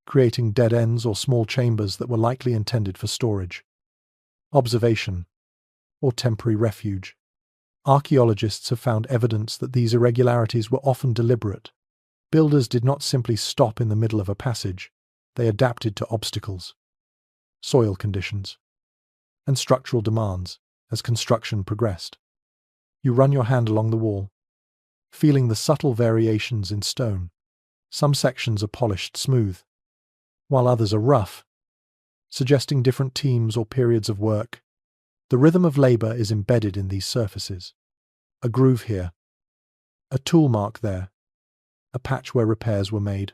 creating dead ends or small chambers that were likely intended for storage, observation, or temporary refuge. Archaeologists have found evidence that these irregularities were often deliberate. Builders did not simply stop in the middle of a passage, they adapted to obstacles, soil conditions, and structural demands as construction progressed. You run your hand along the wall, feeling the subtle variations in stone. Some sections are polished smooth, while others are rough, suggesting different teams or periods of work. The rhythm of labor is embedded in these surfaces. A groove here, a tool mark there, a patch where repairs were made.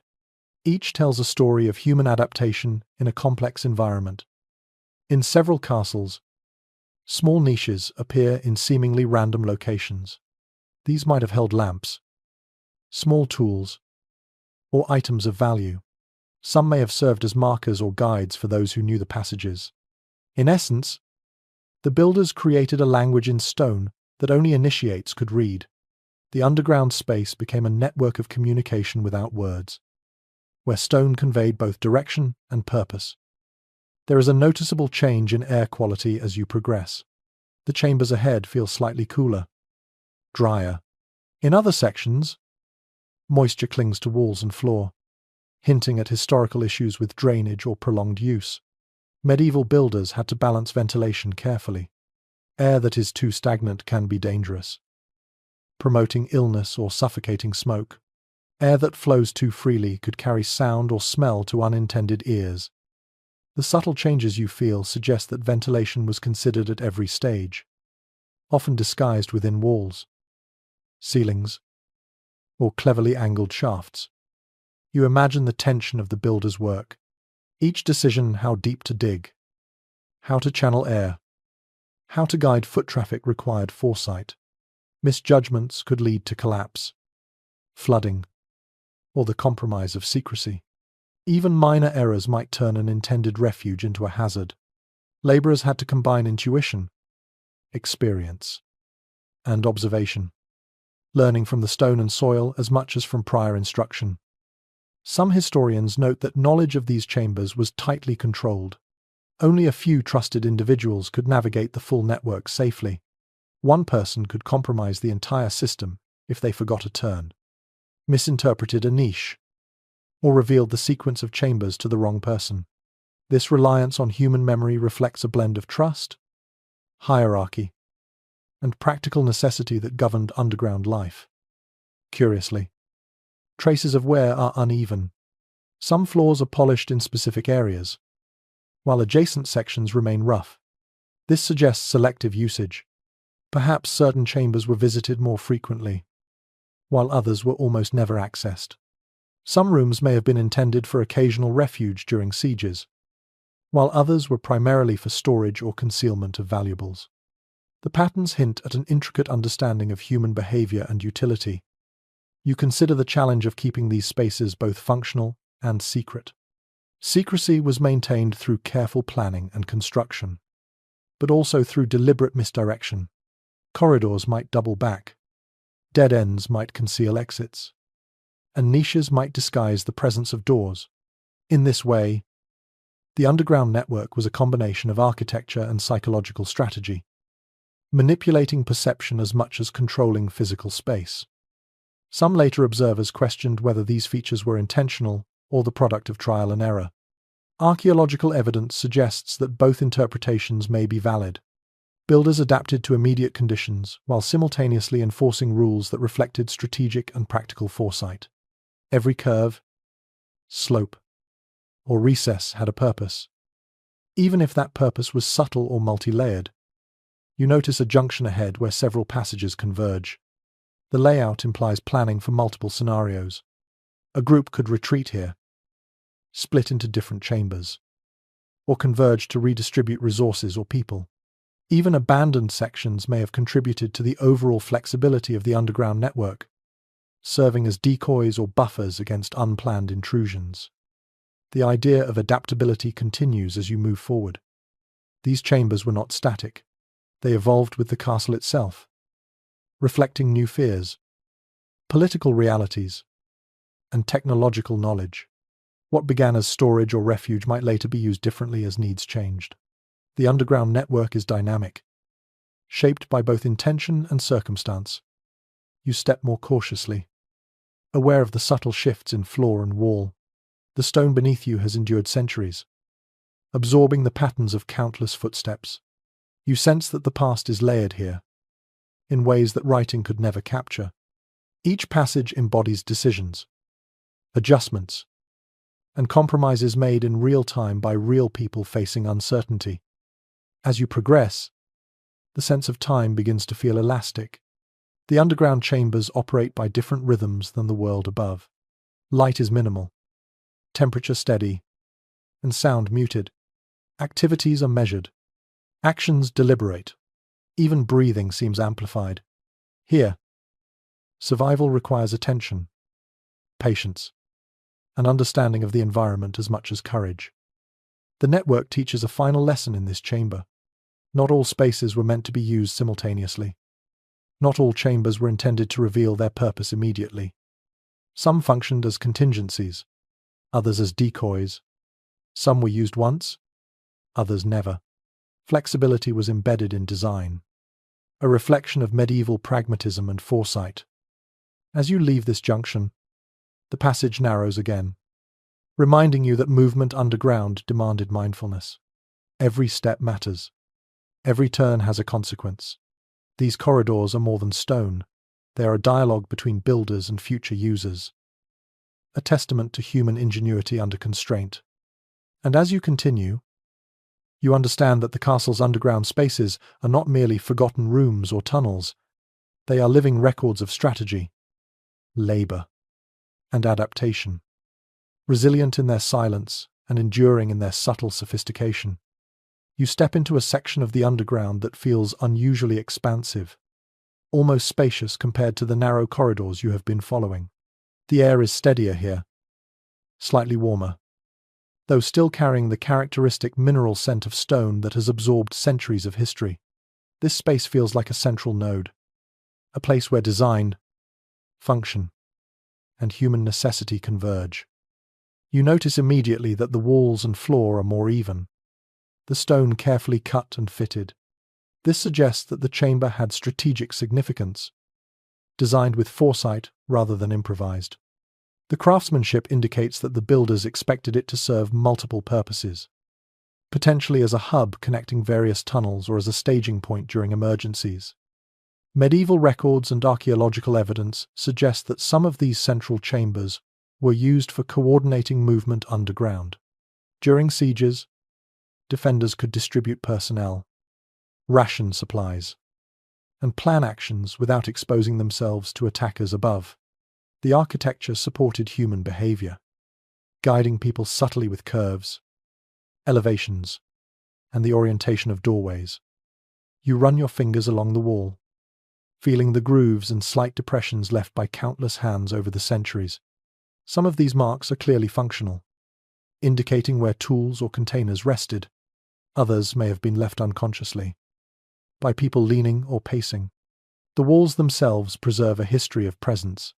Each tells a story of human adaptation in a complex environment. In several castles, small niches appear in seemingly random locations. These might have held lamps, small tools, or items of value. Some may have served as markers or guides for those who knew the passages. In essence, the builders created a language in stone that only initiates could read. The underground space became a network of communication without words, where stone conveyed both direction and purpose. There is a noticeable change in air quality as you progress. The chambers ahead feel slightly cooler, drier. In other sections, moisture clings to walls and floor, hinting at historical issues with drainage or prolonged use. Medieval builders had to balance ventilation carefully. Air that is too stagnant can be dangerous, promoting illness or suffocating smoke. Air that flows too freely could carry sound or smell to unintended ears. The subtle changes you feel suggest that ventilation was considered at every stage, often disguised within walls, ceilings, or cleverly angled shafts. You imagine the tension of the builder's work. Each decision how deep to dig, how to channel air, how to guide foot traffic required foresight. Misjudgments could lead to collapse, flooding, or the compromise of secrecy. Even minor errors might turn an intended refuge into a hazard. Laborers had to combine intuition, experience, and observation, learning from the stone and soil as much as from prior instruction. Some historians note that knowledge of these chambers was tightly controlled. Only a few trusted individuals could navigate the full network safely. One person could compromise the entire system if they forgot a turn, misinterpreted a niche, or revealed the sequence of chambers to the wrong person. This reliance on human memory reflects a blend of trust, hierarchy, and practical necessity that governed underground life. Curiously, traces of wear are uneven. Some floors are polished in specific areas, while adjacent sections remain rough. This suggests selective usage. Perhaps certain chambers were visited more frequently, while others were almost never accessed. Some rooms may have been intended for occasional refuge during sieges, while others were primarily for storage or concealment of valuables. The patterns hint at an intricate understanding of human behavior and utility. You consider the challenge of keeping these spaces both functional and secret. Secrecy was maintained through careful planning and construction, but also through deliberate misdirection. Corridors might double back, dead ends might conceal exits, and niches might disguise the presence of doors. In this way, the underground network was a combination of architecture and psychological strategy, manipulating perception as much as controlling physical space. Some later observers questioned whether these features were intentional or the product of trial and error. Archaeological evidence suggests that both interpretations may be valid. Builders adapted to immediate conditions while simultaneously enforcing rules that reflected strategic and practical foresight. Every curve, slope, or recess had a purpose, even if that purpose was subtle or multi-layered. You notice a junction ahead where several passages converge. The layout implies planning for multiple scenarios. A group could retreat here, split into different chambers, or converge to redistribute resources or people. Even abandoned sections may have contributed to the overall flexibility of the underground network, serving as decoys or buffers against unplanned intrusions. The idea of adaptability continues as you move forward. These chambers were not static. They evolved with the castle itself, reflecting new fears, political realities, and technological knowledge. What began as storage or refuge might later be used differently as needs changed. The underground network is dynamic, shaped by both intention and circumstance. You step more cautiously, aware of the subtle shifts in floor and wall. The stone beneath you has endured centuries, absorbing the patterns of countless footsteps. You sense that the past is layered here, in ways that writing could never capture. Each passage embodies decisions, adjustments, and compromises made in real time by real people facing uncertainty. As you progress, the sense of time begins to feel elastic. The underground chambers operate by different rhythms than the world above. Light is minimal, temperature steady, and sound muted. Activities are measured, actions deliberate. Even breathing seems amplified. Here, survival requires attention, patience, and understanding of the environment as much as courage. The network teaches a final lesson in this chamber. Not all spaces were meant to be used simultaneously. Not all chambers were intended to reveal their purpose immediately. Some functioned as contingencies, others as decoys. Some were used once, others never. Flexibility was embedded in design, a reflection of medieval pragmatism and foresight. As you leave this junction, the passage narrows again, reminding you that movement underground demanded mindfulness. Every step matters. Every turn has a consequence. These corridors are more than stone. They are a dialogue between builders and future users, a testament to human ingenuity under constraint. And as you continue, you understand that the castle's underground spaces are not merely forgotten rooms or tunnels. They are living records of strategy, labor, and adaptation, resilient in their silence and enduring in their subtle sophistication. You step into a section of the underground that feels unusually expansive, almost spacious compared to the narrow corridors you have been following. The air is steadier here, slightly warmer, though still carrying the characteristic mineral scent of stone that has absorbed centuries of history. This space feels like a central node, a place where design, function, and human necessity converge. You notice immediately that the walls and floor are more even, the stone carefully cut and fitted. This suggests that the chamber had strategic significance, designed with foresight rather than improvised. The craftsmanship indicates that the builders expected it to serve multiple purposes, potentially as a hub connecting various tunnels or as a staging point during emergencies. Medieval records and archaeological evidence suggest that some of these central chambers were used for coordinating movement underground. During sieges, defenders could distribute personnel, ration supplies, and plan actions without exposing themselves to attackers above. The architecture supported human behavior, guiding people subtly with curves, elevations, and the orientation of doorways. You run your fingers along the wall, feeling the grooves and slight depressions left by countless hands over the centuries. Some of these marks are clearly functional, indicating where tools or containers rested. Others may have been left unconsciously, by people leaning or pacing. The walls themselves preserve a history of presence,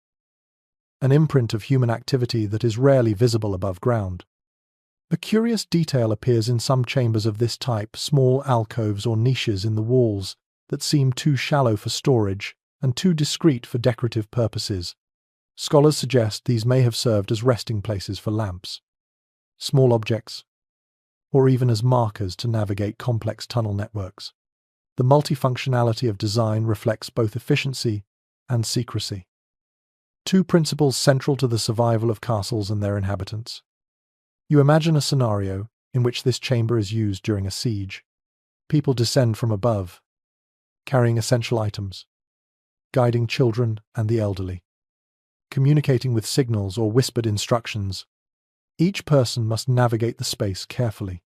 an imprint of human activity that is rarely visible above ground. A curious detail appears in some chambers of this type, small alcoves or niches in the walls that seem too shallow for storage and too discreet for decorative purposes. Scholars suggest these may have served as resting places for lamps, small objects, or even as markers to navigate complex tunnel networks. The multifunctionality of design reflects both efficiency and secrecy, two principles central to the survival of castles and their inhabitants. You imagine a scenario in which this chamber is used during a siege. People descend from above, carrying essential items, guiding children and the elderly, communicating with signals or whispered instructions. Each person must navigate the space carefully,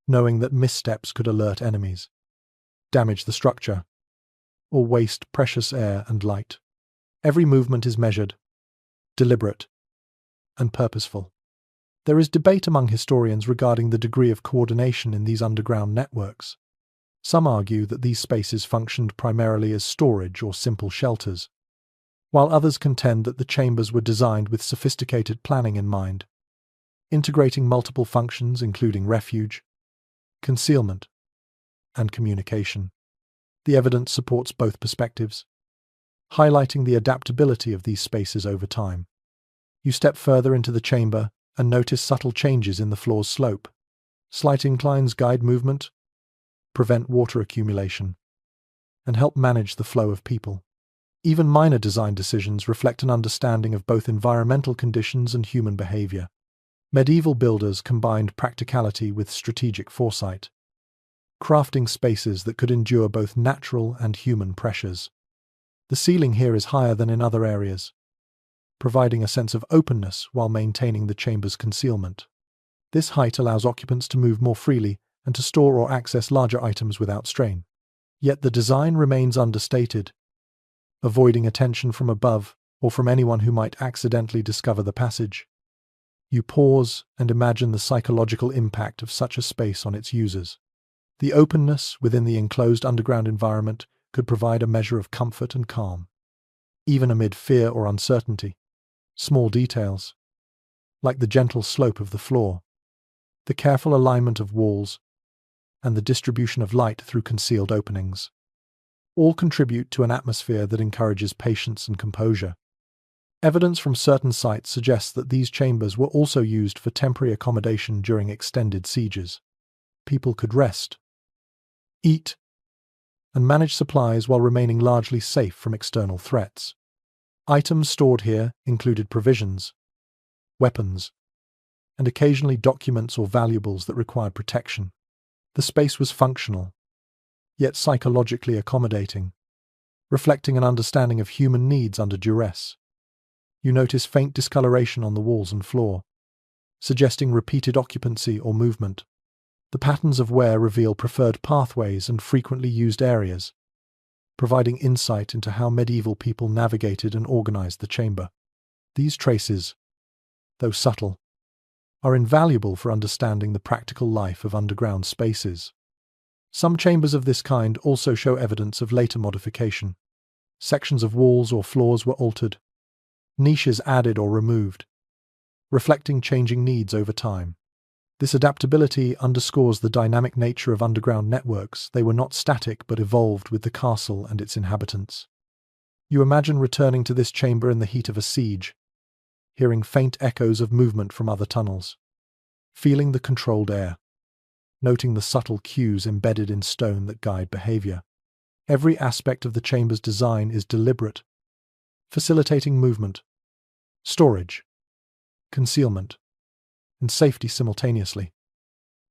knowing that missteps could alert enemies, damage the structure, or waste precious air and light. Every movement is measured, deliberate, and purposeful. There is debate among historians regarding the degree of coordination in these underground networks. Some argue that these spaces functioned primarily as storage or simple shelters, while others contend that the chambers were designed with sophisticated planning in mind, integrating multiple functions including refuge, concealment, and communication. The evidence supports both perspectives, highlighting the adaptability of these spaces over time. You step further into the chamber and notice subtle changes in the floor's slope. Slight inclines guide movement, prevent water accumulation, and help manage the flow of people. Even minor design decisions reflect an understanding of both environmental conditions and human behavior. Medieval builders combined practicality with strategic foresight, crafting spaces that could endure both natural and human pressures. The ceiling here is higher than in other areas, providing a sense of openness while maintaining the chamber's concealment. This height allows occupants to move more freely and to store or access larger items without strain. Yet the design remains understated, avoiding attention from above or from anyone who might accidentally discover the passage. You pause and imagine the psychological impact of such a space on its users. The openness within the enclosed underground environment could provide a measure of comfort and calm, even amid fear or uncertainty. Small details, like the gentle slope of the floor, the careful alignment of walls, and the distribution of light through concealed openings, all contribute to an atmosphere that encourages patience and composure. Evidence from certain sites suggests that these chambers were also used for temporary accommodation during extended sieges. People could rest, eat, and manage supplies while remaining largely safe from external threats. Items stored here included provisions, weapons, and occasionally documents or valuables that required protection. The space was functional, yet psychologically accommodating, reflecting an understanding of human needs under duress. You notice faint discoloration on the walls and floor, suggesting repeated occupancy or movement. The patterns of wear reveal preferred pathways and frequently used areas, providing insight into how medieval people navigated and organized the chamber. These traces, though subtle, are invaluable for understanding the practical life of underground spaces. Some chambers of this kind also show evidence of later modification. Sections of walls or floors were altered, niches added or removed, reflecting changing needs over time. This adaptability underscores the dynamic nature of underground networks. They were not static but evolved with the castle and its inhabitants. You imagine returning to this chamber in the heat of a siege, hearing faint echoes of movement from other tunnels, feeling the controlled air, noting the subtle cues embedded in stone that guide behavior. Every aspect of the chamber's design is deliberate, facilitating movement, storage, concealment, and safety simultaneously.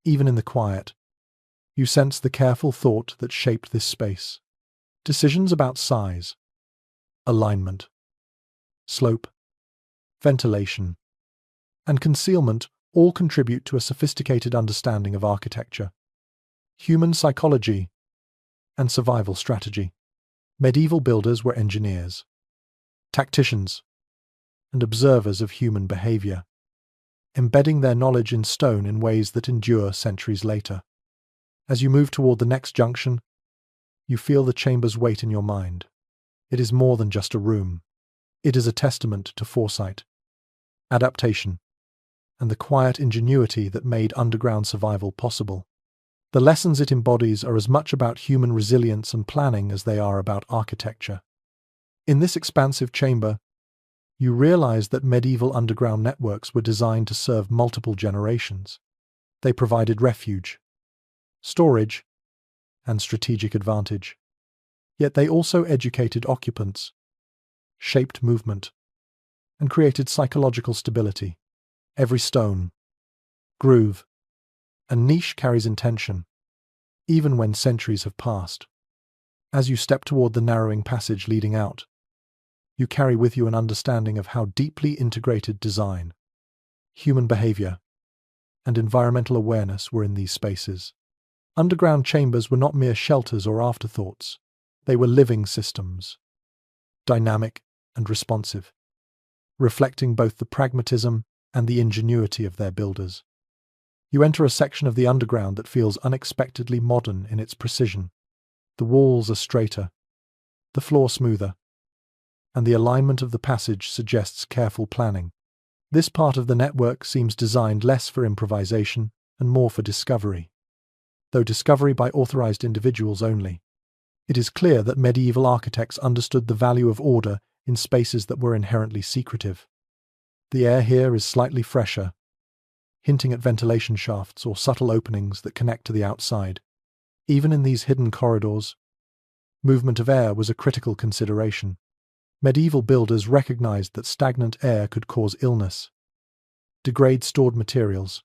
Even in the quiet, you sense the careful thought that shaped this space. Decisions about size, alignment, slope, ventilation, and concealment all contribute to a sophisticated understanding of architecture, human psychology, and survival strategy. Medieval builders were engineers, tacticians, and observers of human behavior, embedding their knowledge in stone in ways that endure centuries later. As you move toward the next junction, you feel the chamber's weight in your mind. It is more than just a room. It is a testament to foresight, adaptation, and the quiet ingenuity that made underground survival possible. The lessons it embodies are as much about human resilience and planning as they are about architecture. In this expansive chamber, You realize that medieval underground networks were designed to serve multiple generations. They provided refuge, storage, and strategic advantage. Yet they also educated occupants, shaped movement, and created psychological stability. Every stone, groove, and niche carries intention, even when centuries have passed. As you step toward the narrowing passage leading out, you carry with you an understanding of how deeply integrated design, human behavior, and environmental awareness were in these spaces. Underground chambers were not mere shelters or afterthoughts. They were living systems, dynamic and responsive, reflecting both the pragmatism and the ingenuity of their builders. You enter a section of the underground that feels unexpectedly modern in its precision. The walls are straighter, the floor smoother, and the alignment of the passage suggests careful planning. This part of the network seems designed less for improvisation and more for discovery, though discovery by authorized individuals only. It is clear that medieval architects understood the value of order in spaces that were inherently secretive. The air here is slightly fresher, hinting at ventilation shafts or subtle openings that connect to the outside. Even in these hidden corridors, movement of air was a critical consideration. Medieval builders recognized that stagnant air could cause illness, degrade stored materials,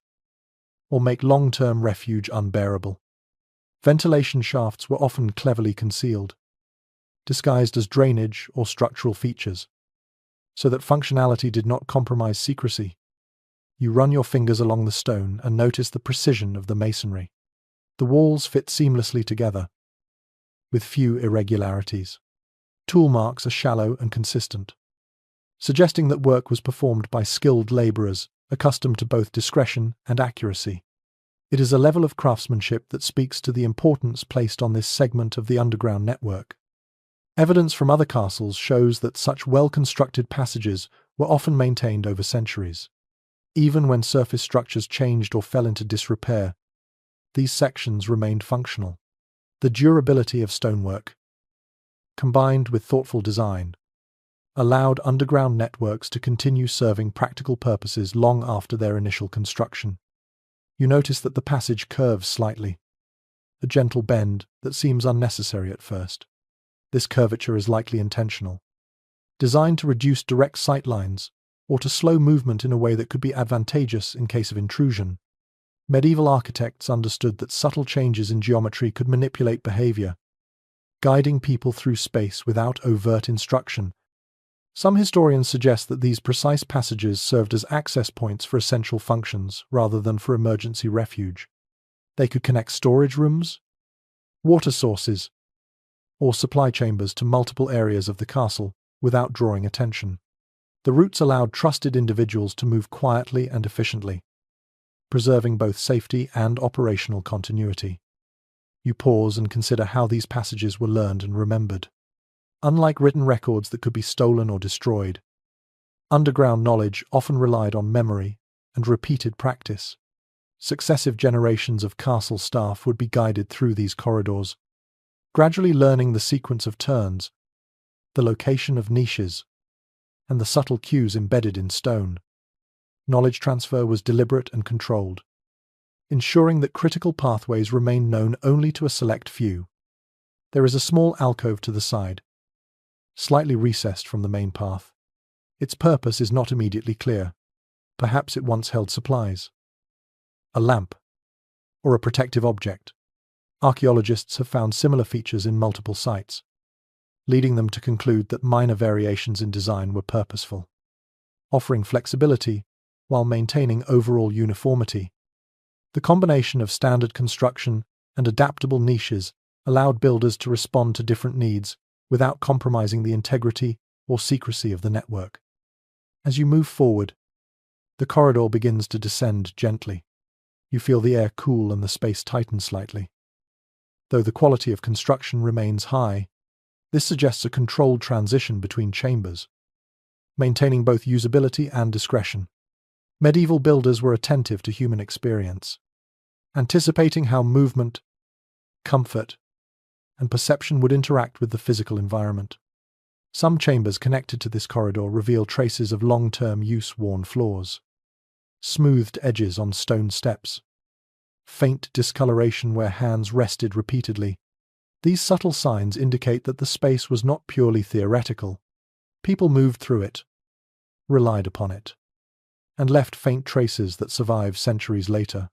or make long-term refuge unbearable. Ventilation shafts were often cleverly concealed, disguised as drainage or structural features, so that functionality did not compromise secrecy. You run your fingers along the stone and notice the precision of the masonry. The walls fit seamlessly together, with few irregularities. Tool marks are shallow and consistent, suggesting that work was performed by skilled laborers accustomed to both discretion and accuracy. It is a level of craftsmanship that speaks to the importance placed on this segment of the underground network. Evidence from other castles shows that such well-constructed passages were often maintained over centuries. Even when surface structures changed or fell into disrepair, these sections remained functional. The durability of stonework, combined with thoughtful design, allowed underground networks to continue serving practical purposes long after their initial construction. You notice that the passage curves slightly, a gentle bend that seems unnecessary at first. This curvature is likely intentional, designed to reduce direct sightlines or to slow movement in a way that could be advantageous in case of intrusion. Medieval architects understood that subtle changes in geometry could manipulate behavior, guiding people through space without overt instruction. Some historians suggest that these precise passages served as access points for essential functions rather than for emergency refuge. They could connect storage rooms, water sources, or supply chambers to multiple areas of the castle without drawing attention. The routes allowed trusted individuals to move quietly and efficiently, preserving both safety and operational continuity. You pause and consider how these passages were learned and remembered. Unlike written records that could be stolen or destroyed, underground knowledge often relied on memory and repeated practice. Successive generations of castle staff would be guided through these corridors, gradually learning the sequence of turns, the location of niches, and the subtle cues embedded in stone. Knowledge transfer was deliberate and controlled, ensuring that critical pathways remain known only to a select few. There is a small alcove to the side, slightly recessed from the main path. Its purpose is not immediately clear. Perhaps it once held supplies, a lamp, or a protective object. Archaeologists have found similar features in multiple sites, leading them to conclude that minor variations in design were purposeful, offering flexibility while maintaining overall uniformity. The combination of standard construction and adaptable niches allowed builders to respond to different needs without compromising the integrity or secrecy of the network. As you move forward, the corridor begins to descend gently. You feel the air cool and the space tighten slightly. Though the quality of construction remains high, this suggests a controlled transition between chambers, maintaining both usability and discretion. Medieval builders were attentive to human experience, anticipating how movement, comfort, and perception would interact with the physical environment. Some chambers connected to this corridor reveal traces of long-term use-worn floors, smoothed edges on stone steps, faint discoloration where hands rested repeatedly. These subtle signs indicate that the space was not purely theoretical. People moved through it, relied upon it, and left faint traces that survive centuries later.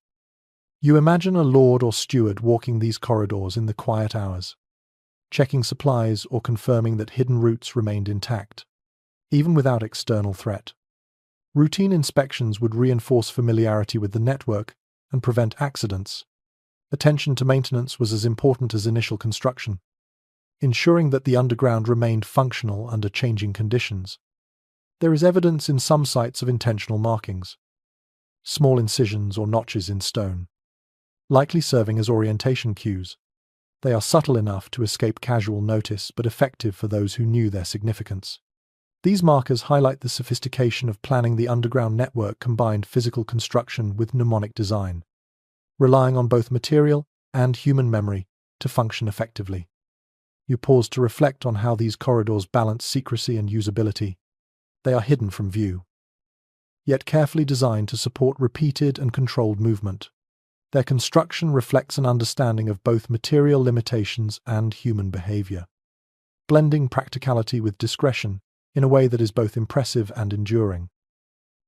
You imagine a lord or steward walking these corridors in the quiet hours, checking supplies or confirming that hidden routes remained intact, even without external threat. Routine inspections would reinforce familiarity with the network and prevent accidents. Attention to maintenance was as important as initial construction, ensuring that the underground remained functional under changing conditions. There is evidence in some sites of intentional markings, small incisions or notches in stone, likely serving as orientation cues. They are subtle enough to escape casual notice but effective for those who knew their significance. These markers highlight the sophistication of planning. The underground network combined physical construction with mnemonic design, relying on both material and human memory to function effectively. You pause to reflect on how these corridors balance secrecy and usability. They are hidden from view, yet carefully designed to support repeated and controlled movement. Their construction reflects an understanding of both material limitations and human behavior, blending practicality with discretion in a way that is both impressive and enduring.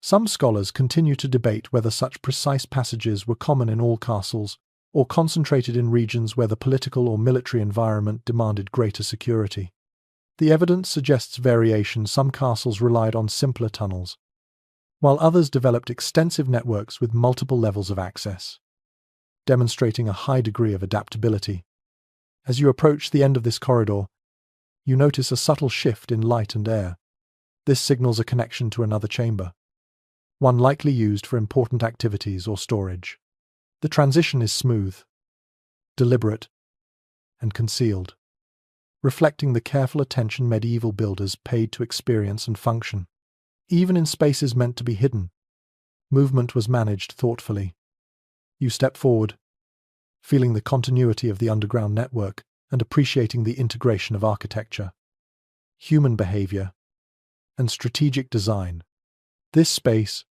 Some scholars continue to debate whether such precise passages were common in all castles or concentrated in regions where the political or military environment demanded greater security. The evidence suggests variation. Some castles relied on simpler tunnels, while others developed extensive networks with multiple levels of access, demonstrating a high degree of adaptability. As you approach the end of this corridor, you notice a subtle shift in light and air. This signals a connection to another chamber, one likely used for important activities or storage. The transition is smooth, deliberate, and concealed, reflecting the careful attention medieval builders paid to experience and function. Even in spaces meant to be hidden, movement was managed thoughtfully. You step forward, feeling the continuity of the underground network and appreciating the integration of architecture, human behavior, and strategic design. This space,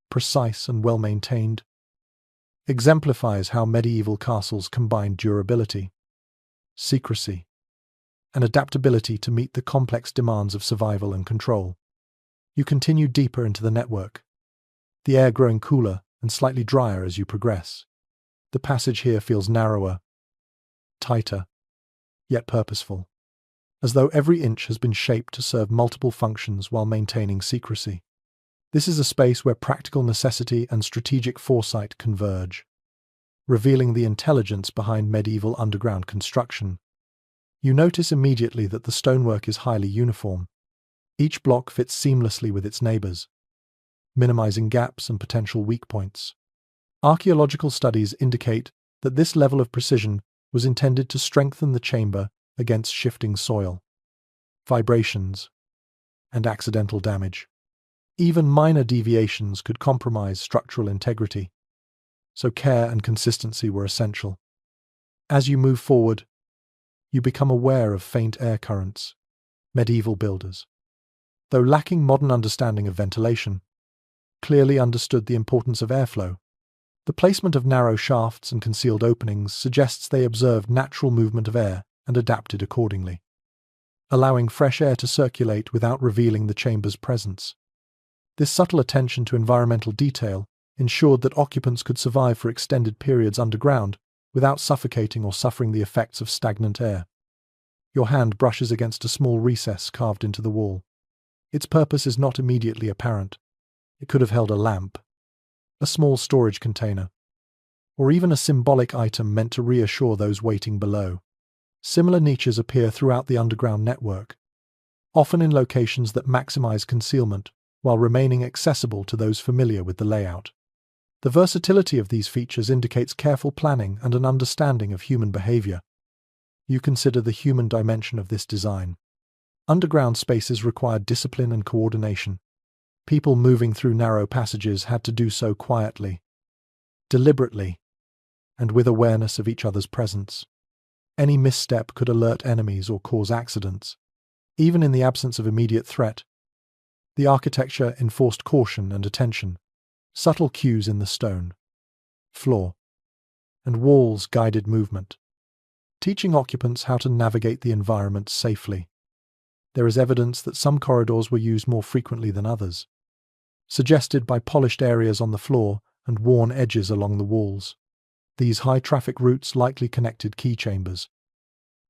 precise and well-maintained, exemplifies how medieval castles combined durability, secrecy, and adaptability to meet the complex demands of survival and control. You continue deeper into the network, the air growing cooler and slightly drier as you progress. The passage here feels narrower, tighter, yet purposeful, as though every inch has been shaped to serve multiple functions while maintaining secrecy. This is a space where practical necessity and strategic foresight converge, revealing the intelligence behind medieval underground construction. You notice immediately that the stonework is highly uniform. Each block fits seamlessly with its neighbors, minimizing gaps and potential weak points. Archaeological studies indicate that this level of precision was intended to strengthen the chamber against shifting soil, vibrations, and accidental damage. Even minor deviations could compromise structural integrity, so care and consistency were essential. As you move forward, you become aware of faint air currents. Medieval builders, though lacking modern understanding of ventilation, clearly understood the importance of airflow. The placement of narrow shafts and concealed openings suggests they observed natural movement of air and adapted accordingly, allowing fresh air to circulate without revealing the chamber's presence. This subtle attention to environmental detail ensured that occupants could survive for extended periods underground without suffocating or suffering the effects of stagnant air. Your hand brushes against a small recess carved into the wall. Its purpose is not immediately apparent. It could have held a lamp, a small storage container, or even a symbolic item meant to reassure those waiting below. Similar niches appear throughout the underground network, often in locations that maximize concealment while remaining accessible to those familiar with the layout. The versatility of these features indicates careful planning and an understanding of human behavior. You consider the human dimension of this design. Underground spaces required discipline and coordination. People moving through narrow passages had to do so quietly, deliberately, and with awareness of each other's presence. Any misstep could alert enemies or cause accidents. Even in the absence of immediate threat, the architecture enforced caution and attention. Subtle cues in the stone, floor, and walls guided movement, teaching occupants how to navigate the environment safely. There is evidence that some corridors were used more frequently than others, suggested by polished areas on the floor and worn edges along the walls. These high-traffic routes likely connected key chambers,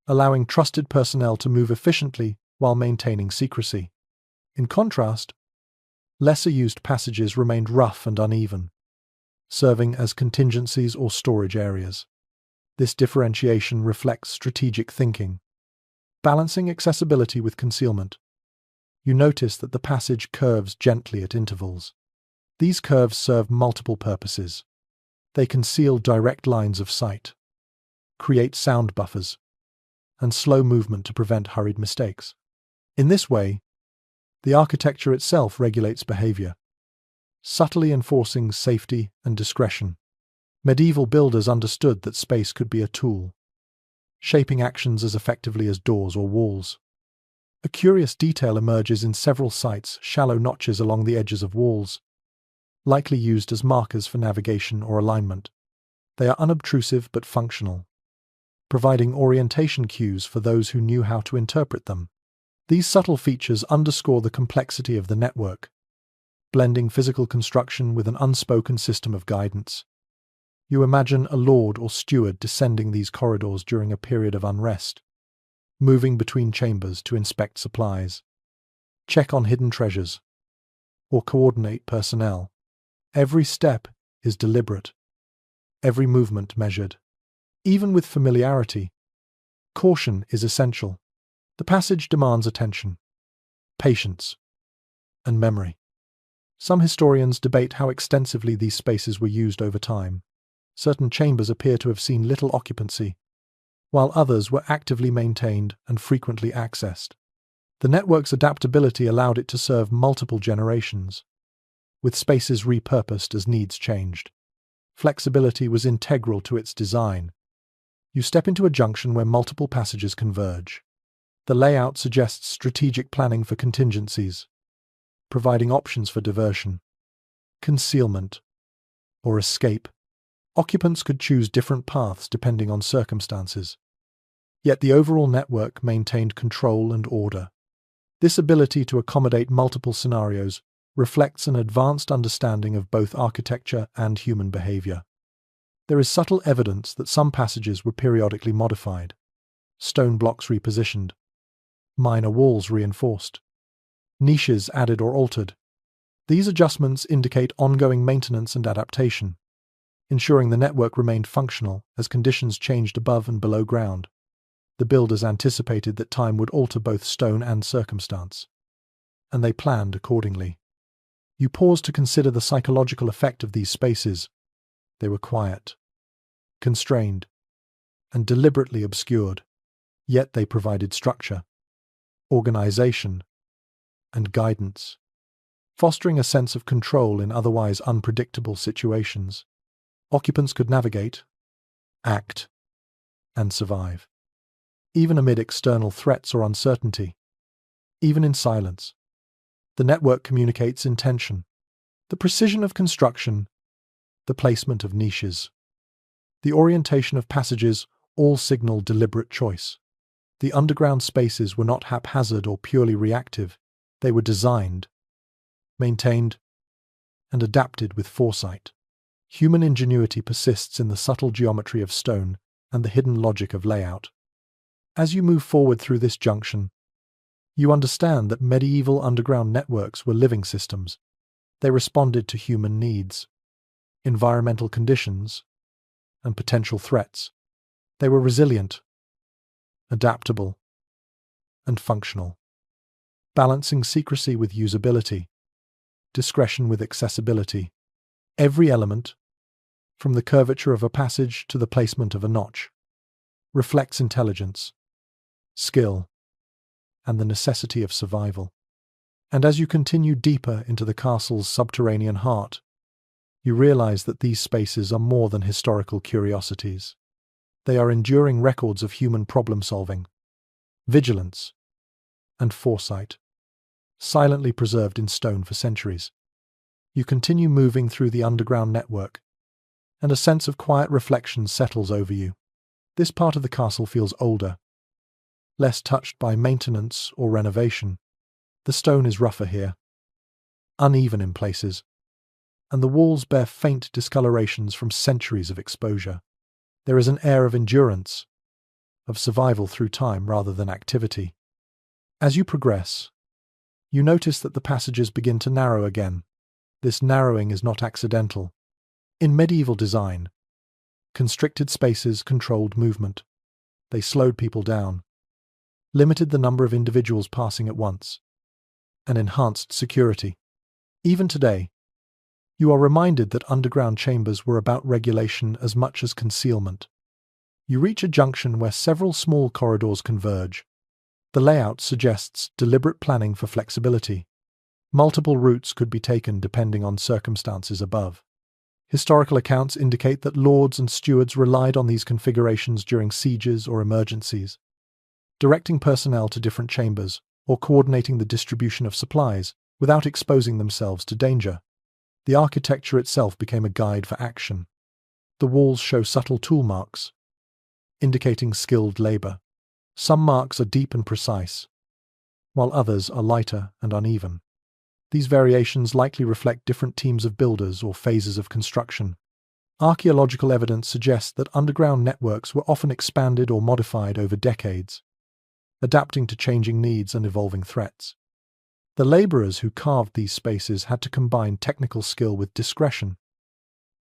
allowing trusted personnel to move efficiently while maintaining secrecy. In contrast, lesser-used passages remained rough and uneven, serving as contingencies or storage areas. This differentiation reflects strategic thinking, balancing accessibility with concealment. You notice that the passage curves gently at intervals. These curves serve multiple purposes. They conceal direct lines of sight, create sound buffers, and slow movement to prevent hurried mistakes. In this way, the architecture itself regulates behavior, subtly enforcing safety and discretion. Medieval builders understood that space could be a tool, shaping actions as effectively as doors or walls. A curious detail emerges in several sites, shallow notches along the edges of walls, likely used as markers for navigation or alignment. They are unobtrusive but functional, providing orientation cues for those who knew how to interpret them. These subtle features underscore the complexity of the network, blending physical construction with an unspoken system of guidance. You imagine a lord or steward descending these corridors during a period of unrest, moving between chambers to inspect supplies, check on hidden treasures, or coordinate personnel. Every step is deliberate, every movement measured. Even with familiarity, caution is essential. The passage demands attention, patience, and memory. Some historians debate how extensively these spaces were used over time. Certain chambers appear to have seen little occupancy, while others were actively maintained and frequently accessed. The network's adaptability allowed it to serve multiple generations, with spaces repurposed as needs changed. Flexibility was integral to its design. You step into a junction where multiple passages converge. The layout suggests strategic planning for contingencies, providing options for diversion, concealment, or escape. Occupants could choose different paths depending on circumstances. Yet the overall network maintained control and order. This ability to accommodate multiple scenarios reflects an advanced understanding of both architecture and human behavior. There is subtle evidence that some passages were periodically modified, stone blocks repositioned, minor walls reinforced, niches added or altered. These adjustments indicate ongoing maintenance and adaptation, ensuring the network remained functional as conditions changed above and below ground. The builders anticipated that time would alter both stone and circumstance, and they planned accordingly. You pause to consider the psychological effect of these spaces. They were quiet, constrained, and deliberately obscured, yet they provided structure, organization, and guidance, fostering a sense of control in otherwise unpredictable situations. Occupants could navigate, act, and survive, even amid external threats or uncertainty. Even in silence, the network communicates intention. The precision of construction, the placement of niches, the orientation of passages all signal deliberate choice. The underground spaces were not haphazard or purely reactive. They were designed, maintained, and adapted with foresight. Human ingenuity persists in the subtle geometry of stone and the hidden logic of layout. As you move forward through this junction, you understand that medieval underground networks were living systems. They responded to human needs, environmental conditions, and potential threats. They were resilient, adaptable, and functional, balancing secrecy with usability, discretion with accessibility. Every element, from the curvature of a passage to the placement of a notch, reflects intelligence, skill, and the necessity of survival. And as you continue deeper into the castle's subterranean heart, you realize that these spaces are more than historical curiosities. They are enduring records of human problem-solving, vigilance, and foresight, silently preserved in stone for centuries. You continue moving through the underground network, and a sense of quiet reflection settles over you. This part of the castle feels older, less touched by maintenance or renovation. The stone is rougher here, uneven in places, and the walls bear faint discolorations from centuries of exposure. There is an air of endurance, of survival through time rather than activity. As you progress, you notice that the passages begin to narrow again. This narrowing is not accidental. In medieval design, constricted spaces controlled movement. They slowed people down, limited the number of individuals passing at once, and enhanced security. Even today, you are reminded that underground chambers were about regulation as much as concealment. You reach a junction where several small corridors converge. The layout suggests deliberate planning for flexibility. Multiple routes could be taken depending on circumstances above. Historical accounts indicate that lords and stewards relied on these configurations during sieges or emergencies, directing personnel to different chambers or coordinating the distribution of supplies without exposing themselves to danger. The architecture itself became a guide for action. The walls show subtle tool marks, indicating skilled labor. Some marks are deep and precise, while others are lighter and uneven. These variations likely reflect different teams of builders or phases of construction. Archaeological evidence suggests that underground networks were often expanded or modified over decades, adapting to changing needs and evolving threats. The laborers who carved these spaces had to combine technical skill with discretion,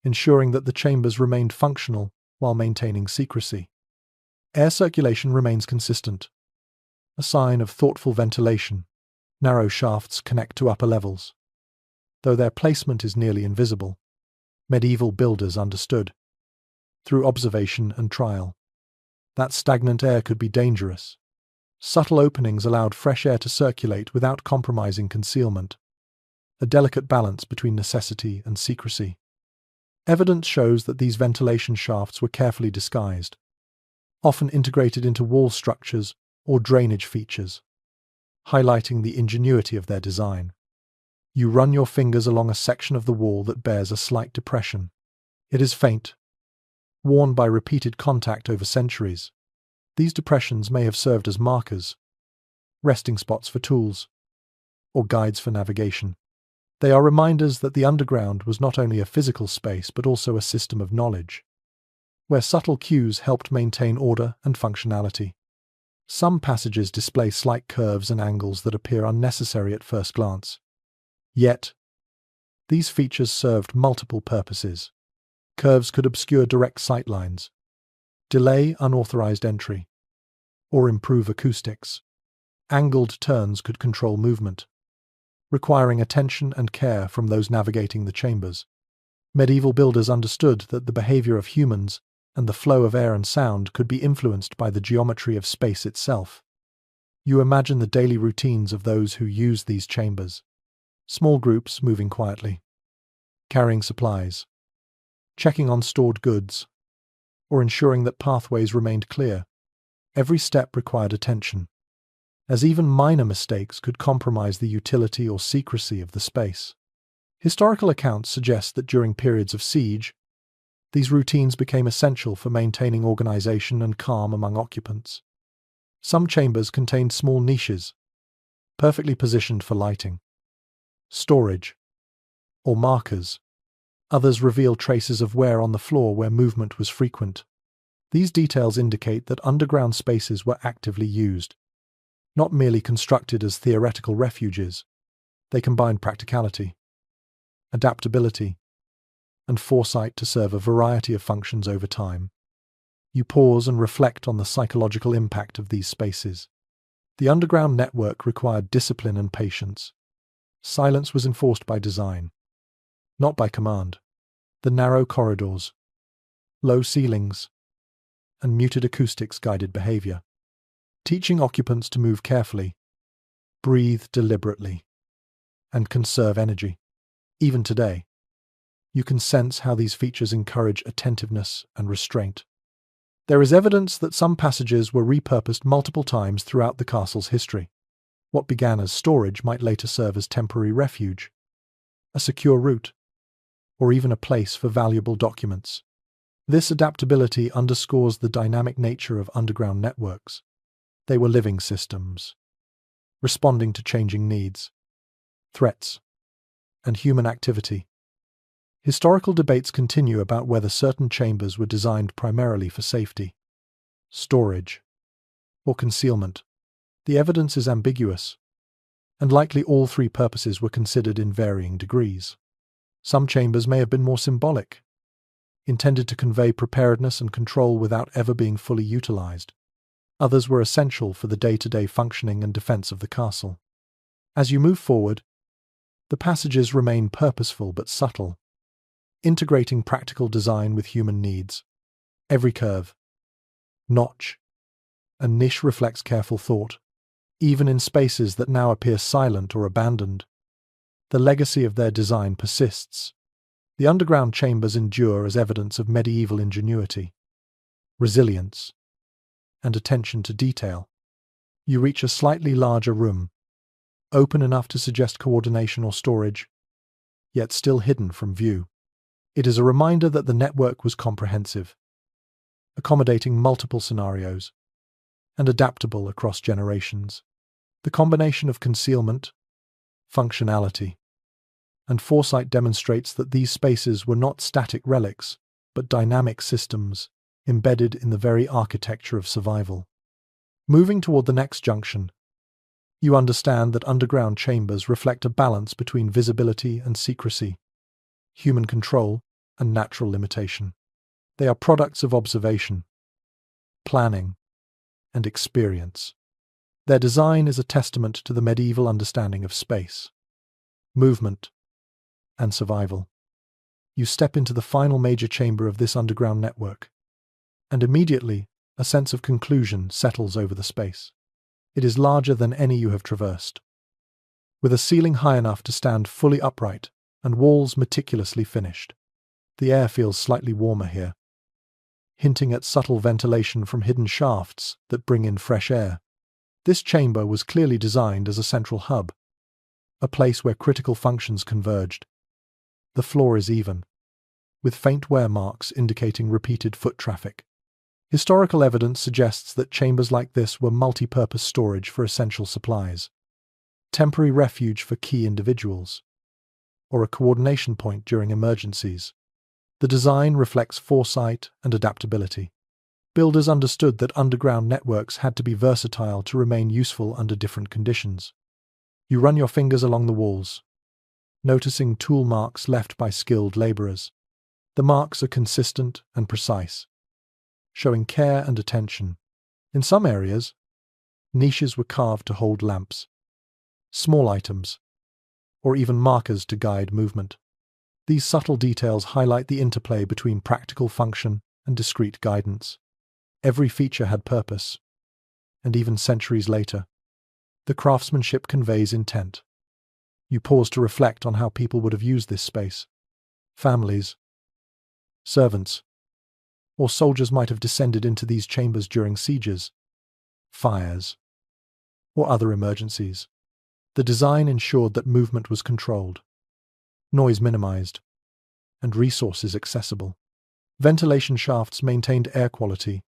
ensuring that the chambers remained functional while maintaining secrecy. Air circulation remains consistent, a sign of thoughtful ventilation. Narrow shafts connect to upper levels. Though their placement is nearly invisible, medieval builders understood, through observation and trial, that stagnant air could be dangerous. Subtle openings allowed fresh air to circulate without compromising concealment, a delicate balance between necessity and secrecy. Evidence shows that these ventilation shafts were carefully disguised, often integrated into wall structures or drainage features, highlighting the ingenuity of their design. You run your fingers along a section of the wall that bears a slight depression. It is faint, worn by repeated contact over centuries. These depressions may have served as markers, resting spots for tools, or guides for navigation. They are reminders that the underground was not only a physical space but also a system of knowledge, where subtle cues helped maintain order and functionality. Some passages display slight curves and angles that appear unnecessary at first glance. Yet, these features served multiple purposes. Curves could obscure direct sightlines, delay unauthorized entry, or improve acoustics. Angled turns could control movement, requiring attention and care from those navigating the chambers. Medieval builders understood that the behavior of humans and the flow of air and sound could be influenced by the geometry of space itself. You imagine the daily routines of those who use these chambers. Small groups moving quietly, carrying supplies, checking on stored goods, or ensuring that pathways remained clear. Every step required attention, as even minor mistakes could compromise the utility or secrecy of the space. Historical accounts suggest that during periods of siege, these routines became essential for maintaining organization and calm among occupants. Some chambers contained small niches, perfectly positioned for lighting, storage, or markers. Others reveal traces of wear on the floor where movement was frequent. These details indicate that underground spaces were actively used, not merely constructed as theoretical refuges. They combined practicality, adaptability, and foresight to serve a variety of functions over time. You pause and reflect on the psychological impact of these spaces. The underground network required discipline and patience. Silence was enforced by design, not by command. The narrow corridors, low ceilings, and muted acoustics guided behavior, teaching occupants to move carefully, breathe deliberately, and conserve energy. Even today, you can sense how these features encourage attentiveness and restraint. There is evidence that some passages were repurposed multiple times throughout the castle's history. What began as storage might later serve as temporary refuge, a secure route, or even a place for valuable documents. This adaptability underscores the dynamic nature of underground networks. They were living systems, responding to changing needs, threats, and human activity. Historical debates continue about whether certain chambers were designed primarily for safety, storage, or concealment. The evidence is ambiguous, and likely all three purposes were considered in varying degrees. Some chambers may have been more symbolic, intended to convey preparedness and control without ever being fully utilized. Others were essential for the day-to-day functioning and defense of the castle. As you move forward, the passages remain purposeful but subtle, integrating practical design with human needs. Every curve, notch, and niche reflects careful thought, even in spaces that now appear silent or abandoned. The legacy of their design persists. The underground chambers endure as evidence of medieval ingenuity, resilience, and attention to detail. You reach a slightly larger room, open enough to suggest coordination or storage, yet still hidden from view. It is a reminder that the network was comprehensive, accommodating multiple scenarios, and adaptable across generations. The combination of concealment, functionality, and foresight demonstrates that these spaces were not static relics, but dynamic systems embedded in the very architecture of survival. Moving toward the next junction, you understand that underground chambers reflect a balance between visibility and secrecy, human control and natural limitation. They are products of observation, planning, and experience. Their design is a testament to the medieval understanding of space, movement, and survival. You step into the final major chamber of this underground network, and immediately a sense of conclusion settles over the space. It is larger than any you have traversed, with a ceiling high enough to stand fully upright and walls meticulously finished. The air feels slightly warmer here, hinting at subtle ventilation from hidden shafts that bring in fresh air. This chamber was clearly designed as a central hub, a place where critical functions converged. The floor is even, with faint wear marks indicating repeated foot traffic. Historical evidence suggests that chambers like this were multi-purpose storage for essential supplies, temporary refuge for key individuals, or a coordination point during emergencies. The design reflects foresight and adaptability. Builders understood that underground networks had to be versatile to remain useful under different conditions. You run your fingers along the walls, noticing tool marks left by skilled laborers. The marks are consistent and precise, showing care and attention. In some areas, niches were carved to hold lamps, small items, or even markers to guide movement. These subtle details highlight the interplay between practical function and discrete guidance. Every feature had purpose, and even centuries later, the craftsmanship conveys intent. You pause to reflect on how people would have used this space. Families, servants, or soldiers might have descended into these chambers during sieges, fires, or other emergencies. The design ensured that movement was controlled, noise minimized, and resources accessible. Ventilation shafts maintained air quality,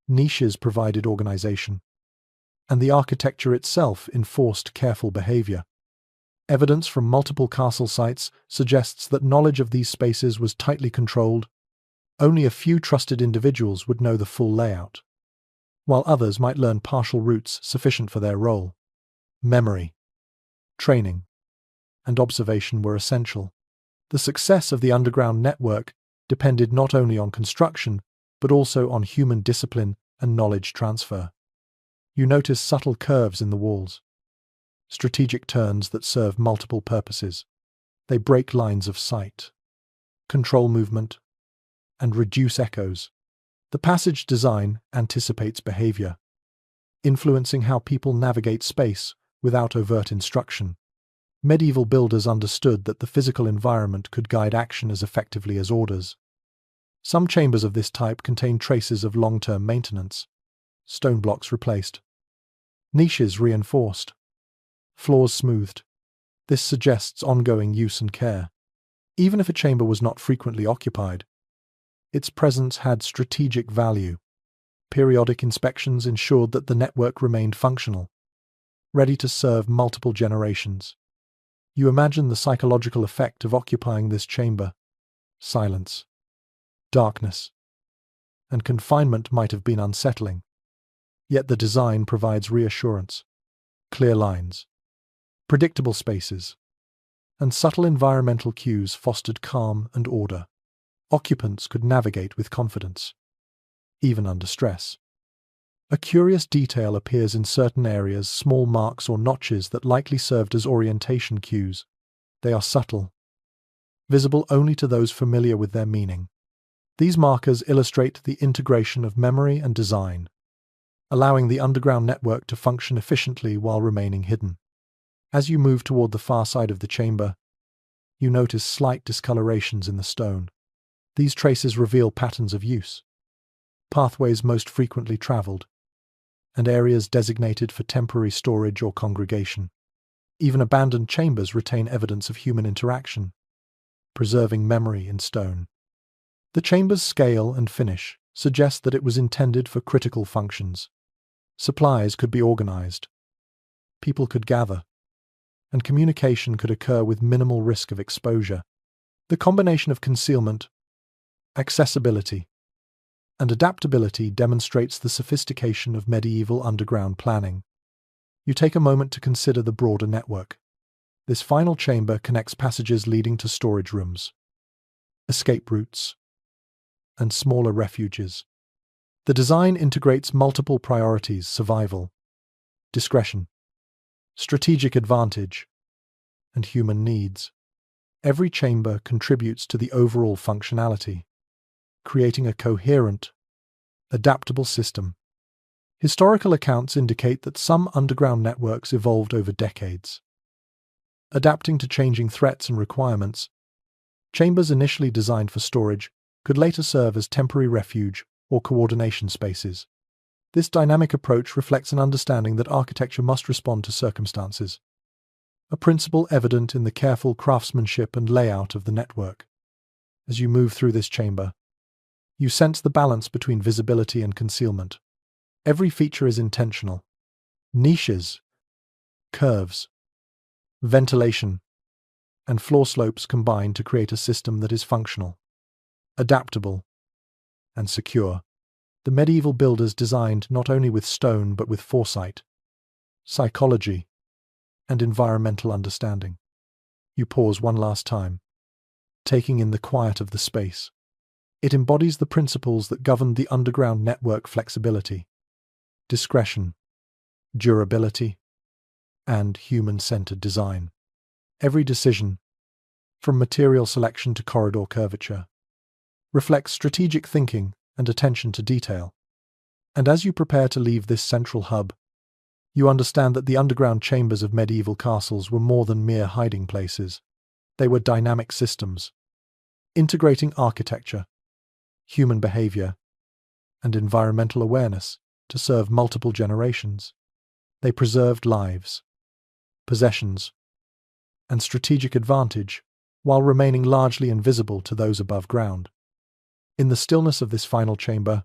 niches provided organization, and the architecture itself enforced careful behavior. Evidence from multiple castle sites suggests that knowledge of these spaces was tightly controlled. Only a few trusted individuals would know the full layout, while others might learn partial routes sufficient for their role. Memory, training, and observation were essential. The success of the underground network depended not only on construction, but also on human discipline and knowledge transfer. You notice subtle curves in the walls, strategic turns that serve multiple purposes. They break lines of sight, control movement, and reduce echoes. The passage design anticipates behavior, influencing how people navigate space without overt instruction. Medieval builders understood that the physical environment could guide action as effectively as orders. Some chambers of this type contain traces of long-term maintenance, stone blocks replaced, niches reinforced, floors smoothed. This suggests ongoing use and care. Even if a chamber was not frequently occupied, its presence had strategic value. Periodic inspections ensured that the network remained functional, ready to serve multiple generations. You imagine the psychological effect of occupying this chamber. Silence, darkness, and confinement might have been unsettling. Yet the design provides reassurance. Clear lines, predictable spaces, and subtle environmental cues fostered calm and order. Occupants could navigate with confidence, even under stress. A curious detail appears in certain areas, small marks or notches that likely served as orientation cues. They are subtle, visible only to those familiar with their meaning. These markers illustrate the integration of memory and design, allowing the underground network to function efficiently while remaining hidden. As you move toward the far side of the chamber, you notice slight discolorations in the stone. These traces reveal patterns of use, pathways most frequently traveled, and areas designated for temporary storage or congregation. Even abandoned chambers retain evidence of human interaction, preserving memory in stone. The chamber's scale and finish suggest that it was intended for critical functions. Supplies could be organized, people could gather, and communication could occur with minimal risk of exposure. The combination of concealment, accessibility, and adaptability demonstrates the sophistication of medieval underground planning. You take a moment to consider the broader network. This final chamber connects passages leading to storage rooms, escape routes, and smaller refuges. The design integrates multiple priorities: survival, discretion, strategic advantage, and human needs. Every chamber contributes to the overall functionality, creating a coherent, adaptable system. Historical accounts indicate that some underground networks evolved over decades. Adapting to changing threats and requirements, chambers initially designed for storage could later serve as temporary refuge or coordination spaces. This dynamic approach reflects an understanding that architecture must respond to circumstances, a principle evident in the careful craftsmanship and layout of the network. As you move through this chamber, you sense the balance between visibility and concealment. Every feature is intentional. Niches, curves, ventilation, and floor slopes combine to create a system that is functional, adaptable, and secure. The medieval builders designed not only with stone but with foresight, psychology, and environmental understanding. You pause one last time, taking in the quiet of the space. It embodies the principles that govern the underground network: flexibility, discretion, durability, and human-centered design. Every decision, from material selection to corridor curvature, reflects strategic thinking and attention to detail. And as you prepare to leave this central hub, you understand that the underground chambers of medieval castles were more than mere hiding places. They were dynamic systems, integrating architecture, human behavior, and environmental awareness to serve multiple generations. They preserved lives, possessions, and strategic advantage while remaining largely invisible to those above ground. In the stillness of this final chamber,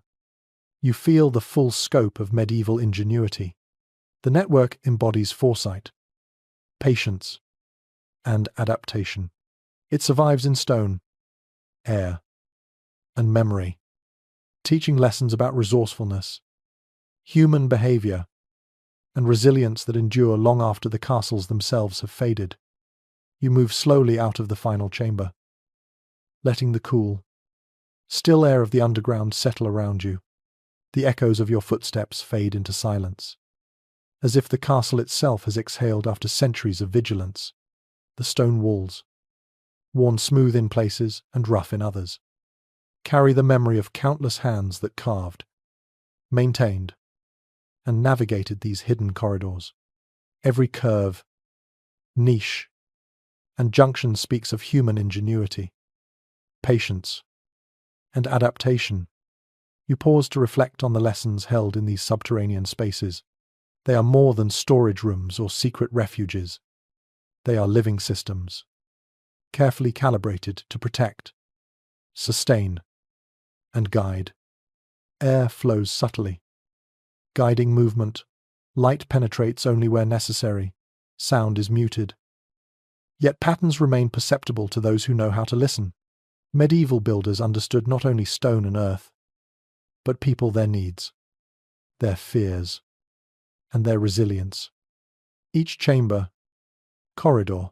you feel the full scope of medieval ingenuity. The network embodies foresight, patience, and adaptation. It survives in stone, air, and memory, teaching lessons about resourcefulness, human behavior, and resilience that endure long after the castles themselves have faded. You move slowly out of the final chamber, letting the cool, still air of the underground settle around you. The echoes of your footsteps fade into silence, as if the castle itself has exhaled after centuries of vigilance. The stone walls, worn smooth in places and rough in others, carry the memory of countless hands that carved, maintained, and navigated these hidden corridors. Every curve, niche, and junction speaks of human ingenuity, patience, and adaptation. You pause to reflect on the lessons held in these subterranean spaces, They are more than storage rooms or secret refuges. They are living systems, carefully calibrated to protect, sustain, and guide. Air flows subtly, guiding movement. Light penetrates only where necessary. Sound is muted. Yet patterns remain perceptible to those who know how to listen. Medieval builders understood not only stone and earth, but people, their needs, their fears, and their resilience. Each chamber, corridor,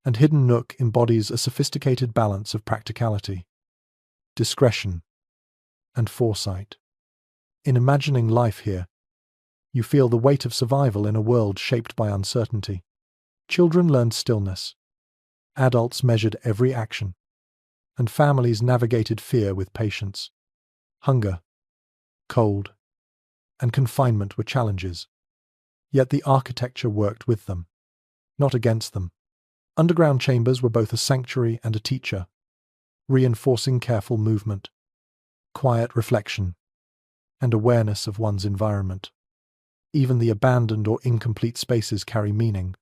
and hidden nook embodies a sophisticated balance of practicality, discretion, and foresight. In imagining life here, you feel the weight of survival in a world shaped by uncertainty. Children learned stillness, adults measured every action, and families navigated fear with patience. Hunger, cold, and confinement were challenges, yet the architecture worked with them, not against them. Underground chambers were both a sanctuary and a teacher, reinforcing careful movement, quiet reflection, and awareness of one's environment. Even the abandoned or incomplete spaces carry meaning.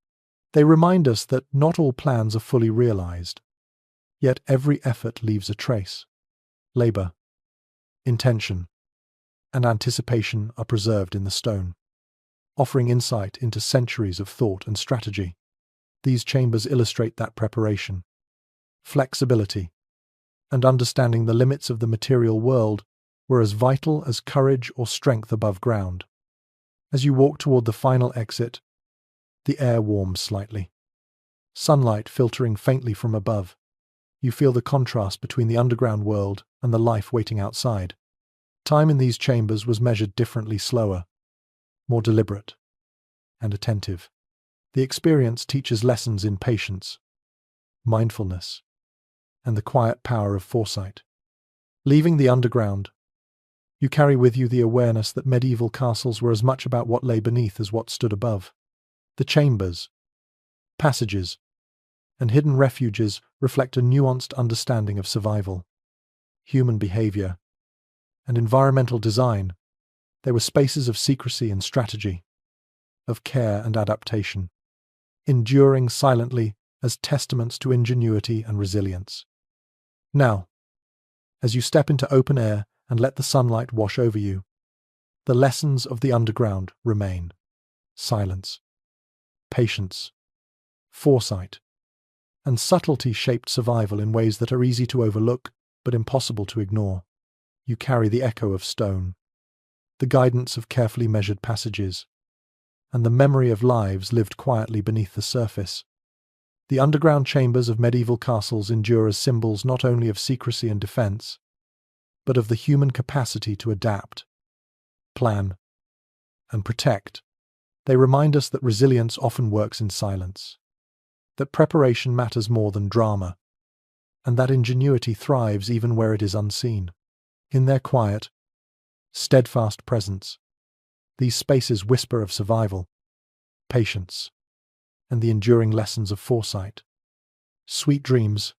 They remind us that not all plans are fully realized, yet every effort leaves a trace. Labor, intention, and anticipation are preserved in the stone, offering insight into centuries of thought and strategy. These chambers illustrate that preparation, flexibility, and understanding the limits of the material world were as vital as courage or strength above ground. As you walk toward the final exit, the air warms slightly. Sunlight filtering faintly from above, you feel the contrast between the underground world and the life waiting outside. Time in these chambers was measured differently, slower, more deliberate, and attentive. The experience teaches lessons in patience, mindfulness, and the quiet power of foresight. Leaving the underground, you carry with you the awareness that medieval castles were as much about what lay beneath as what stood above. The chambers, passages, and hidden refuges reflect a nuanced understanding of survival, human behavior, and environmental design. They were spaces of secrecy and strategy, of care and adaptation, enduring silently as testaments to ingenuity and resilience. Now, as you step into open air and let the sunlight wash over you, the lessons of the underground remain. Silence, patience, foresight, and subtlety shaped survival in ways that are easy to overlook but impossible to ignore. You carry the echo of stone, the guidance of carefully measured passages, and the memory of lives lived quietly beneath the surface. The underground chambers of medieval castles endure as symbols not only of secrecy and defense, but of the human capacity to adapt, plan, and protect. They remind us that resilience often works in silence, that preparation matters more than drama, and that ingenuity thrives even where it is unseen. In their quiet, steadfast presence, these spaces whisper of survival, patience, and the enduring lessons of foresight. Sweet dreams,